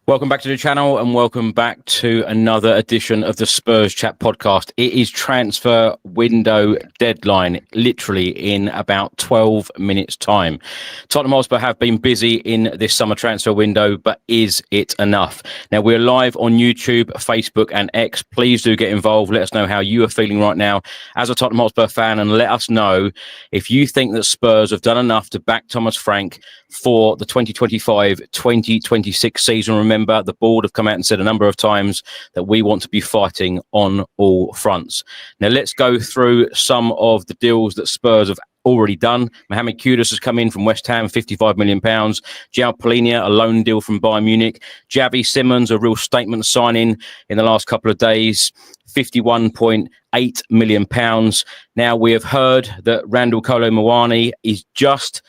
Welcome back to the channel and welcome back to another edition of the Spurs Chat podcast. It is transfer window deadline, literally in about 12 minutes time. Tottenham Hotspur have been busy in this summer transfer window, but is it enough? Now, we're live on YouTube, Facebook and X. Please do get involved. Let us know how you are feeling right now as a Tottenham Hotspur fan, and let us know if you think that Spurs have done enough to back Thomas Frank for the 2025-2026 season. Remember, the board have come out and said a number of times that we want to be fighting on all fronts. Now, let's go through some of the deals that Spurs have already done. Mohamed Kudus has come in from West Ham, £55 million. João Palhinha, a loan deal from Bayern Munich. Xavi Simons, a real statement signing in the last couple of days, £51.8 million. Now, we have heard that Randal Kolo Muani has just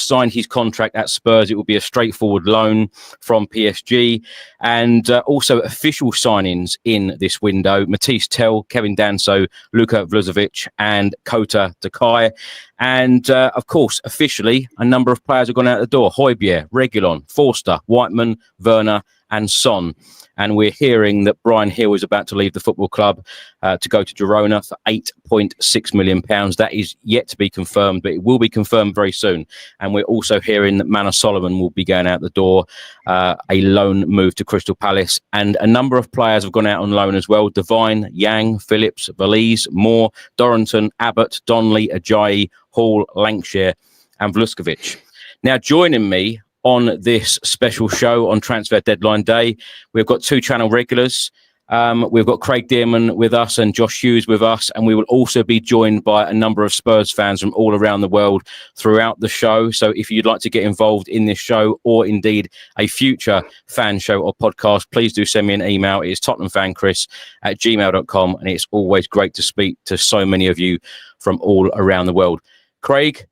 signed his contract at Spurs. It will be a straightforward loan from PSG. And also official signings in this window: Matisse Tell, Kevin Danso, Luka Vlozovic and Kota Takai. And of course, officially, a number of players have gone out the door: Højbjerg, Reguilon, Forster, Whiteman, Werner and Son. And we're hearing that Bryan Gil is about to leave the football club to go to Girona for £8.6 million. That is yet to be confirmed, but it will be confirmed very soon. And we're also hearing that Manor Solomon will be going out the door, a loan move to Crystal Palace. And a number of players have gone out on loan as well: Devine, Yang, Phillips, Valise, Moore, Dorrington, Abbott, Donnelly, Ajayi, Hall, Lancashire and Vluskovic. Now, joining me on this special show on transfer deadline day, we've got two channel regulars. We've got Craig Dearman with us and Josh Hughes with us, and we will also be joined by a number of Spurs fans from all around the world throughout the show. So if you'd like to get involved in this show, or indeed a future fan show or podcast, please do send me an email. It is tottenhamfanchris@gmail.com, and it's always great to speak to so many of you from all around the world. Craig,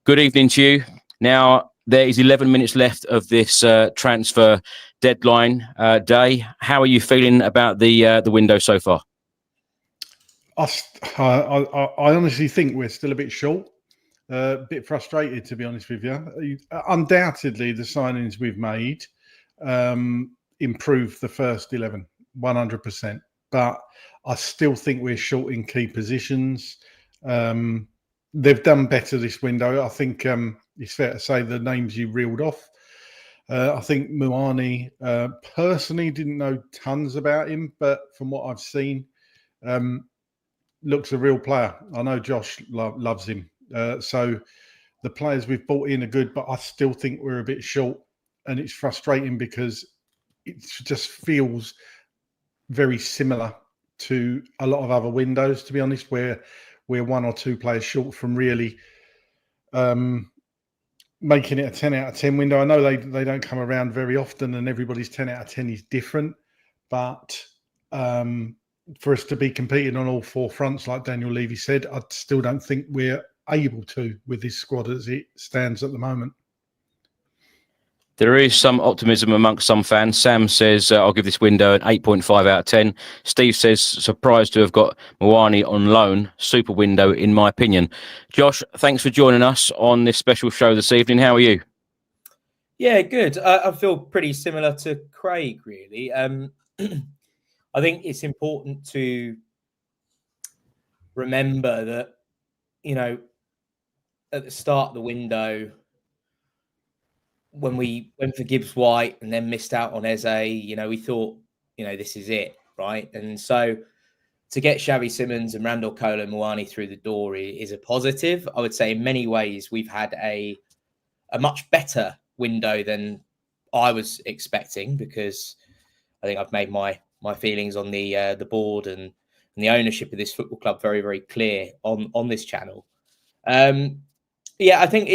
good evening to you. Now, there is 11 minutes left of this transfer deadline day. How are you feeling about the window so far? I honestly think we're still a bit short, a bit frustrated, to be honest with you. Undoubtedly, the signings we've made improved the first 11, 100%. But I still think we're short in key positions. They've done better this window. I think it's fair to say the names you reeled off. I think Muani, personally didn't know tons about him, but from what I've seen, looks a real player. I know Josh loves him. So the players we've brought in are good, but I still think we're a bit short. And it's frustrating because it just feels very similar to a lot of other windows, to be honest, where we're one or two players short from really making it a 10 out of 10 window. I know they don't come around very often and everybody's 10 out of 10 is different. But for us to be competing on all four fronts, like Daniel Levy said, I still don't think we're able to with this squad as it stands at the moment. There is some optimism amongst some fans. Sam says, I'll give this window an 8.5 out of 10. Steve says, surprised to have got Muani on loan. Super window, in my opinion. Josh, thanks for joining us on this special show this evening. How are you? Yeah, good. I feel pretty similar to Craig, really. I think it's important to remember that, you know, at the start of the window, when we went for Gibbs White and then missed out on Eze, you know, we thought, you know, this is it, right? And so to get Xavi Simons and Randal Kolo Muani through the door is a positive. I would say in many ways we've had a much better window than I was expecting, because I think I've made my feelings on the board and the ownership of this football club very, very clear on this channel. Yeah, I think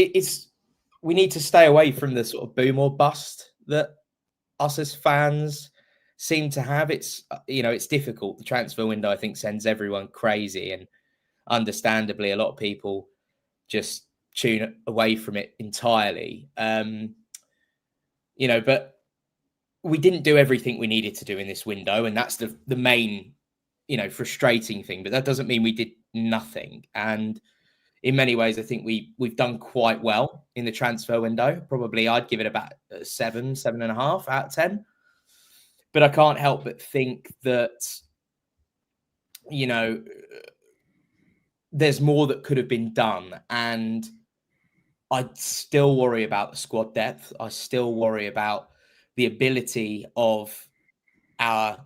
we need to stay away from the sort of boom or bust that us as fans seem to have. It's, you know, it's difficult. The transfer window, I think, sends everyone crazy, and understandably, a lot of people just tune away from it entirely. You know, but we didn't do everything we needed to do in this window, and that's the main, you know, frustrating thing. But that doesn't mean we did nothing. And in many ways, I think we've done quite well in the transfer window. Probably I'd give it about 7.5 out of 10. But I can't help but think that, you know, there's more that could have been done. And I still worry about the squad depth. I still worry about the ability of our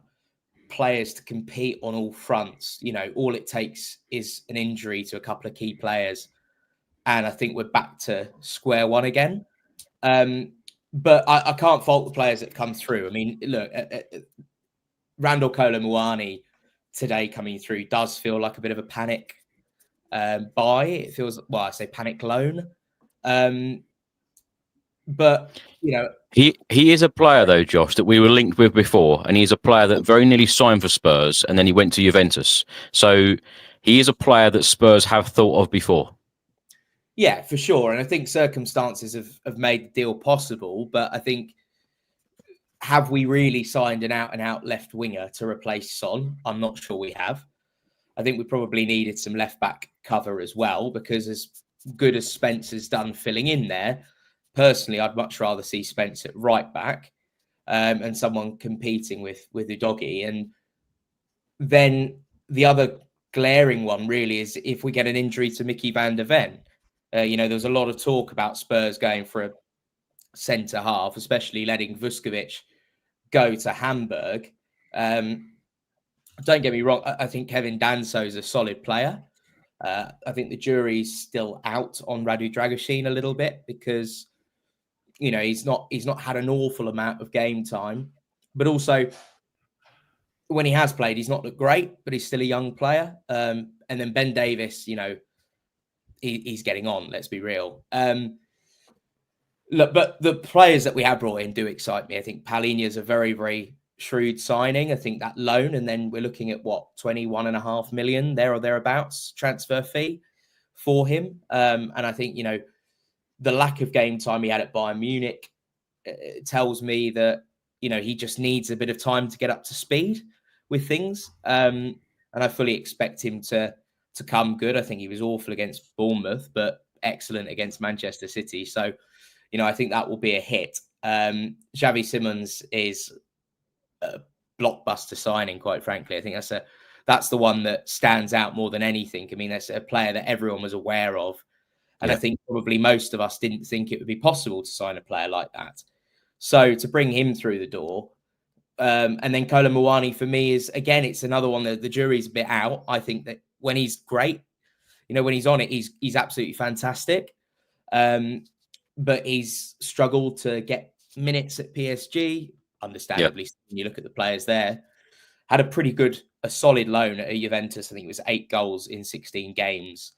players to compete on all fronts. You know, all it takes is an injury to a couple of key players, and I think we're back to square one again. But I can't fault the players that have come through. I mean, look, Randal, Kolo, Muani today coming through does feel like a bit of a panic buy. It feels, well, I say panic loan. But, you know, he is a player, though, Josh, that we were linked with before, and he's a player that very nearly signed for Spurs, and then he went to Juventus. So he is a player that Spurs have thought of before. Yeah, for sure. And I think circumstances have made the deal possible. But I think, have we really signed an out-and-out left winger to replace Son? I'm not sure we have. I think we probably needed some left-back cover as well, because as good as Spencer's done filling in there, personally, I'd much rather see Spence at right-back and someone competing with Udogie. And then the other glaring one really is if we get an injury to Mickey van der Ven. You know, there was a lot of talk about Spurs going for a centre half, especially letting Vuskovic go to Hamburg. Don't get me wrong. I think Kevin Danso is a solid player. I think the jury's still out on Radu Dragusin a little bit because, you know, he's not had an awful amount of game time, but also when he has played, he's not looked great, but he's still a young player. And then Ben Davies, you know, he's getting on. Let's be real. Look, but the players that we have brought in do excite me. I think Palhinha's a very, very shrewd signing. I think that loan, and then we're looking at what, 21.5 million there or thereabouts transfer fee for him. And I think, you know, the lack of game time he had at Bayern Munich tells me that, you know, he just needs a bit of time to get up to speed with things. And I fully expect him to come good. I think he was awful against Bournemouth, but excellent against Manchester City. So, you know, I think that will be a hit. Xavi Simons is a blockbuster signing, quite frankly. I think that's the one that stands out more than anything. I mean, that's a player that everyone was aware of. And I think probably most of us didn't think it would be possible to sign a player like that. So to bring him through the door, and then Kolo Muani for me is, again, it's another one that the jury's a bit out. I think that when he's great, you know, when he's on it, he's absolutely fantastic. But he's struggled to get minutes at PSG, understandably. Yep. When you look at the players there, had a solid loan at Juventus. I think it was 8 goals in 16 games.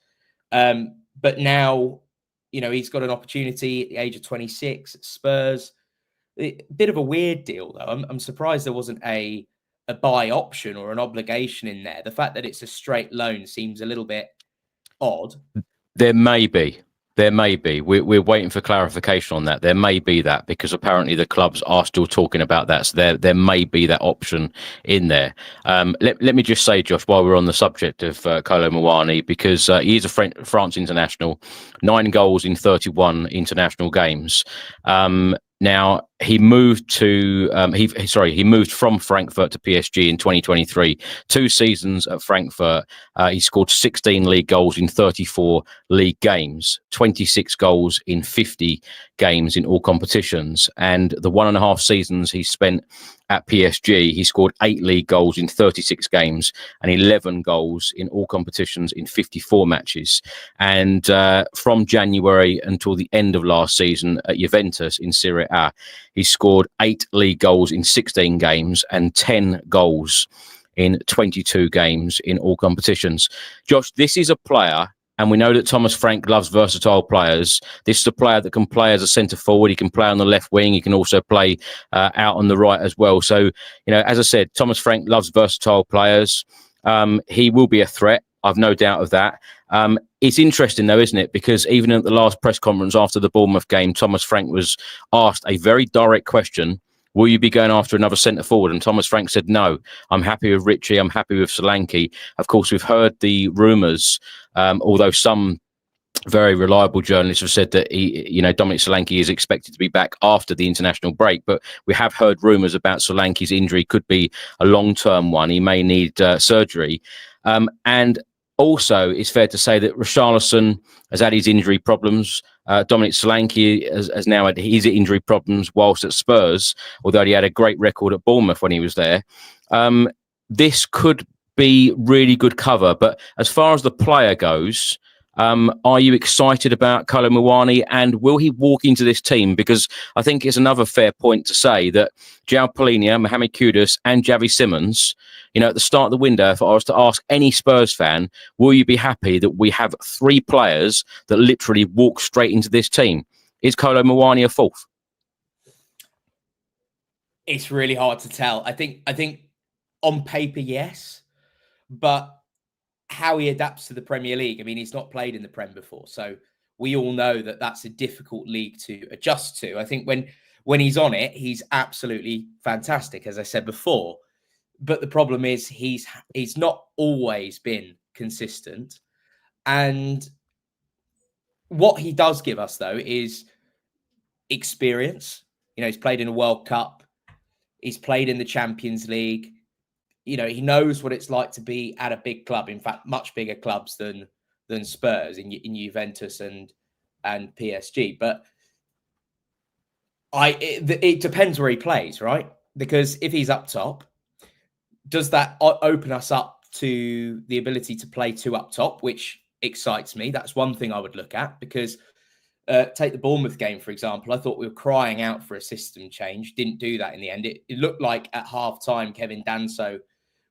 But now, you know, he's got an opportunity at the age of 26 at Spurs. A bit of a weird deal, though. I'm surprised there wasn't a buy option or an obligation in there. The fact that it's a straight loan seems a little bit odd. There may be. We're waiting for clarification on that. There may be that, because apparently the clubs are still talking about that. So there may be that option in there. Let me just say, Josh, while we're on the subject of Kolo Muani, because he is a France international, 9 goals in 31 international games. Now he moved he moved from Frankfurt to PSG in 2023. 2 seasons at Frankfurt. He scored 16 league goals in 34 league games, 26 goals in 50 games in all competitions. And the 1.5 seasons he spent at PSG, he scored 8 league goals in 36 games and 11 goals in all competitions in 54 matches. And from January until the end of last season at Juventus in Serie A, he scored 8 league goals in 16 games and 10 goals in 22 games in all competitions. Josh, this is a player, and we know that Thomas Frank loves versatile players. This is a player that can play as a centre forward. He can play on the left wing. He can also play out on the right as well. So, you know, as I said, Thomas Frank loves versatile players. He will be a threat. I've no doubt of that. It's interesting, though, isn't it? Because even at the last press conference after the Bournemouth game, Thomas Frank was asked a very direct question. Will you be going after another centre forward? And Thomas Frank said, no, I'm happy with Richie. I'm happy with Solanke. Of course, we've heard the rumours, although some very reliable journalists have said that Dominic Solanke is expected to be back after the international break, but we have heard rumours about Solanke's injury could be a long-term one. He may need surgery. And also, it's fair to say that Richarlison has had his injury problems. Dominic Solanke has now had his injury problems whilst at Spurs, although he had a great record at Bournemouth when he was there. This could be really good cover. But as far as the player goes, are you excited about Kolo Muani, and will he walk into this team? Because I think it's another fair point to say that João Palhinha, Mohamed Kudus and Xavi Simons, at the start of the window, if I was to ask any Spurs fan, will you be happy that we have 3 players that literally walk straight into this team? Is Kolo Muani a fourth? It's really hard to tell. I think on paper, yes, but how he adapts to the Premier League. I mean, he's not played in the Prem before, so we all know that that's a difficult league to adjust to. I think when he's on it, he's absolutely fantastic, as I said before. But the problem is he's not always been consistent. And what he does give us, though, is experience. He's played in a World Cup. He's played in the Champions League. He knows what it's like to be at a big club. In fact, much bigger clubs than Spurs in Juventus and PSG. But it depends where he plays, right? Because if he's up top, does that open us up to the ability to play 2 up top, which excites me? That's one thing I would look at, because take the Bournemouth game, for example. I thought we were crying out for a system change. Didn't do that in the end. It looked like at half-time Kevin Danso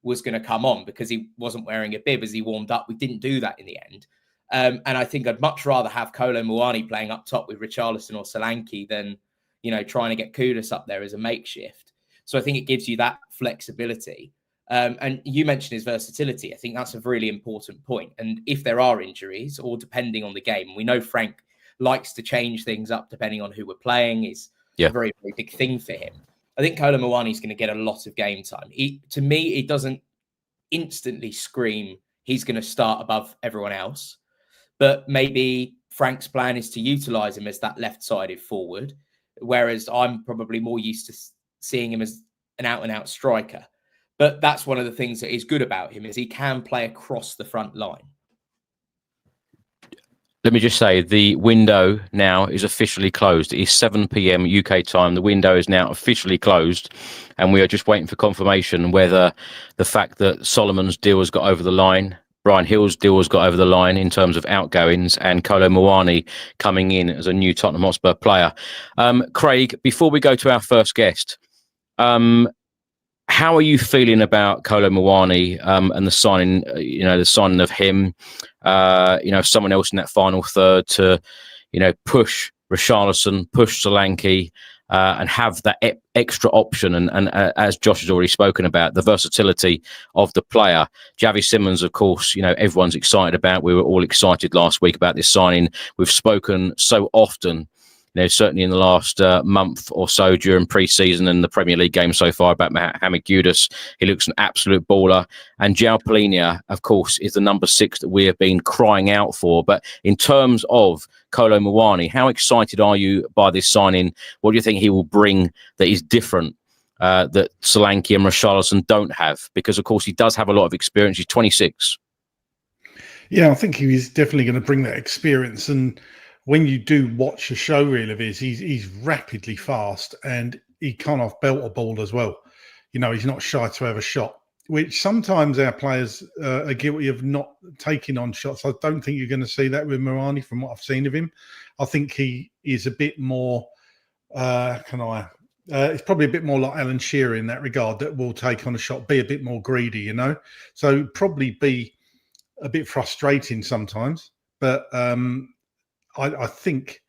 was going to come on because he wasn't wearing a bib as he warmed up. We didn't do that in the end. And I think I'd much rather have Kolo Muani playing up top with Richarlison or Solanke than, trying to get Kudus up there as a makeshift. So I think it gives you that flexibility. And you mentioned his versatility. I think that's a really important point. And if there are injuries, or depending on the game, we know Frank likes to change things up depending on who we're playing. Is a very, very big thing for him. I think Kolo Muani is going to get a lot of game time. To me, it doesn't instantly scream he's going to start above everyone else. But maybe Frank's plan is to utilise him as that left-sided forward, whereas I'm probably more used to seeing him as an out-and-out striker. But that's one of the things that is good about him, is he can play across the front line. Let me just say, the window now is officially closed. It is 7 p.m. UK time. The window is now officially closed, and we are just waiting for confirmation whether the fact that Solomon's deal has got over the line, Bryan Gil's deal has got over the line in terms of outgoings, and Kolo Muani coming in as a new Tottenham Hotspur player. Craig, before we go to our first guest, how are you feeling about Kolo Muani and the signing? The signing of him. Someone else in that final third to, push Richarlison, push Solanke, and have that extra option. And as Josh has already spoken about, the versatility of the player. Xavi Simons, of course, everyone's excited about. We were all excited last week about this signing. We've spoken so often, certainly in the last month or so during pre-season and the Premier League game so far, about Mohamed Kudus. He looks an absolute baller. And João Palhinha, of course, is the number 6 that we have been crying out for. But in terms of Kolo Muani, how excited are you by this signing? What do you think he will bring that is different that Solanke and Richarlison don't have? Because, of course, he does have a lot of experience. He's 26. Yeah, I think he's definitely going to bring that experience. And when you do watch a show reel of his, he's rapidly fast, and he can't off-belt a ball as well. He's not shy to have a shot, which sometimes our players are guilty of not taking on shots. I don't think you're going to see that with Muani from what I've seen of him. I think he is a bit more, it's probably a bit more like Alan Shearer in that regard, that will take on a shot, be a bit more greedy, So probably be a bit frustrating sometimes. But I think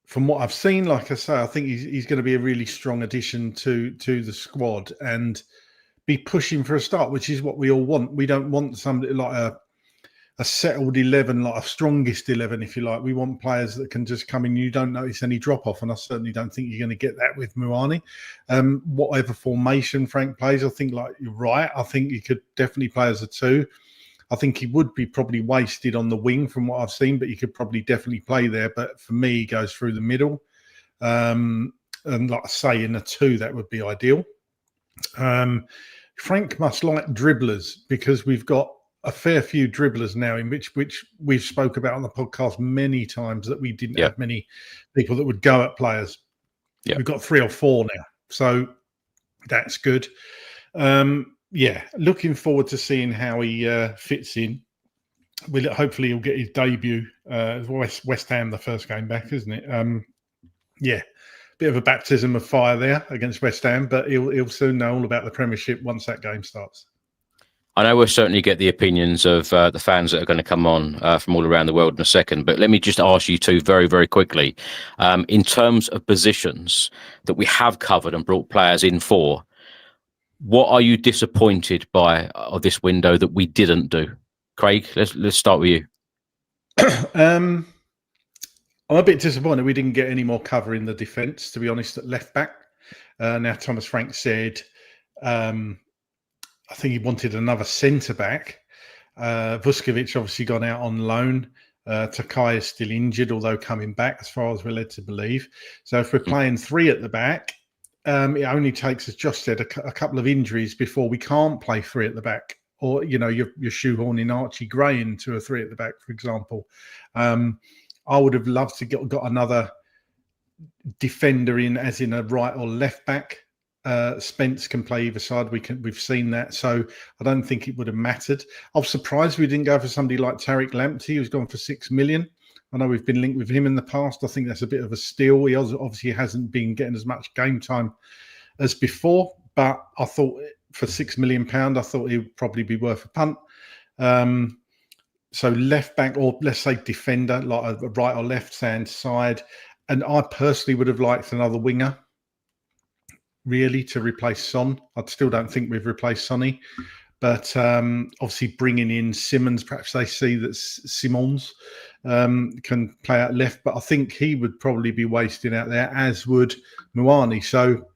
from what I've seen, like I say, I think he's going to be a really strong addition to the squad and be pushing for a start, which is what we all want. We don't want somebody like a settled 11, like a strongest 11, if you like. We want players that can just come in. You don't notice any drop-off, and I certainly don't think you're going to get that with Muani. Whatever formation Frank plays, I think, like you're right, I think he could definitely play as a 2. I think he would be probably wasted on the wing from what I've seen, but he could probably definitely play there. But for me, he goes through the middle. And like I say, in a 2, that would be ideal. Frank must like dribblers because we've got a fair few dribblers now, in which we've spoke about on the podcast many times, that we didn't have many people that would go at players. We've got 3 or 4 now, so that's good. Looking forward to seeing how he fits in. Hopefully he'll get his debut. West Ham, the first game back, isn't it? Bit of a baptism of fire there against West Ham, but he'll soon know all about the Premiership once that game starts. I know we'll certainly get the opinions of the fans that are going to come on from all around the world in a second, but let me just ask you two very, very quickly. In terms of positions that we have covered and brought players in for, what are you disappointed by of this window that we didn't do? Craig, let's start with you. I'm a bit disappointed we didn't get any more cover in the defence, to be honest, at left back. Now, Thomas Frank said, I think he wanted another centre back. Vuskovic obviously gone out on loan. Takai is still injured, although coming back, as far as we're led to believe. So if we're playing 3 at the back, it only takes, as Josh said, a couple of injuries before we can't play 3 at the back. Or, you're shoehorning Archie Gray into a 3 at the back, for example. I would have loved to got another defender in, as in a right or left back. Spence can play either side. We've seen that, so I don't think it would have mattered. I was surprised we didn't go for somebody like Tariq Lamptey, who's gone for 6 million. I know we've been linked with him in the past. I think that's a bit of a steal. He obviously hasn't been getting as much game time as before, but I thought for £6 million, I thought he would probably be worth a punt. So left back, or let's say defender, like a right or left hand side. And I personally would have liked another winger, really, to replace Son. I still don't think we've replaced Sonny. But obviously bringing in Simmons, perhaps they see that Simons can play out left. But I think he would probably be wasted out there, as would Muani. So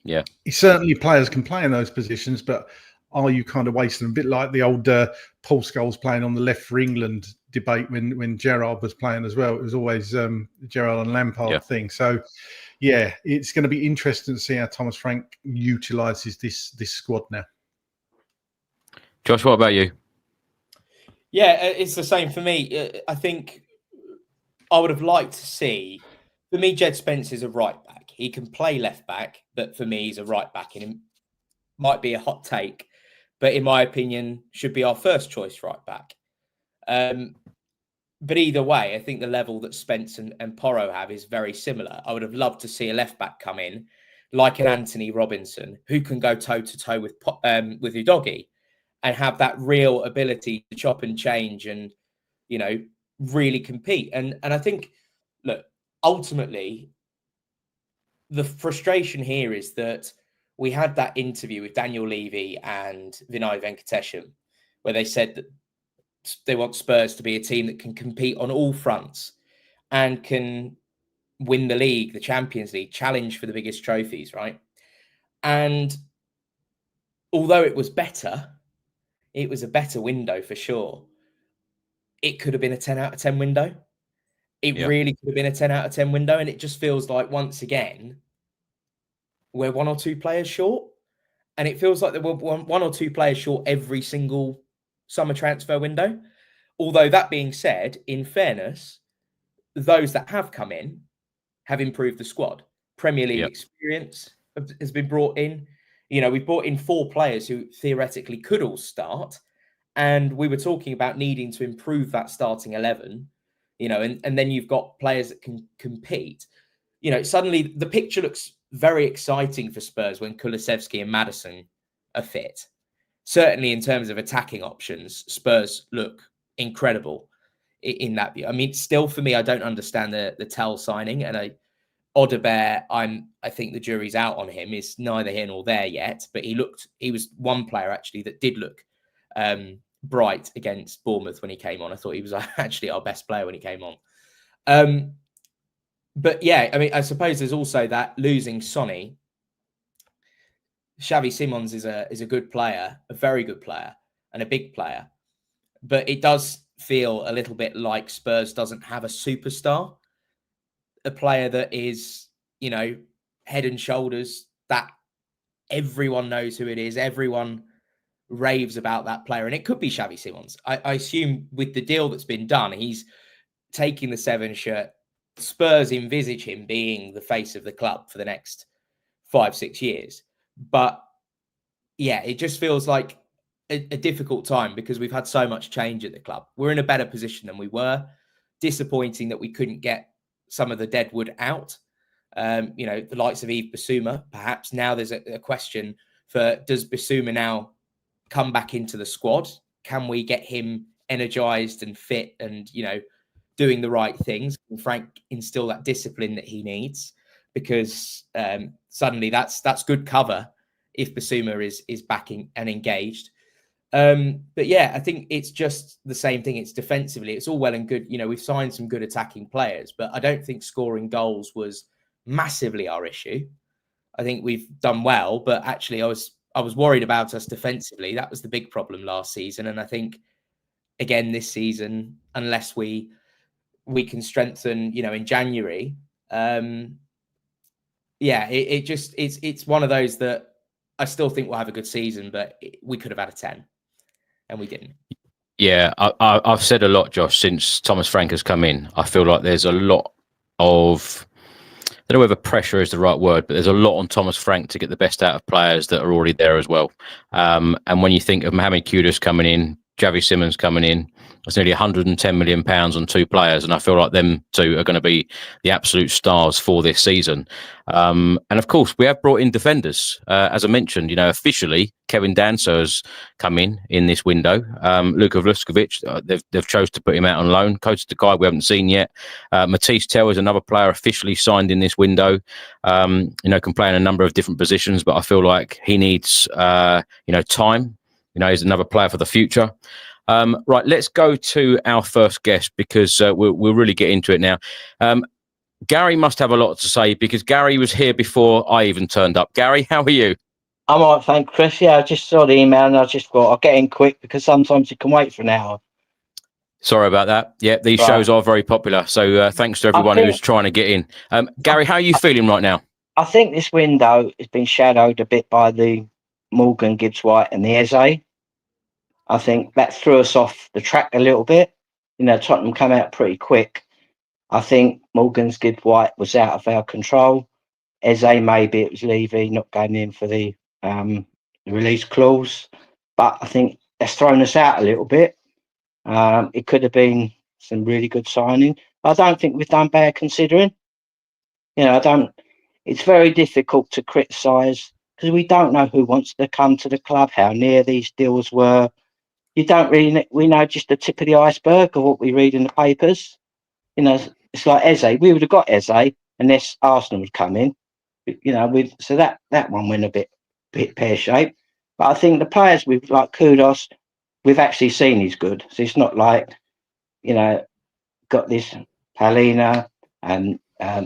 yeah, certainly players can play in those positions, but are you kind of wasting them? A bit like the old Paul Scholes playing on the left for England debate when Gerrard was playing as well. It was always Gerrard and Lampard thing. So, yeah, it's going to be interesting to see how Thomas Frank utilises this squad now. Josh, what about you? Yeah, it's the same for me. I think I would have liked to see, for me, Jed Spence is a right back. He can play left back, but for me, he's a right back. And it might be a hot take, but in my opinion, should be our first choice right back. But either way, I think the level that Spence and Porro have is very similar. I would have loved to see a left back come in, like an Anthony Robinson, who can go toe to toe with Udogie and have that real ability to chop and change and, really compete. And I think, look, ultimately, the frustration here is that we had that interview with Daniel Levy and Vinay Venkatesham, where they said that they want Spurs to be a team that can compete on all fronts and can win the league, the Champions League, challenge for the biggest trophies, right? And although it was better, it was a better window for sure. It could have been a 10 out of 10 window. It really could have been a 10 out of 10 window. And it just feels like, once again, we're 1 or 2 players short. And it feels like there were 1 or 2 players short every single summer transfer window. Although that being said, in fairness, those that have come in have improved the squad. Premier League experience has been brought in. We've brought in 4 players who theoretically could all start. And we were talking about needing to improve that starting 11, and then you've got players that can compete. Suddenly the picture looks very exciting for Spurs when Kulusevski and Maddison are fit. Certainly in terms of attacking options, Spurs look incredible in that view. I mean, still for me, I don't understand the Tell signing, and Odobert, I think the jury's out on him. Is neither here nor there yet, but he was one player actually that did look bright against Bournemouth when he came on. I thought he was actually our best player when he came on. But yeah, I mean, I suppose there's also that losing Sonny. Xavi Simons is a good player, a very good player, and a big player. But it does feel a little bit like Spurs doesn't have a superstar, a player that is, head and shoulders, that everyone knows who it is. Everyone raves about that player. And it could be Xavi Simons. I assume with the deal that's been done, he's taking the 7 shirt. Spurs envisage him being the face of the club for the next 5-6 years. But yeah, it just feels like a difficult time because we've had so much change at the club. We're in a better position than we were. Disappointing that we couldn't get some of the deadwood out. The likes of Yves Bissouma, perhaps now there's a question for, does Bissouma now come back into the squad? Can we get him energized and fit and, doing the right things? Can Frank instill that discipline that he needs? Because suddenly that's good cover if Bissouma is backing and engaged. But yeah, I think it's just the same thing. It's defensively, it's all well and good. We've signed some good attacking players, but I don't think scoring goals was massively our issue. I think we've done well, but actually I was worried about us defensively. That was the big problem last season. And I think again this season, unless we can strengthen, in January, it's one of those that I still think we'll have a good season, but we could have had a 10 and we didn't. Yeah, I've said a lot, Josh, since Thomas Frank has come in. I feel like there's a lot of, I don't know whether pressure is the right word, but there's a lot on Thomas Frank to get the best out of players that are already there as well. And when you think of Mohamed Kudus coming in, Xavi Simons coming in, it's nearly £110 million on 2 players, and I feel like them 2 are going to be the absolute stars for this season. And of course, we have brought in defenders. As I mentioned, officially, Kevin Danso has come in this window. Luka Vluskovic, they've chose to put him out on loan. Kota Takai, we haven't seen yet. Matisse Tell is another player officially signed in this window. Can play in a number of different positions, but I feel like he needs, time. He's another player for the future. Right, let's go to our first guest because we'll really get into it now. Gary must have a lot to say because Gary was here before I even turned up. Gary, how are you? I'm all right, thanks, Chris. Yeah, I just saw the email and I just thought I'll get in quick because sometimes you can wait for an hour. Sorry about that. Yeah, these shows are very popular. So thanks to everyone who's trying to get in. Gary, how are you feeling right now? I think this window has been shadowed a bit by the Morgan, Gibbs-White and the Eze. I think that threw us off the track a little bit. Tottenham came out pretty quick. I think Morgan's Gibbs-White was out of our control. Eze, maybe it was Levy not going in for the release clause. But I think that's thrown us out a little bit. It could have been some really good signing. I don't think we've done bad considering. It's very difficult to criticise because we don't know who wants to come to the club, how near these deals were. We know just the tip of the iceberg of what we read in the papers. It's like Eze. We would have got Eze unless Arsenal would come in. So that one went a bit pear-shaped. But I think the players we've like Kudos, we've actually seen he's good. So it's not like, got this Palina and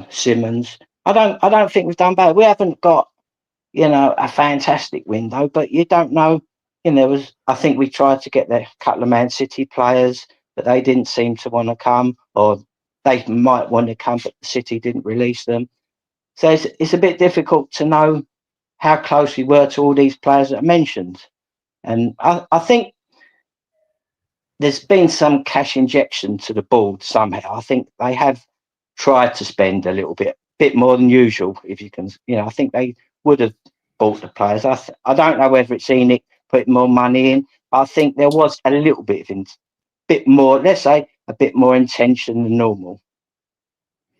Simmons. I don't think we've done bad. We haven't got, a fantastic window, but you don't know. I think we tried to get a couple of Man City players, but they didn't seem to want to come, or they might want to come, but the City didn't release them. So it's a bit difficult to know how close we were to all these players that I mentioned. And I think there's been some cash injection to the board somehow. I think they have tried to spend a little bit more than usual, if you can. I think they would have bought the players. I don't know whether it's Enoch put more money in. I think there was a little bit more, let's say, a bit more intention than normal.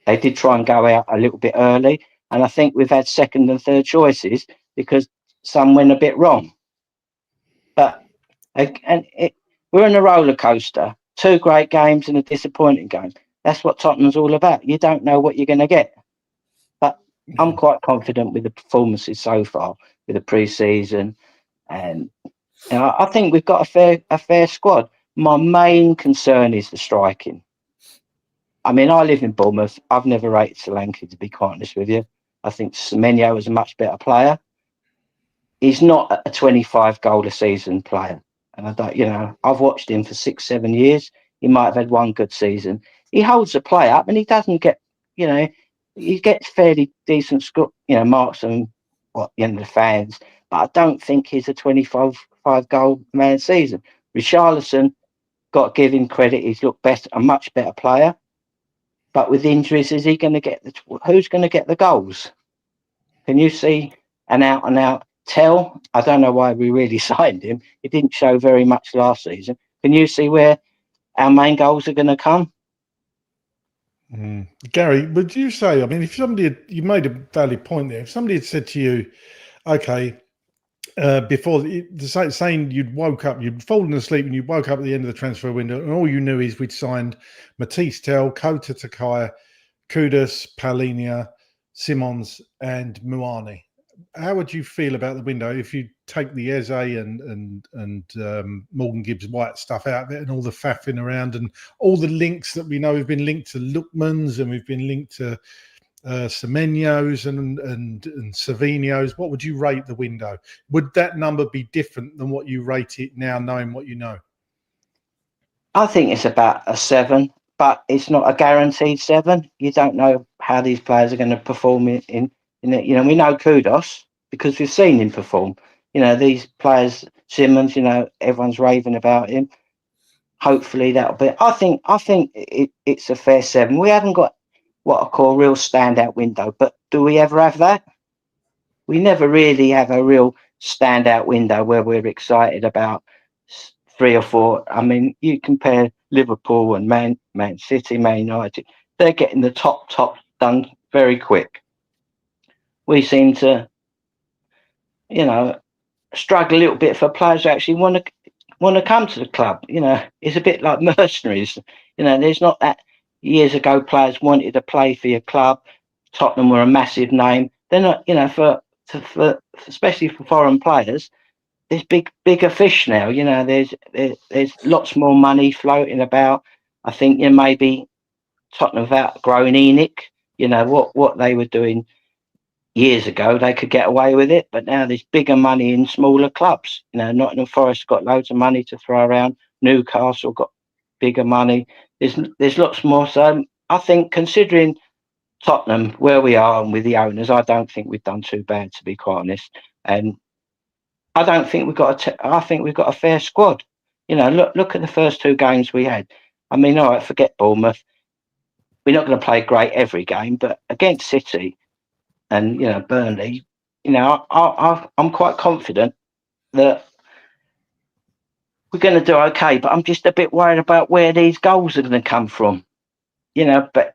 They did try and go out a little bit early, and I think we've had second and third choices because some went a bit wrong. But we're in a roller coaster. 2 great games and a disappointing game. That's what Tottenham's all about. You don't know what you're going to get. But I'm quite confident with the performances so far with the pre-season, and I think we've got a fair squad. My main concern is the striking. I mean, I live in Bournemouth. I've never rated Solanke, to be quite honest with you. I think Semenyo is a much better player. He's not a 25 goal a season player. and I don't, I've watched him for 6-7 years. He might have had one good season. He holds the play up, and he doesn't get, he gets fairly decent marks on the fans. But I don't think he's a 25 goal man season. Richarlison, got to give him credit. He's looked better, a much better player. But with injuries, is he going to get who's going to get the goals? Can you see an out and out Tell? I don't know why we really signed him. He didn't show very much last season. Can you see where our main goals are going to come? Gary, would you say, I mean, if you made a valid point there, if somebody had said to you, okay, before saying you'd fallen asleep and you woke up at the end of the transfer window and all you knew is we'd signed Matisse Tell, Kota Takai, Kudus, Paulinho, Simons and Muani. How would you feel about the window if you take the Eze and Morgan Gibbs-White stuff out of it and all the faffing around and all the links that we know we've been linked to Lookmans and we've been linked to Semenyo's and Savinho's? What would you rate the window? Would that number be different than what you rate it now, knowing what you know? I think it's about a 7, but it's not a guaranteed 7. You don't know how these players are going to perform in it. We know Kudus because we've seen him perform. These players, Simmons, everyone's raving about him. Hopefully that'll be. I think it's a fair 7. We haven't got what I call a real standout window, but do we ever have that? We never really have a real standout window where we're excited about 3 or 4. I mean, you compare Liverpool and Man City, Man United, they're getting the top done very quick. We seem to, struggle a little bit for players who actually want to come to the club. It's a bit like mercenaries. There's not that. Years ago, players wanted to play for your club. Tottenham were a massive name. They're not, for especially for foreign players. There's bigger fish now. There's lots more money floating about. I think maybe Tottenham have outgrown Enoch. What they were doing years ago, they could get away with it, but now there's bigger money in smaller clubs. Nottingham Forest got loads of money to throw around. Newcastle got bigger money. There's lots more. So I think, considering Tottenham where we are and with the owners, I don't think we've done too bad, to be quite honest. And I don't think I think we've got a fair squad. Look at the first 2 games we had. I mean, all right, forget Bournemouth. We're not going to play great every game, but against City and Burnley, I'm quite confident that we're going to do okay. But I'm just a bit worried about where these goals are going to come from. But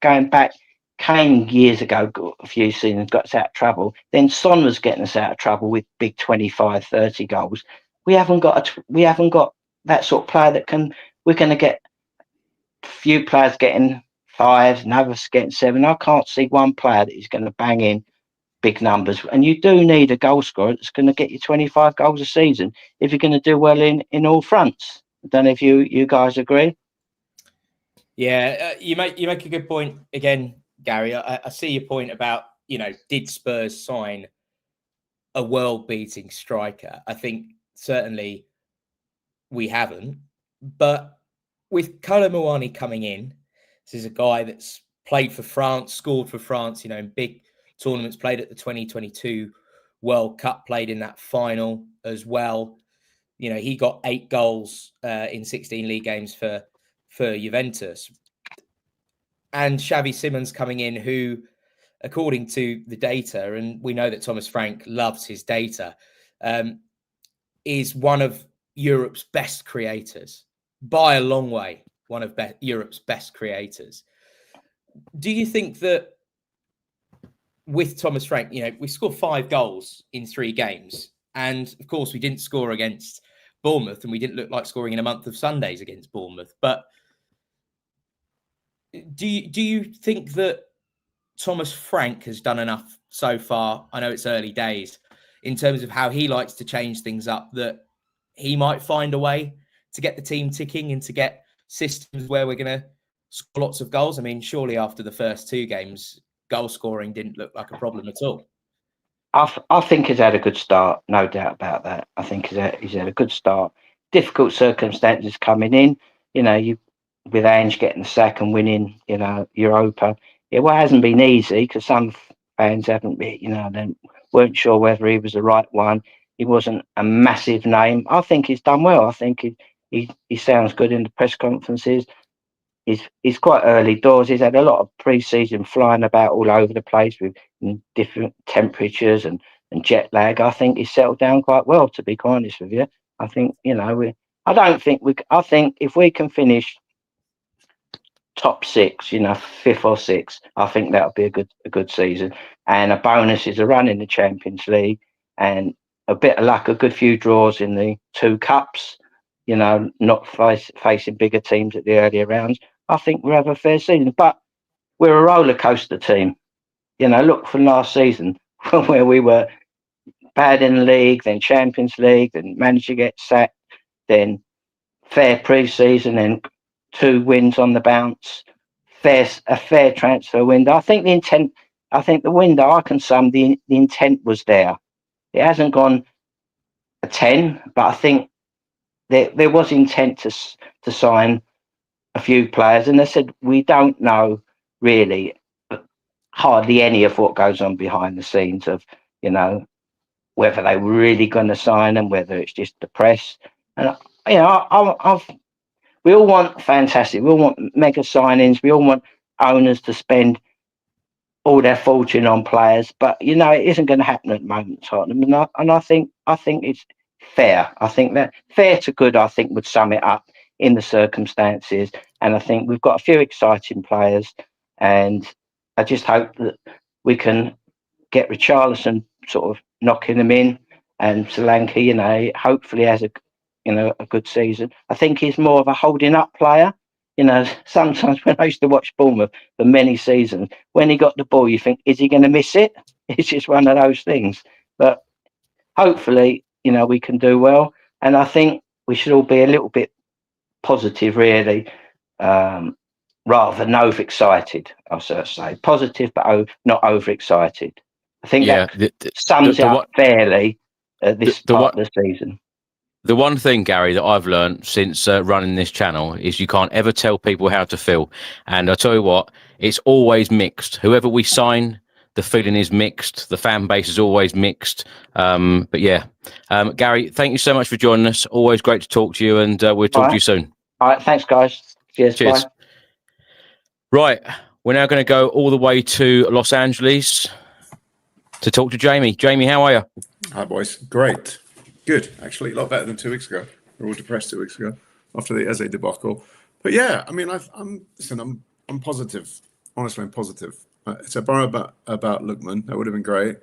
going back, Kane years ago, a few seasons, got us out of trouble. Then Son was getting us out of trouble with big 25, 30 goals. We haven't got that sort of player that can. We're going to get a few players getting 5, and others getting 7. I can't see one player that is going to bang in big numbers. And you do need a goal scorer that's going to get you 25 goals a season if you're going to do well in all fronts. I don't know if you guys agree. Yeah, you make a good point again, Gary. I see your point about, did Spurs sign a world-beating striker? I think certainly we haven't. But with Kolo Muani coming in, this is a guy that's played for France, scored for France, in big tournaments, played at the 2022 World Cup, played in that final as well. He got 8 goals in 16 league games for Juventus. And Xavi Simons coming in, who, according to the data, and we know that Thomas Frank loves his data, is one of Europe's best creators, by a long way, one of Europe's best creators. Do you think that with Thomas Frank, we scored 5 goals in 3 games, and of course we didn't score against Bournemouth, and we didn't look like scoring in a month of Sundays against Bournemouth, but do you think that Thomas Frank has done enough so far? I know it's early days in terms of how he likes to change things up, that he might find a way to get the team ticking and to get systems where we're going to score lots of goals. I mean, surely after the first 2 games, goal scoring didn't look like a problem at all. I think he's had a good start, no doubt about that. I think he's had a good start. Difficult circumstances coming in, you with Ange getting the sack and winning, Europa. It hasn't been easy because some fans haven't been, they weren't sure whether he was the right one. He wasn't a massive name. I think he's done well. I think he sounds good in the press conferences. He's quite early doors. He's had a lot of pre-season flying about all over the place with different temperatures and jet lag. I think he's settled down quite well, to be quite honest with you. I think, I think if we can finish top six, fifth or sixth, I think that'll be a good season. And a bonus is a run in the Champions League and a bit of luck, a good few draws in the 2 cups, not facing bigger teams at the earlier rounds. I think we'll have a fair season, but we're a roller coaster team. Look from last season where we were bad in the league, then Champions League, then managed to get sacked, then fair pre-season, then 2 wins on the bounce, a fair transfer window. I think the window, I can sum the intent was there. It hasn't gone a 10, but I think there was intent to sign a few players, and they said we don't know really hardly any of what goes on behind the scenes of whether they were really going to sign them, whether it's just the press. And we all want fantastic, we all want mega signings, we all want owners to spend all their fortune on players, but it isn't going to happen at the moment, Tottenham. And I think it's fair. I think that fair to good, I think, would sum it up in the circumstances. And I think we've got a few exciting players, and I just hope that we can get Richarlison sort of knocking them in, and Solanke, hopefully has a good season. I think he's more of a holding up player. Sometimes when I used to watch Bournemouth for many seasons, when he got the ball, you think, is he going to miss it? It's just one of those things. But hopefully, we can do well. And I think we should all be a little bit positive, really, rather than overexcited, I'll sort of say. Positive, but not overexcited. I think that sums it up fairly at this part of the season. The one thing, Gary, that I've learned since running this channel is you can't ever tell people how to feel. And I tell you what, it's always mixed. Whoever we sign, the feeling is mixed. The fan base is always mixed. But yeah, Gary, thank you so much for joining us. Always great to talk to you, and we'll talk to you soon. All right, thanks, guys. Cheers. Bye. Right, we're now going to go all the way to Los Angeles to talk to Jamie. Jamie, how are you? Hi, boys. Great. Good, actually. A lot better than 2 weeks ago. We were all depressed 2 weeks ago after the Eze debacle. But yeah, I mean, I'm positive. Honestly, I'm positive. It's a bar about Lookman. That would have been great.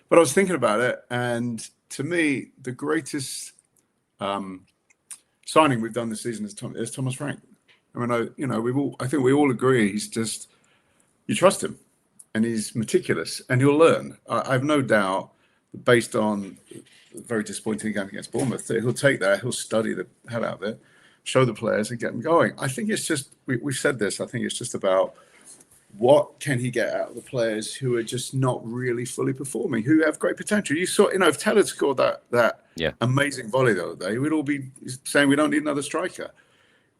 But I was thinking about it, and to me, the greatest signing we've done this season is Thomas Frank. I mean, I think we all agree he's just, you trust him, and he's meticulous, and he'll learn. I have no doubt, based on a very disappointing game against Bournemouth, that he'll take that, he'll study the hell out of it, show the players, and get them going. I think it's just, we've said this, I think it's just about what can he get out of the players who are just not really fully performing, who have great potential. You saw, if Tel had scored that amazing volley the other day, we'd all be saying we don't need another striker.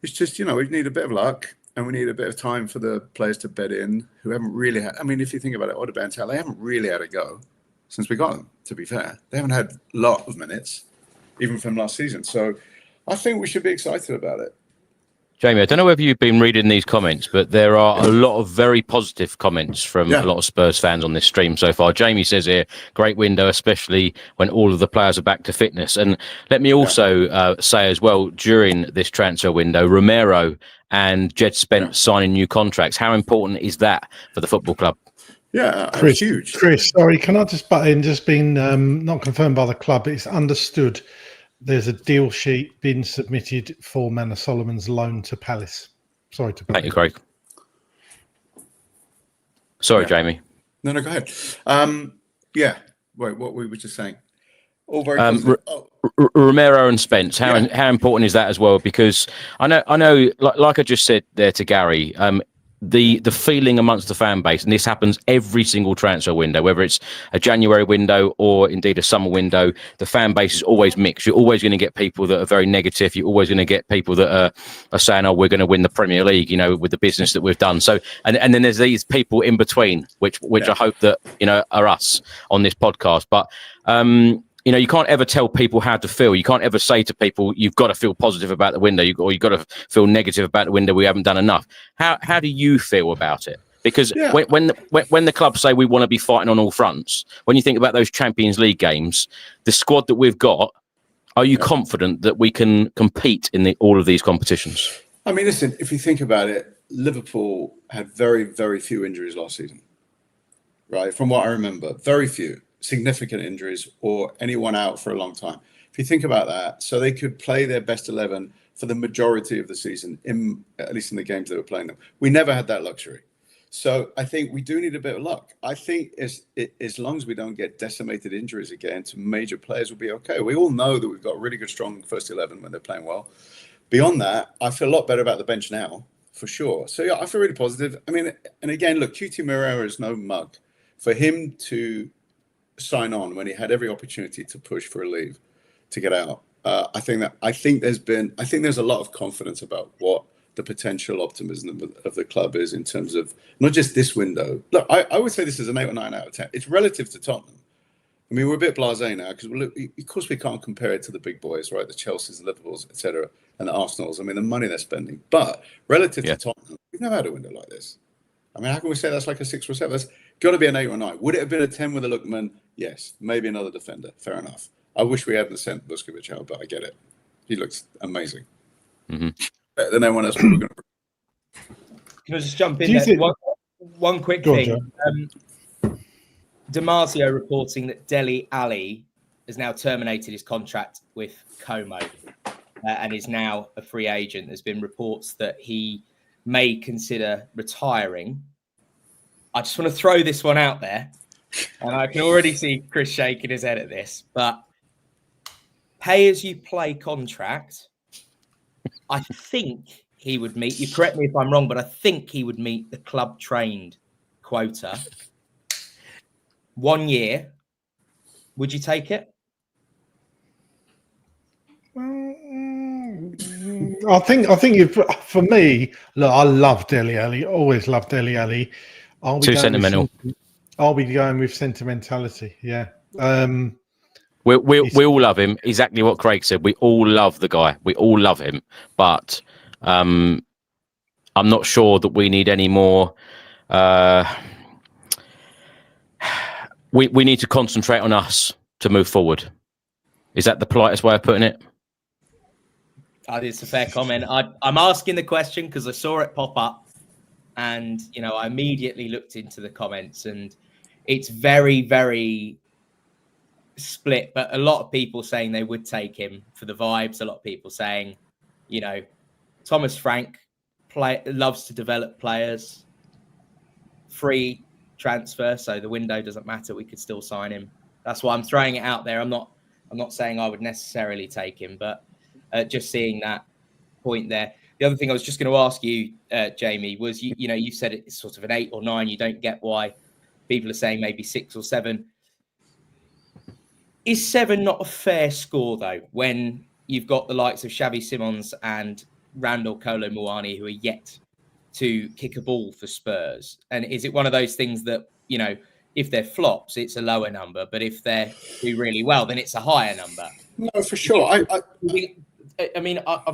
It's just, we need a bit of luck, and we need a bit of time for the players to bed in who haven't really had, I mean, if you think about it, Odegaard and Tel, they haven't really had a go since we got them, to be fair. They haven't had a lot of minutes, even from last season. So I think we should be excited about it. Jamie, I don't know whether you've been reading these comments, but there are a lot of very positive comments from a lot of Spurs fans on this stream so far. Jamie says here, great window, especially when all of the players are back to fitness. And let me also say as well, during this transfer window, Romero and Jed Spence signing new contracts. How important is that for the football club? Yeah, Chris, huge. Chris, sorry, can I just butt in? Just been not confirmed by the club, but it's understood there's a deal sheet being submitted for Manor Solomon's loan to Palace. Sorry to Thank you, Craig. Sorry, Jamie. No, go ahead. Wait, what we were just saying. All very positive. Romero and Spence. How important is that as well? Because I know, like I just said there to Gary, the feeling amongst the fan base, and this happens every single transfer window, whether it's a January window or indeed a summer window, the fan base is always mixed. You're always going to get people that are very negative. You're always going to get people that are saying, oh, we're going to win the Premier League, with the business that we've done. So, and then there's these people in between, which I hope that, are us on this podcast. But, you can't ever tell people how to feel. You can't ever say to people, you've got to feel positive about the window, or you've got to feel negative about the window. We haven't done enough. How do you feel about it? Because when the clubs say we want to be fighting on all fronts, when you think about those Champions League games, the squad that we've got, are you confident that we can compete in all of these competitions? I mean, listen, if you think about it, Liverpool had very, very few injuries last season, right? From what I remember, very few significant injuries or anyone out for a long time. If you think about that, so they could play their best 11 for the majority of the season, at least in the games they were playing them. We never had that luxury. So I think we do need a bit of luck. I think as long as we don't get decimated injuries again to major players, we'll be okay. We all know that we've got really good, strong first 11 when they're playing well. Beyond that, I feel a lot better about the bench now, for sure. So yeah, I feel really positive. I mean, and again, look, QT Moreira is no mug. For him to sign on when he had every opportunity to push for a leave, to get out. I think there's a lot of confidence about what the potential optimism of the club is in terms of not just this window. Look, I would say this is an 8 or 9 out of 10. It's relative to Tottenham. I mean, we're a bit blasé now because of course we can't compare it to the big boys, right? The Chelseas, the Liverpools, etc., and the Arsenals. I mean, the money they're spending, but relative to Tottenham, we've never had a window like this. I mean, how can we say that's like a 6 or 7? That's got to be an 8 or 9. Would it have been a 10 with a Lookman? Yes. Maybe another defender. Fair enough. I wish we hadn't sent Busquets out, but I get it. He looks amazing. Mm-hmm. Better than anyone else we were going to bring. Can I just jump in there? One quick thing. Damasio reporting that Dele Alli has now terminated his contract with Como and is now a free agent. There's been reports that he may consider retiring. I just want to throw this one out there, and I can already see Chris shaking his head at this, but pay-as-you-play contract, I think he would meet, you correct me if I'm wrong, but I think he would meet the club-trained quota. 1 year. Would you take it? I think for me, look, I love Dele Alli. Always loved Dele Alli. Too sentimental. I'll be going with sentimentality. Yeah. We all love him. Exactly what Craig said. We all love the guy. We all love him. But I'm not sure that we need any more. We need to concentrate on us to move forward. Is that the politest way of putting it? It's a fair comment. I'm asking the question because I saw it pop up, and I immediately looked into the comments, and it's very, very split. But a lot of people saying they would take him for the vibes. A lot of people saying, Thomas Frank loves to develop players. Free transfer, so the window doesn't matter. We could still sign him. That's why I'm throwing it out there. I'm not saying I would necessarily take him, but just seeing that point there. The other thing I was just going to ask you, Jamie, was you said it's sort of an 8 or 9. You don't get why people are saying maybe 6 or 7. Is 7 not a fair score though, when you've got the likes of Xavi Simons and Randal, Kolo, Muani, who are yet to kick a ball for Spurs? And is it one of those things that, if they're flops, it's a lower number, but if they do really well, then it's a higher number? No, for sure. I'm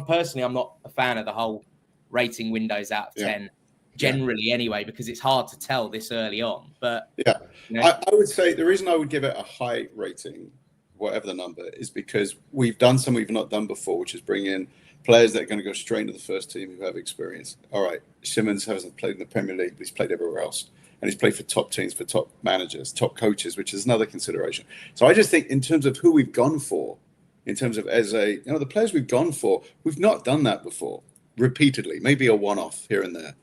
personally, I'm not a fan of the whole rating windows out of 10 generally anyway, because it's hard to tell this early on. But I would say the reason I would give it a high rating, whatever the number, is because we've done something we've not done before, which is bring in players that are going to go straight into the first team who have experience. All right, Simons hasn't played in the Premier League, but he's played everywhere else. And he's played for top teams, for top managers, top coaches, which is another consideration. So I just think in terms of who we've gone for, in terms of the players we've gone for, we've not done that before repeatedly, maybe a one-off here and there.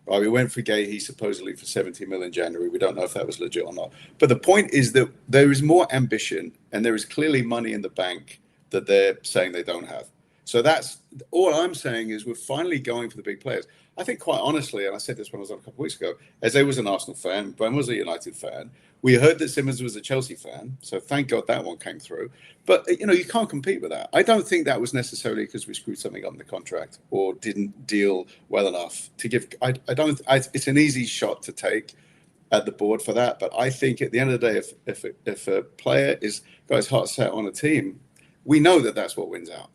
Right, we went for Gahey supposedly for 70 million in January. We don't know if that was legit or not. But the point is that there is more ambition and there is clearly money in the bank that they're saying they don't have. So that's all I'm saying is we're finally going for the big players. I think quite honestly, and I said this when I was on a couple of weeks ago, Eze was an Arsenal fan, Bren was a United fan. We heard that Simmons was a Chelsea fan, so thank God that one came through. But, you can't compete with that. I don't think that was necessarily because we screwed something up in the contract or didn't deal well enough to give. It's an easy shot to take at the board for that. But I think at the end of the day, if a player got his heart set on a team, we know that that's what wins out.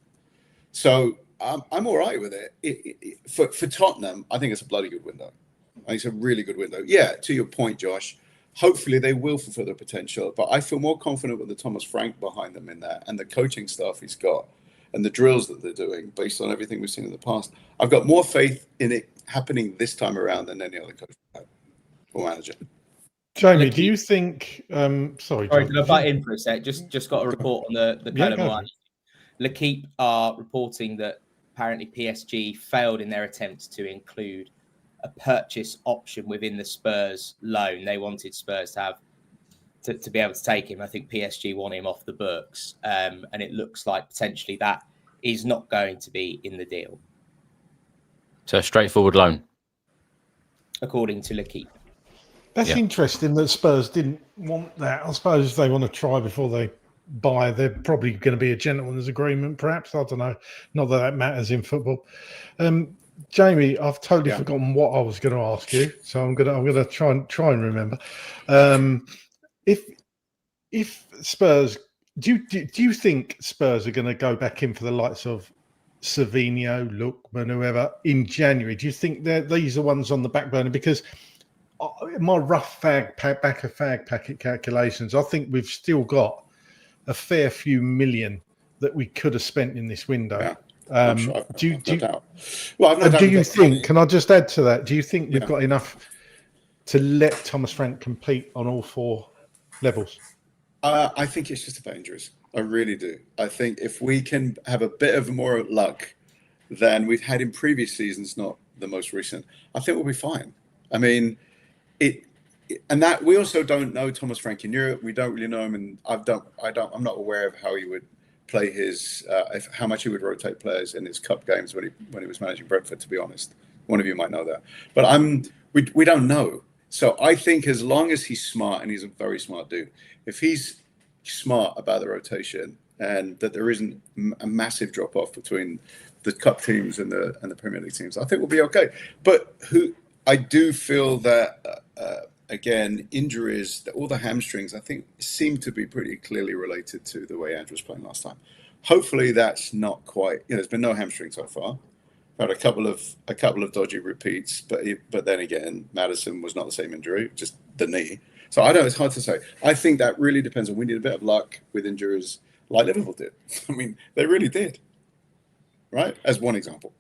So I'm all right with it. For Tottenham, I think it's a bloody good window. I think it's a really good window. Yeah, to your point, Josh, hopefully they will fulfill their potential. But I feel more confident with the Thomas Frank behind them in that and the coaching staff he's got and the drills that they're doing based on everything we've seen in the past. I've got more faith in it happening this time around than any other coach or manager. Jamie, do you think? Sorry, can I butt in for a sec? Just got a report on the Kolo Muani. L'Equipe are reporting that apparently PSG failed in their attempts to include a purchase option within the Spurs loan. They wanted Spurs to have to be able to take him. I think PSG want him off the books, and it looks like potentially that is not going to be in the deal. So a straightforward loan, according to L'Equipe. That's interesting that Spurs didn't want that. I suppose they want to try before they buy. They're probably going to be a gentleman's agreement, perhaps. I don't know. Not that matters in football. Jamie, I've totally forgotten what I was going to ask you, so I'm gonna try and remember. If Spurs, do you think Spurs are going to go back in for the likes of Savinho, Lookman, whoever in January? Do you think these are ones on the back burner? Because my rough back of fag packet calculations, I think we've still got a fair few million that we could have spent in this window. Yeah. Do you think? Can I just add to that? Do you think we've got enough to let Thomas Frank compete on all four levels? I think it's just about injuries. I really do. I think if we can have a bit of more luck than we've had in previous seasons, not the most recent, I think we'll be fine. I mean, and that we also don't know Thomas Frank in Europe. We don't really know him, and I'm not aware of how he would play how much he would rotate players in his cup games when he was managing Brentford. To be honest, one of you might know that, but we don't know. So I think as long as he's smart, and he's a very smart dude, if he's smart about the rotation and that there isn't a massive drop off between the cup teams and the Premier League teams, I think we'll be okay. But I do feel that again, injuries, all the hamstrings, I think seem to be pretty clearly related to the way Andrew was playing last time. Hopefully that's not quite, there's been no hamstring so far. Had a couple of dodgy repeats, but then again, Maddison was not the same injury, just the knee. So I know it's hard to say. I think that really depends on. We need a bit of luck with injuries, like Liverpool did. I mean, they really did, right? As one example.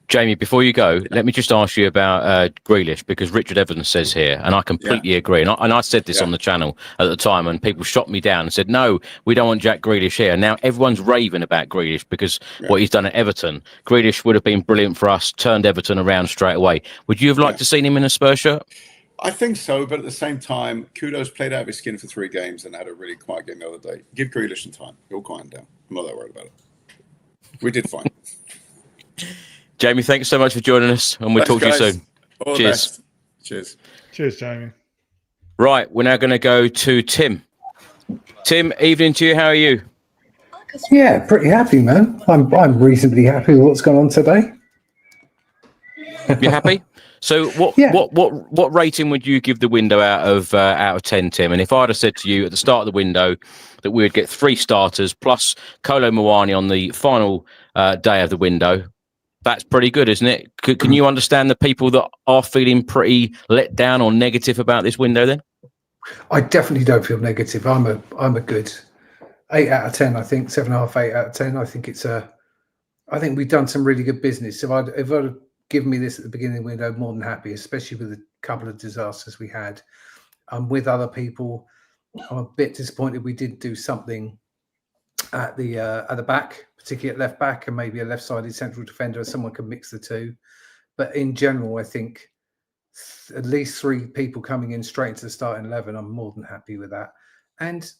Jamie, before you go, let me just ask you about Grealish, because Richard Evans says here, and I completely agree. And I said this on the channel at the time, and people shot me down and said, no, we don't want Jack Grealish here. Now everyone's raving about Grealish because what he's done at Everton. Grealish would have been brilliant for us, turned Everton around straight away. Would you have liked to seen him in a Spurs shirt? I think so, but at the same time, Kudos played out of his skin for 3 games and had a really quiet game the other day. Give Grealish some time. He'll quiet down. I'm not that worried about it. We did fine. Jamie, thanks so much for joining us, and we'll talk to you soon. All Cheers. Cheers. Cheers, Jamie. Right, we're now going to go to Tim. Tim, evening to you. How are you? Yeah, pretty happy, man. I'm reasonably happy with what's gone on today. You happy? So what rating would you give the window out of 10, Tim? And if I'd have said to you at the start of the window that we would get 3 starters plus Kolo Muani on the final day of the window, that's pretty good, isn't it? Can you understand the people that are feeling pretty let down or negative about this window then? I definitely don't feel negative. I'm a good 8 out of 10, I think, 7.5, 8 out of 10. I think we've done some really good business. If I'd have given me this at the beginning of the window, more than happy, especially with a couple of disasters we had. With other people, I'm a bit disappointed we didn't do something at the back, particularly at left back, and maybe a left-sided central defender, someone could mix the two. But in general, I think at least 3 people coming in straight into the starting 11, I'm more than happy with that. And,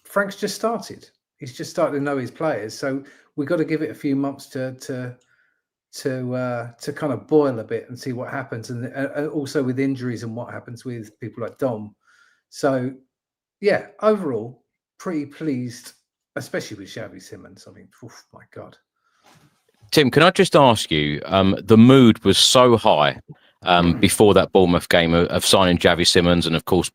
Frank's just started. He's just started to know his players. So we've got to give it a few months to to kind of boil a bit and see what happens, and also with injuries and what happens with people like Dom. So yeah, overall pretty pleased, especially with Xavi Simons. I mean, my God. Tim, can I just ask you, the mood was so high before that Bournemouth game of signing Xavi Simons and, of course,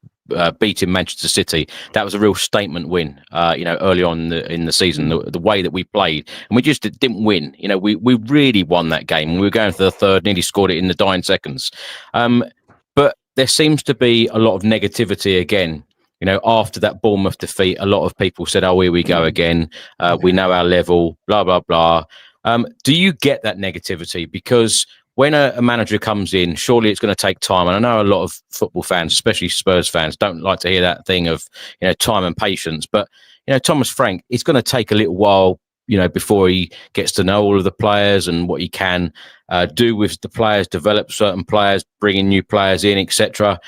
beating Manchester City. That was a real statement win, early on in the season, the way that we played. And we just didn't win. We really won that game. We were going for the third, nearly scored it in the dying seconds. But there seems to be a lot of negativity again. After that Bournemouth defeat, a lot of people said, oh, here we go again. We know our level, blah, blah, blah. Do you get that negativity? Because when a manager comes in, surely it's going to take time. And I know a lot of football fans, especially Spurs fans, don't like to hear that thing of, time and patience. But, Thomas Frank, it's going to take a little while, before he gets to know all of the players and what he can do with the players, develop certain players, bringing new players in, etc.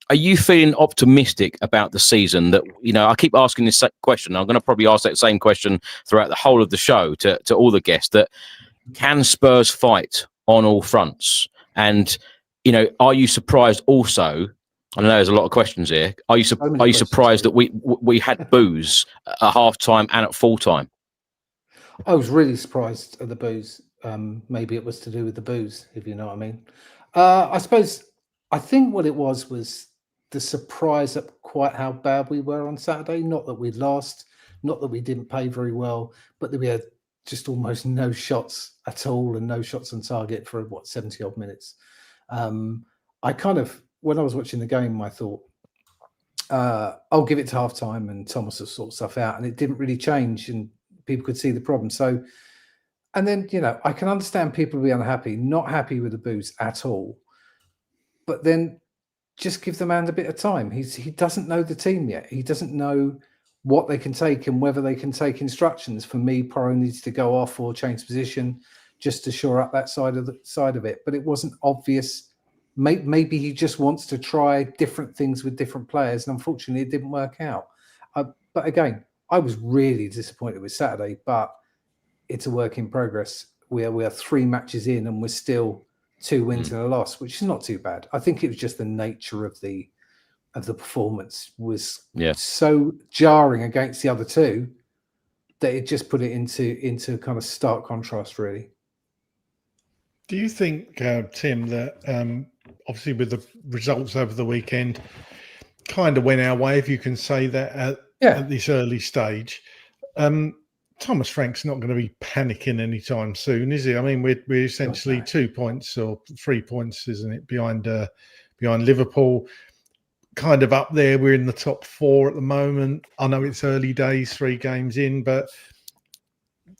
Are you feeling optimistic about the season? That I keep asking this question. I'm going to probably ask that same question throughout the whole of the show to all the guests. That can Spurs fight on all fronts? And are you surprised? Also, I know there's a lot of questions here. Are you surprised that we had boos at half time and at full time? I was really surprised at the boos. Maybe it was to do with the boos, if you know what I mean. I think what it was the surprise at quite how bad we were on Saturday. Not that we'd lost, not that we didn't play very well, but that we had just almost no shots at all and no shots on target for 70 odd minutes. I kind of, when I was watching the game, I thought, I'll give it to half time and Thomas will sort stuff out. And it didn't really change and people could see the problem. So, and then, I can understand people be unhappy, not happy with the boos at all, but then just give the man a bit of time. He doesn't know the team yet. He doesn't know what they can take and whether they can take instructions. For me, Porro needs to go off or change position just to shore up that side of it. But it wasn't obvious. Maybe he just wants to try different things with different players, and unfortunately, it didn't work out. But again, I was really disappointed with Saturday. But it's a work in progress. We are 3 matches in, and we're still 2 wins and a loss, which is not too bad. I think it was just the nature of the performance was so jarring against the other two that it just put it into kind of stark contrast, really. Do you think, Tim, that obviously with the results over the weekend kind of went our way, if you can say that, at this early stage? Thomas Frank's not going to be panicking anytime soon, is he? I mean, we're essentially 2 points or 3 points, isn't it, behind Liverpool, kind of up there. We're in the top 4 at the moment. I know it's early days, 3 games in, but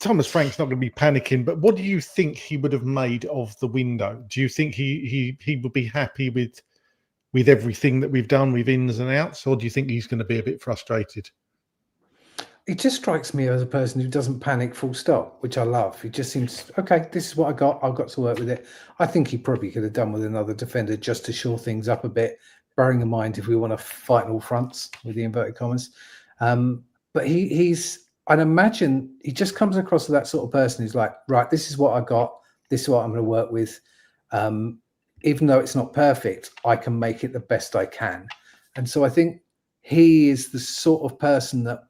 Thomas Frank's not going to be panicking. But what do you think he would have made of the window? Do you think he would be happy with everything that we've done with ins and outs, or do you think he's going to be a bit frustrated? It just strikes me as a person who doesn't panic full stop, which I love. He just seems, okay, this is what I got. I've got to work with it. I think he probably could have done with another defender just to shore things up a bit, bearing in mind if we want to fight on all fronts with the inverted commas. But I'd imagine he just comes across as that sort of person who's like, right, this is what I got. This is what I'm going to work with. Even though it's not perfect, I can make it the best I can. And so I think he is the sort of person that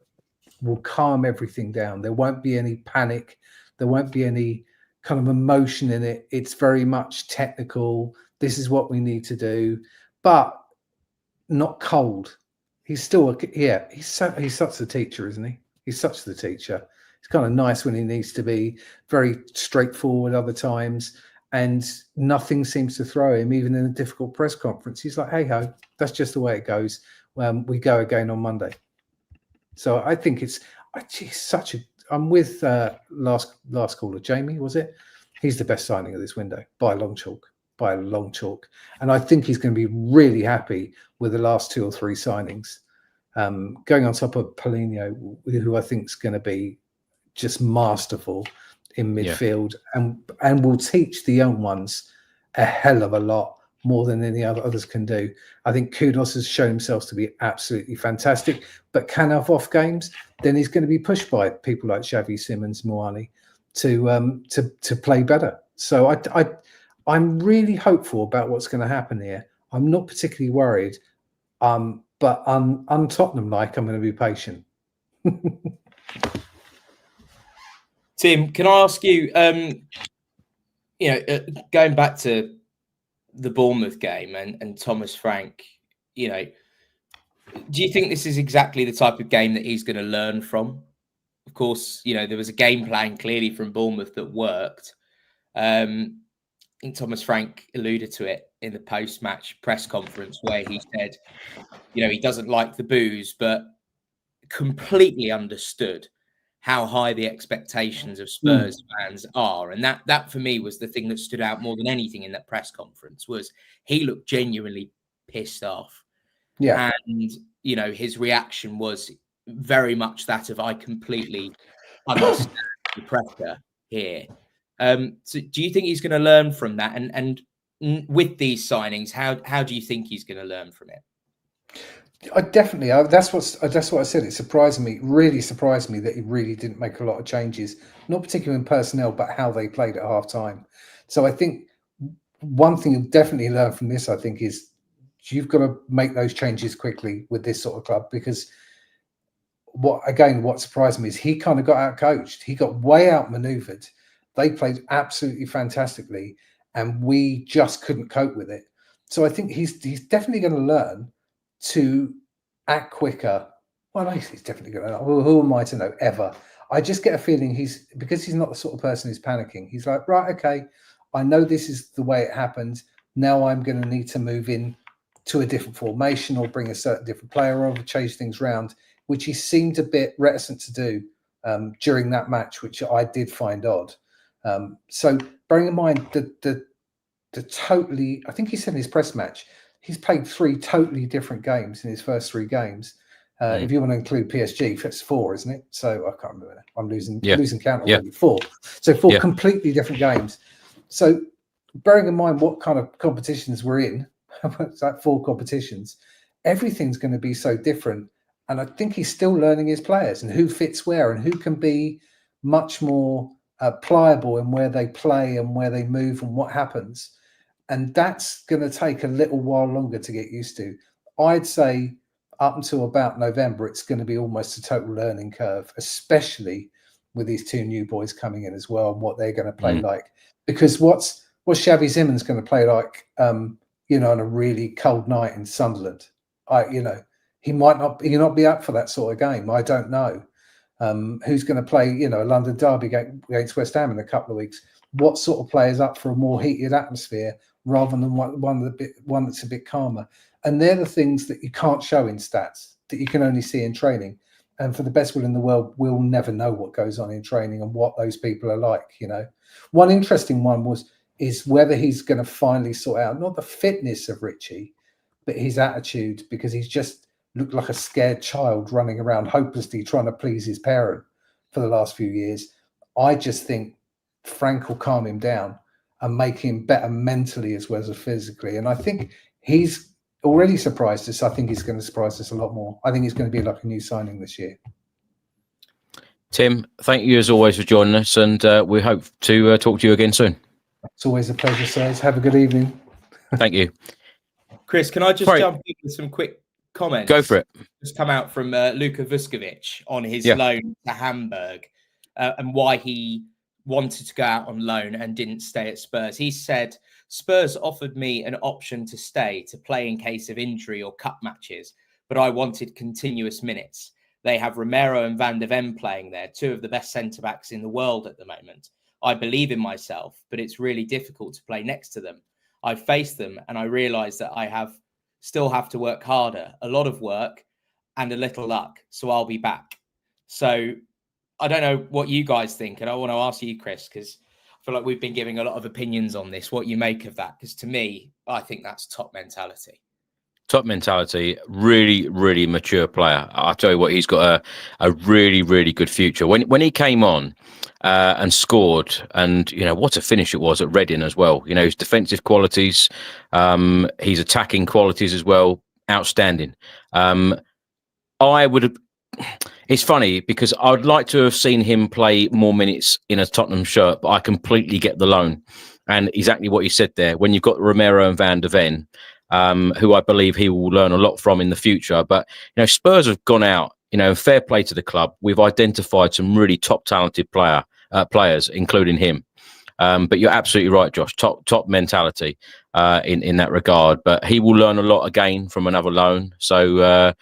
will calm everything down. There won't be any panic. There won't be any kind of emotion in it. It's very much technical. This is what we need to do, but not cold. He's still, he's such a teacher, isn't he? He's such the teacher. He's kind of nice when he needs to be, very straightforward other times, and nothing seems to throw him, even in a difficult press conference. He's like, hey ho, that's just the way it goes. We go again on Monday. So I think it's such a. I'm with last caller, Jamie. Was it? He's the best signing of this window by a long chalk. And I think he's going to be really happy with the last 2 or 3 signings, going on top of Paulinho, who I think is going to be just masterful in midfield, and will teach the young ones a hell of a lot more than any others can do. I think Kudos has shown himself to be absolutely fantastic, but can have off games. Then he's going to be pushed by people like Xavi Simons, Muani. to play better. So I'm really hopeful about what's going to happen here. I'm not particularly worried, but un-Tottenham like, I'm going to be patient. Tim, can I ask you, going back to the Bournemouth game and Thomas Frank, do you think this is exactly the type of game that he's going to learn from? Of course, there was a game plan clearly from Bournemouth that worked. I think Thomas Frank alluded to it in the post-match press conference where he said, he doesn't like the boos, but completely understood how high the expectations of Spurs fans are. And that for me was the thing that stood out more than anything in that press conference, was he looked genuinely pissed off. Yeah. And, his reaction was very much that of, I completely understand the pressure here. So do you think he's going to learn from that? And with these signings, how do you think he's going to learn from it? That's what I said. It really surprised me that he really didn't make a lot of changes, not particularly in personnel, but how they played at half time. So I think one thing you'll definitely learn from this, I think, is you've got to make those changes quickly with this sort of club, because what surprised me is he kind of got out-coached. He got way outmaneuvered. They played absolutely fantastically, and we just couldn't cope with it. So I think he's definitely going to learn to act quicker. Well, he's definitely going to. Who am I to know? Ever? I just get a feeling because he's not the sort of person who's panicking. He's like, right, okay, I know this is the way it happened. Now I'm going to need to move in to a different formation or bring a certain different player over, change things around, which he seemed a bit reticent to do during that match, which I did find odd. So bearing in mind the totally, I think he said in his press match, he's played 3 totally different games in his first 3 games. If you want to include PSG, that's 4, isn't it? So I can't remember. I'm losing count already. Yeah. 4. So 4 completely different games. So bearing in mind what kind of competitions we're in, it's like 4 competitions, everything's going to be so different. And I think he's still learning his players and who fits where and who can be much more pliable in where they play and where they move and what happens. And that's going to take a little while longer to get used to. I'd say up until about November, it's going to be almost a total learning curve, especially with these 2 new boys coming in as well and what they're going to play like. Because what's Xavi Simons going to play like, on a really cold night in Sunderland? He might not be up for that sort of game. I don't know. Who's going to play, a London derby against West Ham in a couple of weeks? What sort of players up for a more heated atmosphere rather than one that's a bit calmer? And they're the things that you can't show in stats, that you can only see in training. And for the best will in the world, we'll never know what goes on in training and what those people are like. One interesting one is whether he's going to finally sort out not the fitness of Richie, but his attitude, because he's just looked like a scared child running around hopelessly trying to please his parent for the last few years. I just think Frank will calm him down and make him better mentally as well as physically. And I think he's already surprised us. I think he's going to surprise us a lot more. I think he's going to be like a new signing this year. Tim, thank you as always for joining us, and we hope to talk to you again soon. It's always a pleasure, sirs. Have a good evening. Thank you. Chris, can I just jump in with some quick comments? Go for it. Just come out from Luka Vuskovic on his loan to Hamburg and why he wanted to go out on loan and didn't stay at Spurs. He said, Spurs offered me an option to stay to play in case of injury or cup matches, but I wanted continuous minutes. They have Romero and Van de Ven playing there, 2 of the best centre-backs in the world at the moment. I believe in myself, but it's really difficult to play next to them. I faced them and I realised that I still have to work harder, a lot of work and a little luck. So I'll be back. So I don't know what you guys think. And I want to ask you, Chris, because I feel like we've been giving a lot of opinions on this, what you make of that. Because to me, I think that's top mentality. Top mentality, really, really mature player. I'll tell you what, he's got a really, really good future. When he came on and scored, and what a finish it was at Reading as well. His defensive qualities, his attacking qualities as well, outstanding. It's funny because I would like to have seen him play more minutes in a Tottenham shirt, but I completely get the loan. And exactly what you said there, when you've got Romero and Van der Ven, who I believe he will learn a lot from in the future. But, Spurs have gone out, fair play to the club. We've identified some really top talented players, including him. But you're absolutely right, Josh. Top mentality in that regard. But he will learn a lot again from another loan. So,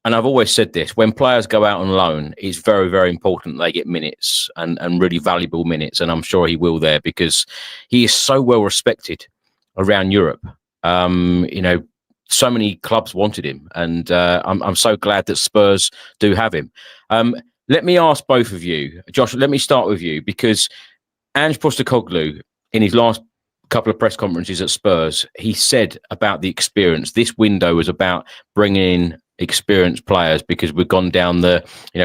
and I've always said this, when players go out on loan, it's very, very important they get minutes and really valuable minutes. And I'm sure he will there because he is so well respected around Europe. So many clubs wanted him. And I'm so glad that Spurs do have him. Let me ask both of you, Josh, let me start with you because Ange Postecoglou, in his last couple of press conferences at Spurs, he said about the experience. This window was about bringing in experienced players because we've gone down the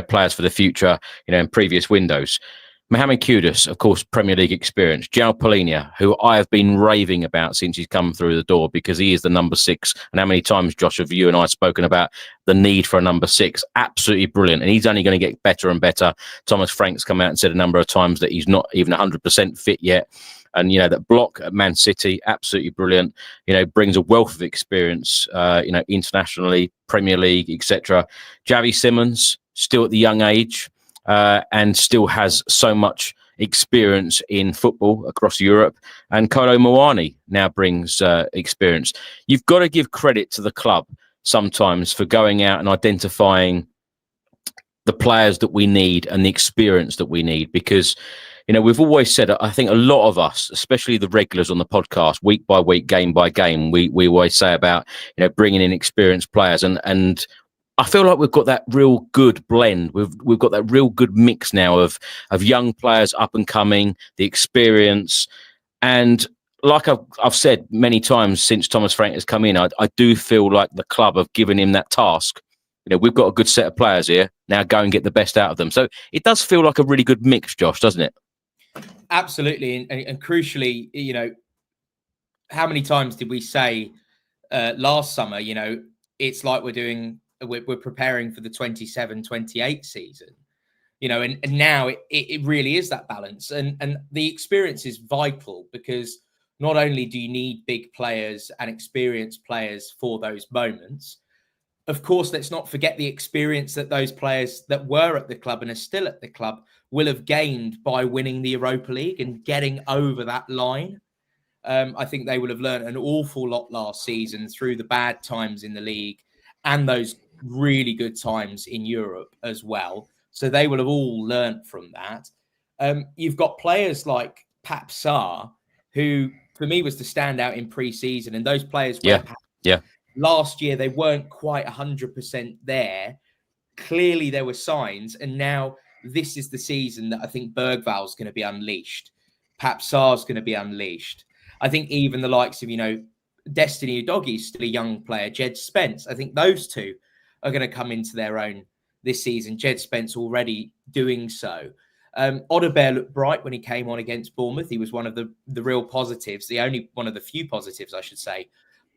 players for the future in previous windows. Mohamed Kudus, of course, Premier League experience. João Palhinha, who I have been raving about since he's come through the door because he is the number 6. And how many times, Josh, have you and I spoken about the need for a number 6? Absolutely brilliant. And he's only going to get better and better. Thomas Frank's come out and said a number of times that he's not even 100% fit yet. And, that block at Man City, absolutely brilliant, brings a wealth of experience, internationally, Premier League, etc. Xavi Simons, still at the young age, and still has so much experience in football across Europe. And Kolo Muani now brings experience. You've got to give credit to the club sometimes for going out and identifying the players that we need and the experience that we need because we've always said, I think a lot of us, especially the regulars on the podcast, week by week, game by game, we always say about, bringing in experienced players. And I feel like we've got that real good blend. We've got that real good mix now of young players up and coming, the experience. And like I've said many times since Thomas Frank has come in, I do feel like the club have given him that task. We've got a good set of players here. Now go and get the best out of them. So it does feel like a really good mix, Josh, doesn't it? Absolutely. And crucially, how many times did we say last summer, it's like we're preparing for the 27-28 season, and now it really is that balance. And the experience is vital because not only do you need big players and experienced players for those moments, of course, let's not forget the experience that those players that were at the club and are still at the club will have gained by winning the Europa League and getting over that line. I think they will have learned an awful lot last season through the bad times in the league and those really good times in Europe as well. So they will have all learnt from that. You've got players like Pap Sarr, who for me was the standout in pre-season, and those players were last year, they weren't quite 100% there. Clearly, there were signs. And now this is the season that I think Bergval's going to be unleashed. Pap Sarr's going to be unleashed. I think even the likes of, Destiny Udogie is still a young player. Jed Spence, I think those two are going to come into their own this season. Jed Spence already doing so. Odobert looked bright when he came on against Bournemouth. He was one of the real positives, the only one of the few positives, I should say,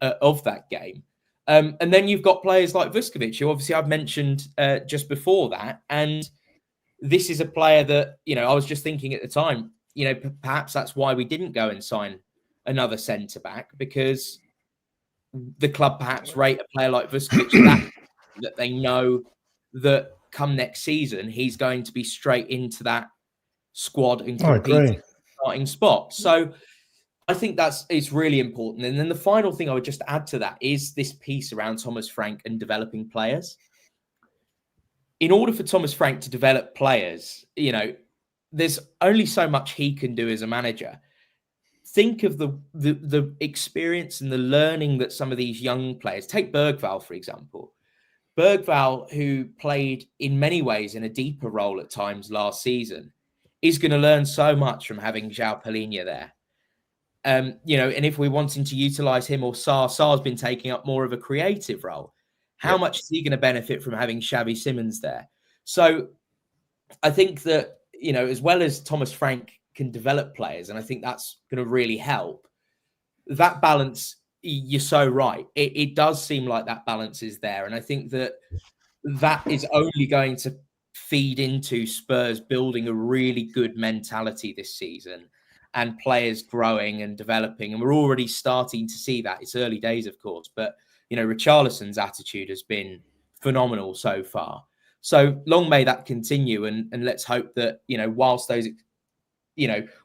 of that game. And then you've got players like Vuskovic, who obviously I've mentioned just before that. And this is a player that, I was just thinking at the time, perhaps that's why we didn't go and sign another centre-back, because the club perhaps rate a player like Vuskovic that they know that come next season, he's going to be straight into that squad and compete starting spot. So I think it's really important. And then the final thing I would just add to that is this piece around Thomas Frank and developing players. In order for Thomas Frank to develop players, there's only so much he can do as a manager. Think of the experience and the learning that some of these young players, take Bergval, for example. Bergval, who played in many ways in a deeper role at times last season, is going to learn so much from having João Palhinha there. And if we're wanting to utilize him or Sarr's been taking up more of a creative role. How much is he going to benefit from having Xavi Simons there? So I think that, as well as Thomas Frank can develop players, and I think that's going to really help, that balance, you're so right. It does seem like that balance is there. And I think that that is only going to feed into Spurs building a really good mentality this season and players growing and developing. And we're already starting to see that. It's early days, of course, but, Richarlison's attitude has been phenomenal so far. So long may that continue. And let's hope that, whilst those,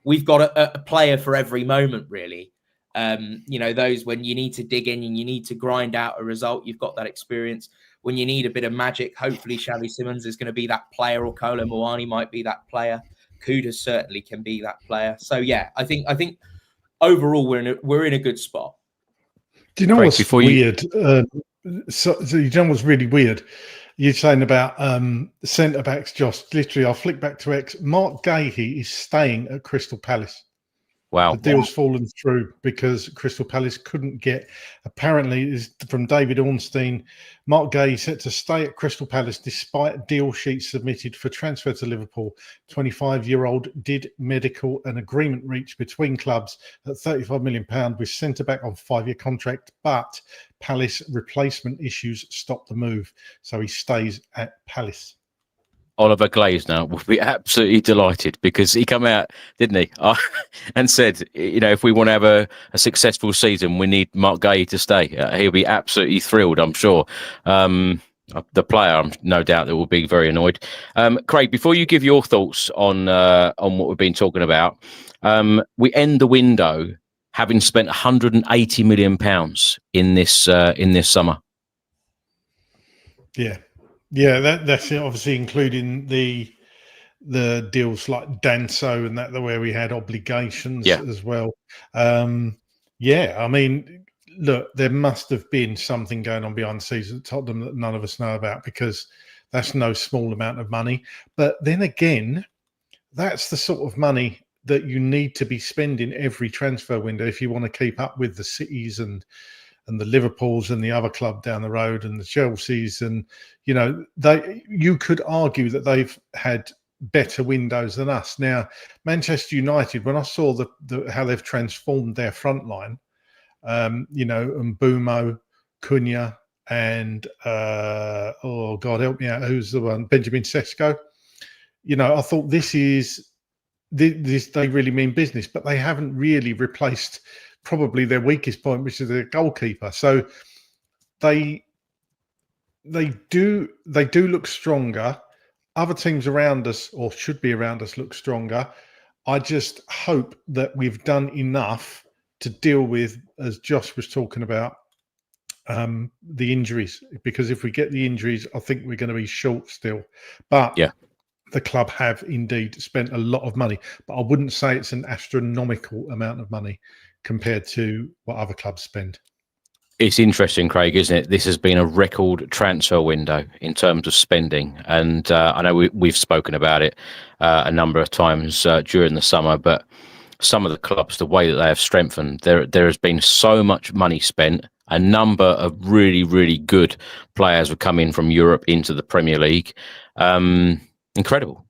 we've got a player for every moment, really. Those when you need to dig in and you need to grind out a result, you've got that experience. When you need a bit of magic, hopefully Xavi Simons is going to be that player, or Kolo Muani might be that player. Kuda certainly can be that player. So yeah, I think overall we're in a good spot. Do you know what's weird? So you know what's really weird? You're saying about centre backs, Josh. Literally, I'll flick back to X. Mark Gahey is staying at Crystal Palace. Wow. The deal's fallen through because Crystal Palace couldn't get, apparently, from David Ornstein, Mark Gahey set to stay at Crystal Palace despite deal sheets submitted for transfer to Liverpool. 25-year-old did medical, an agreement reached between clubs at £35 million with centre-back on 5-year contract, but Palace replacement issues stopped the move. So he stays at Palace. Oliver Glasner will be absolutely delighted because he come out, didn't he, and said, if we want to have a successful season, we need Mark Gahey to stay. He'll be absolutely thrilled, I'm sure. The player, I'm no doubt, that will be very annoyed. Craig, before you give your thoughts on what we've been talking about, we end the window having spent £180 million in this summer. Yeah, that's it, obviously including the deals like Danso and that where we had obligations as well. I mean, look, there must have been something going on behind the scenes at Tottenham that none of us know about, because that's no small amount of money. But then again, that's the sort of money that you need to be spending every transfer window if you want to keep up with the Cities and the Liverpools and the other club down the road and the Chelseas. And, you could argue that they've had better windows than us. Now, Manchester United, when I saw how they've transformed their front line, Mbumo, Cunha, and, oh, God, help me out, who's the one? Benjamin Sesko. I thought this they really mean business, but they haven't really replaced probably their weakest point, which is their goalkeeper. So they do look stronger. Other teams around us, or should be around us, look stronger. I just hope that we've done enough to deal with, as Josh was talking about, the injuries. Because if we get the injuries, I think we're going to be short still. But the club have indeed spent a lot of money. But I wouldn't say it's an astronomical amount of money compared to what other clubs spend. It's interesting, Craig, isn't it? This has been a record transfer window in terms of spending. And I know we've spoken about it a number of times during the summer, but some of the clubs, the way that they have strengthened, there has been so much money spent. A number of really, really good players have come in from Europe into the Premier League. Incredible.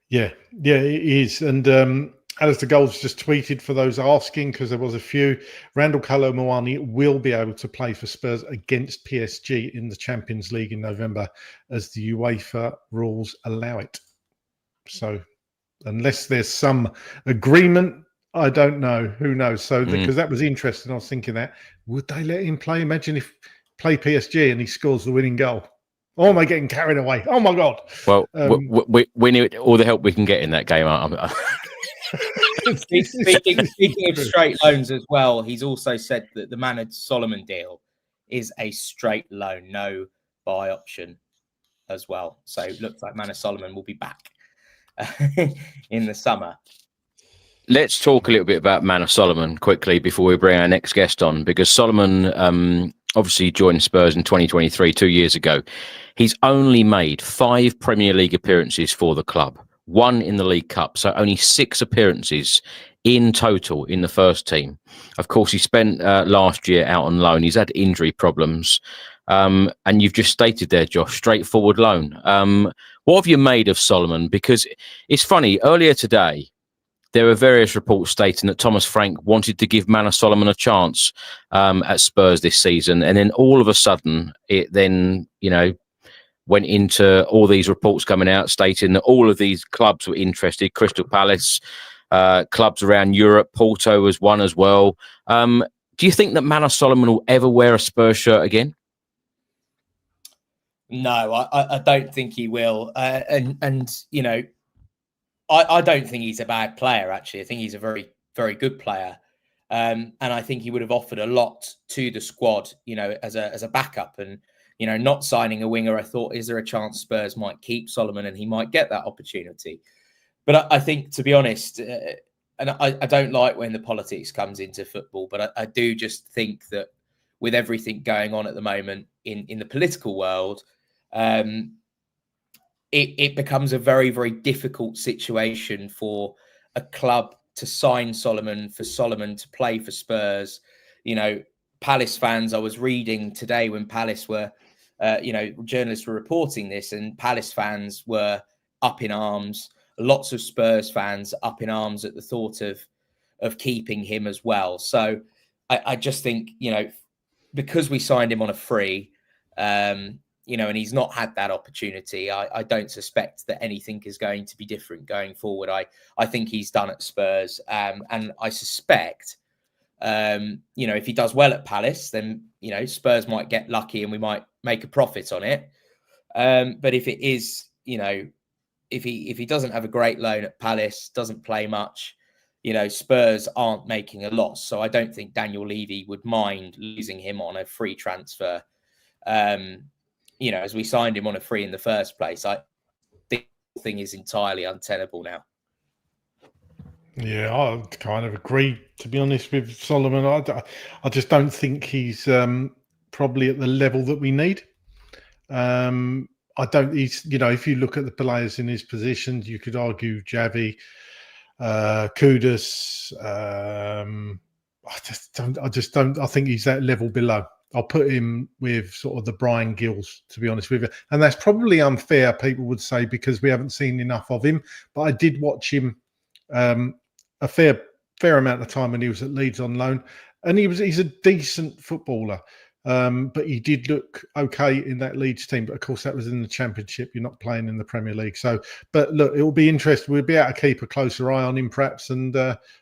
Yeah, it is. And Alistair Gold's just tweeted, for those asking, because there was a few, Randal, Kolo Muani will be able to play for Spurs against PSG in the Champions League in November, as the UEFA rules allow it. So unless there's some agreement, I don't know. Who knows? So because that was interesting, I was thinking that, would they let him play? Imagine if play PSG and he scores the winning goal. Oh, am I getting carried away? Oh, my God. Well, we need all the help we can get in that game. Speaking of straight loans as well, he's also said that the Manor Solomon deal is a straight loan, no buy option as well. So it looks like Manor Solomon will be back in the summer. Let's talk a little bit about Manor Solomon quickly before we bring our next guest on, because Solomon obviously joined Spurs in 2023, 2 years ago. He's only made 5 Premier League appearances for the club, 1 in the League Cup, so only 6 appearances in total in the first team. Of course, he spent last year out on loan. He's had injury problems. And you've just stated there, Josh, straightforward loan. What have you made of Solomon? Because it's funny, earlier today, there were various reports stating that Thomas Frank wanted to give Manor Solomon a chance at Spurs this season. And then all of a sudden, it then, went into all these reports coming out stating that all of these clubs were interested. Crystal Palace, clubs around Europe, Porto was one as well. Do you think that Manor Solomon will ever wear a Spurs shirt again? No, I don't think he will. And you know, I don't think he's a bad player, actually. I think he's a very, very good player. And I think he would have offered a lot to the squad, you know, as a backup. And, you know, not signing a winger, I thought, is there a chance Spurs might keep Solomon and he might get that opportunity? But I think, to be honest, and I don't like when the politics comes into football, but I do just think that with everything going on at the moment in the political world, it becomes a very, very difficult situation for a club to sign Solomon, for Solomon to play for Spurs. You know, Palace fans, I was reading today when Palace were, journalists were reporting this, and Palace fans were up in arms. Lots of Spurs fans up in arms at the thought of keeping him as well. So I just think, you know, because we signed him on a free, you know, and he's not had that opportunity, I don't suspect that anything is going to be different going forward. I think he's done at Spurs. And I suspect, you know, if he does well at Palace, then, you know, Spurs might get lucky and we might make a profit on it. But if it is, you know, if he doesn't have a great loan at Palace, doesn't play much, you know, Spurs aren't making a loss. So I don't think Daniel Levy would mind losing him on a free transfer. You know, as we signed him on a free in the first place, I think the thing is entirely untenable now. Yeah, I kind of agree, to be honest, with Solomon. I just don't think he's probably at the level that we need. He's, you know, if you look at the players in his positions, you could argue Javi, Kudus. I think he's that level below. I'll put him with sort of the Bryan Gils, to be honest with you. And that's probably unfair, people would say, because we haven't seen enough of him. But I did watch him a fair amount of time when he was at Leeds on loan. And he's a decent footballer. But he did look okay in that Leeds team. But of course, that was in the Championship. You're not playing in the Premier League. So, but look, it will be interesting. We'll be able to keep a closer eye on him, perhaps, and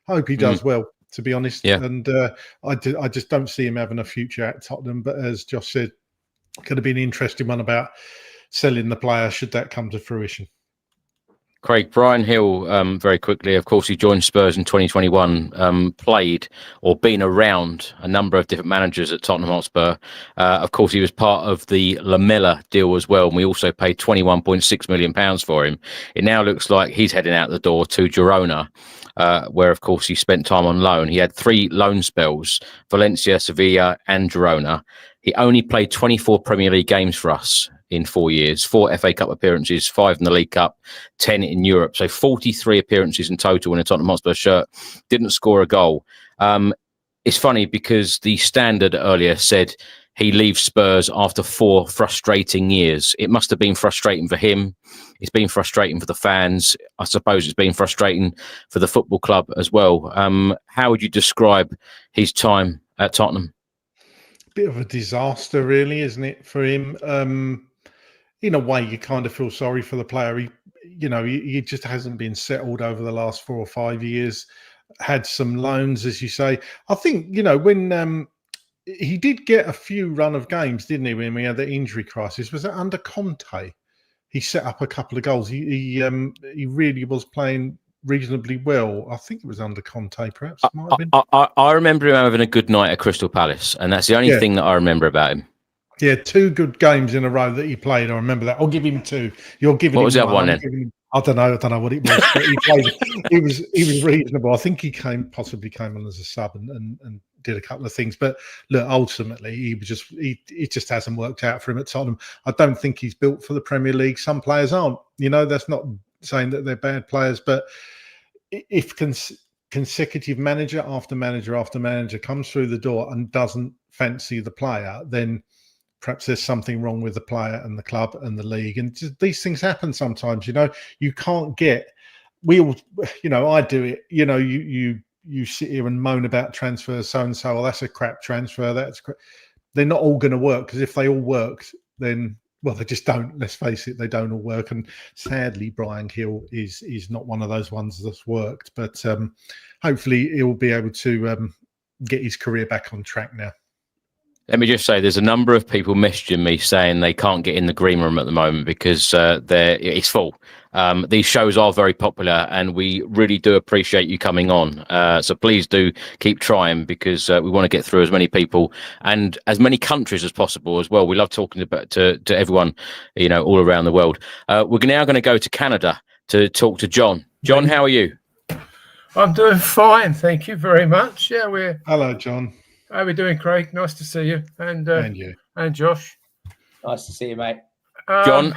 hope he does well, to be honest. Yeah. And I just don't see him having a future at Tottenham. But as Josh said, could have been an interesting one about selling the player should that come to fruition. Craig, Bryan Gil, very quickly, of course, he joined Spurs in 2021, played or been around a number of different managers at Tottenham Hotspur. Of course, he was part of the Lamela deal as well, and we also paid £21.6 million for him. It now looks like he's heading out the door to Girona, where, of course, he spent time on loan. He had 3 loan spells, Valencia, Sevilla and Girona. He only played 24 Premier League games for us in 4 years, 4 FA Cup appearances, 5 in the League Cup, 10 in Europe. So 43 appearances in total in a Tottenham Hotspur shirt. Didn't score a goal. It's funny because the Standard earlier said he leaves Spurs after 4 frustrating years. It must have been frustrating for him. It's been frustrating for the fans. I suppose it's been frustrating for the football club as well. How would you describe his time at Tottenham? Bit of a disaster, really, isn't it, for him? In a way, you kind of feel sorry for the player. He just hasn't been settled over the last 4 or 5 years. Had some loans, as you say. I think, you know, when he did get a few run of games, didn't he, when we had the injury crisis? Was that under Conte? He set up a couple of goals. He really was playing reasonably well. I think it was under Conte, perhaps. Might have been. I remember him having a good night at Crystal Palace, and that's the only thing that I remember about him. Yeah, 2 good games in a row that he played. I remember that. I'll give him 2. You're giving what him was that one then? I don't know what it was, but he played. He was reasonable. I think he possibly came on as a sub and did a couple of things. But look, ultimately, it just hasn't worked out for him at Tottenham. I don't think he's built for the Premier League. Some players aren't. You know, that's not saying that they're bad players, but if consecutive manager after manager after manager comes through the door and doesn't fancy the player, then perhaps there's something wrong with the player and the club and the league. And these things happen sometimes, you know. You can't get, I do it, you know, you sit here and moan about transfers, so-and-so, well, that's a crap transfer. They're not all going to work, because if they all worked, then well, they just don't. Let's face it, they don't all work. And sadly, Bryan Gil is not one of those ones that's worked. But hopefully, he'll be able to get his career back on track now. Let me just say, there's a number of people messaging me saying they can't get in the green room at the moment because it's full. These shows are very popular, and we really do appreciate you coming on. So please do keep trying, because we want to get through as many people and as many countries as possible as well. We love talking to everyone, all around the world. We're now going to go to Canada to talk to John. John, how are you? I'm doing fine, thank you very much. Yeah, Hello, John. How are we doing, Craig? Nice to see you, and you, and Josh. Nice to see you, mate. John,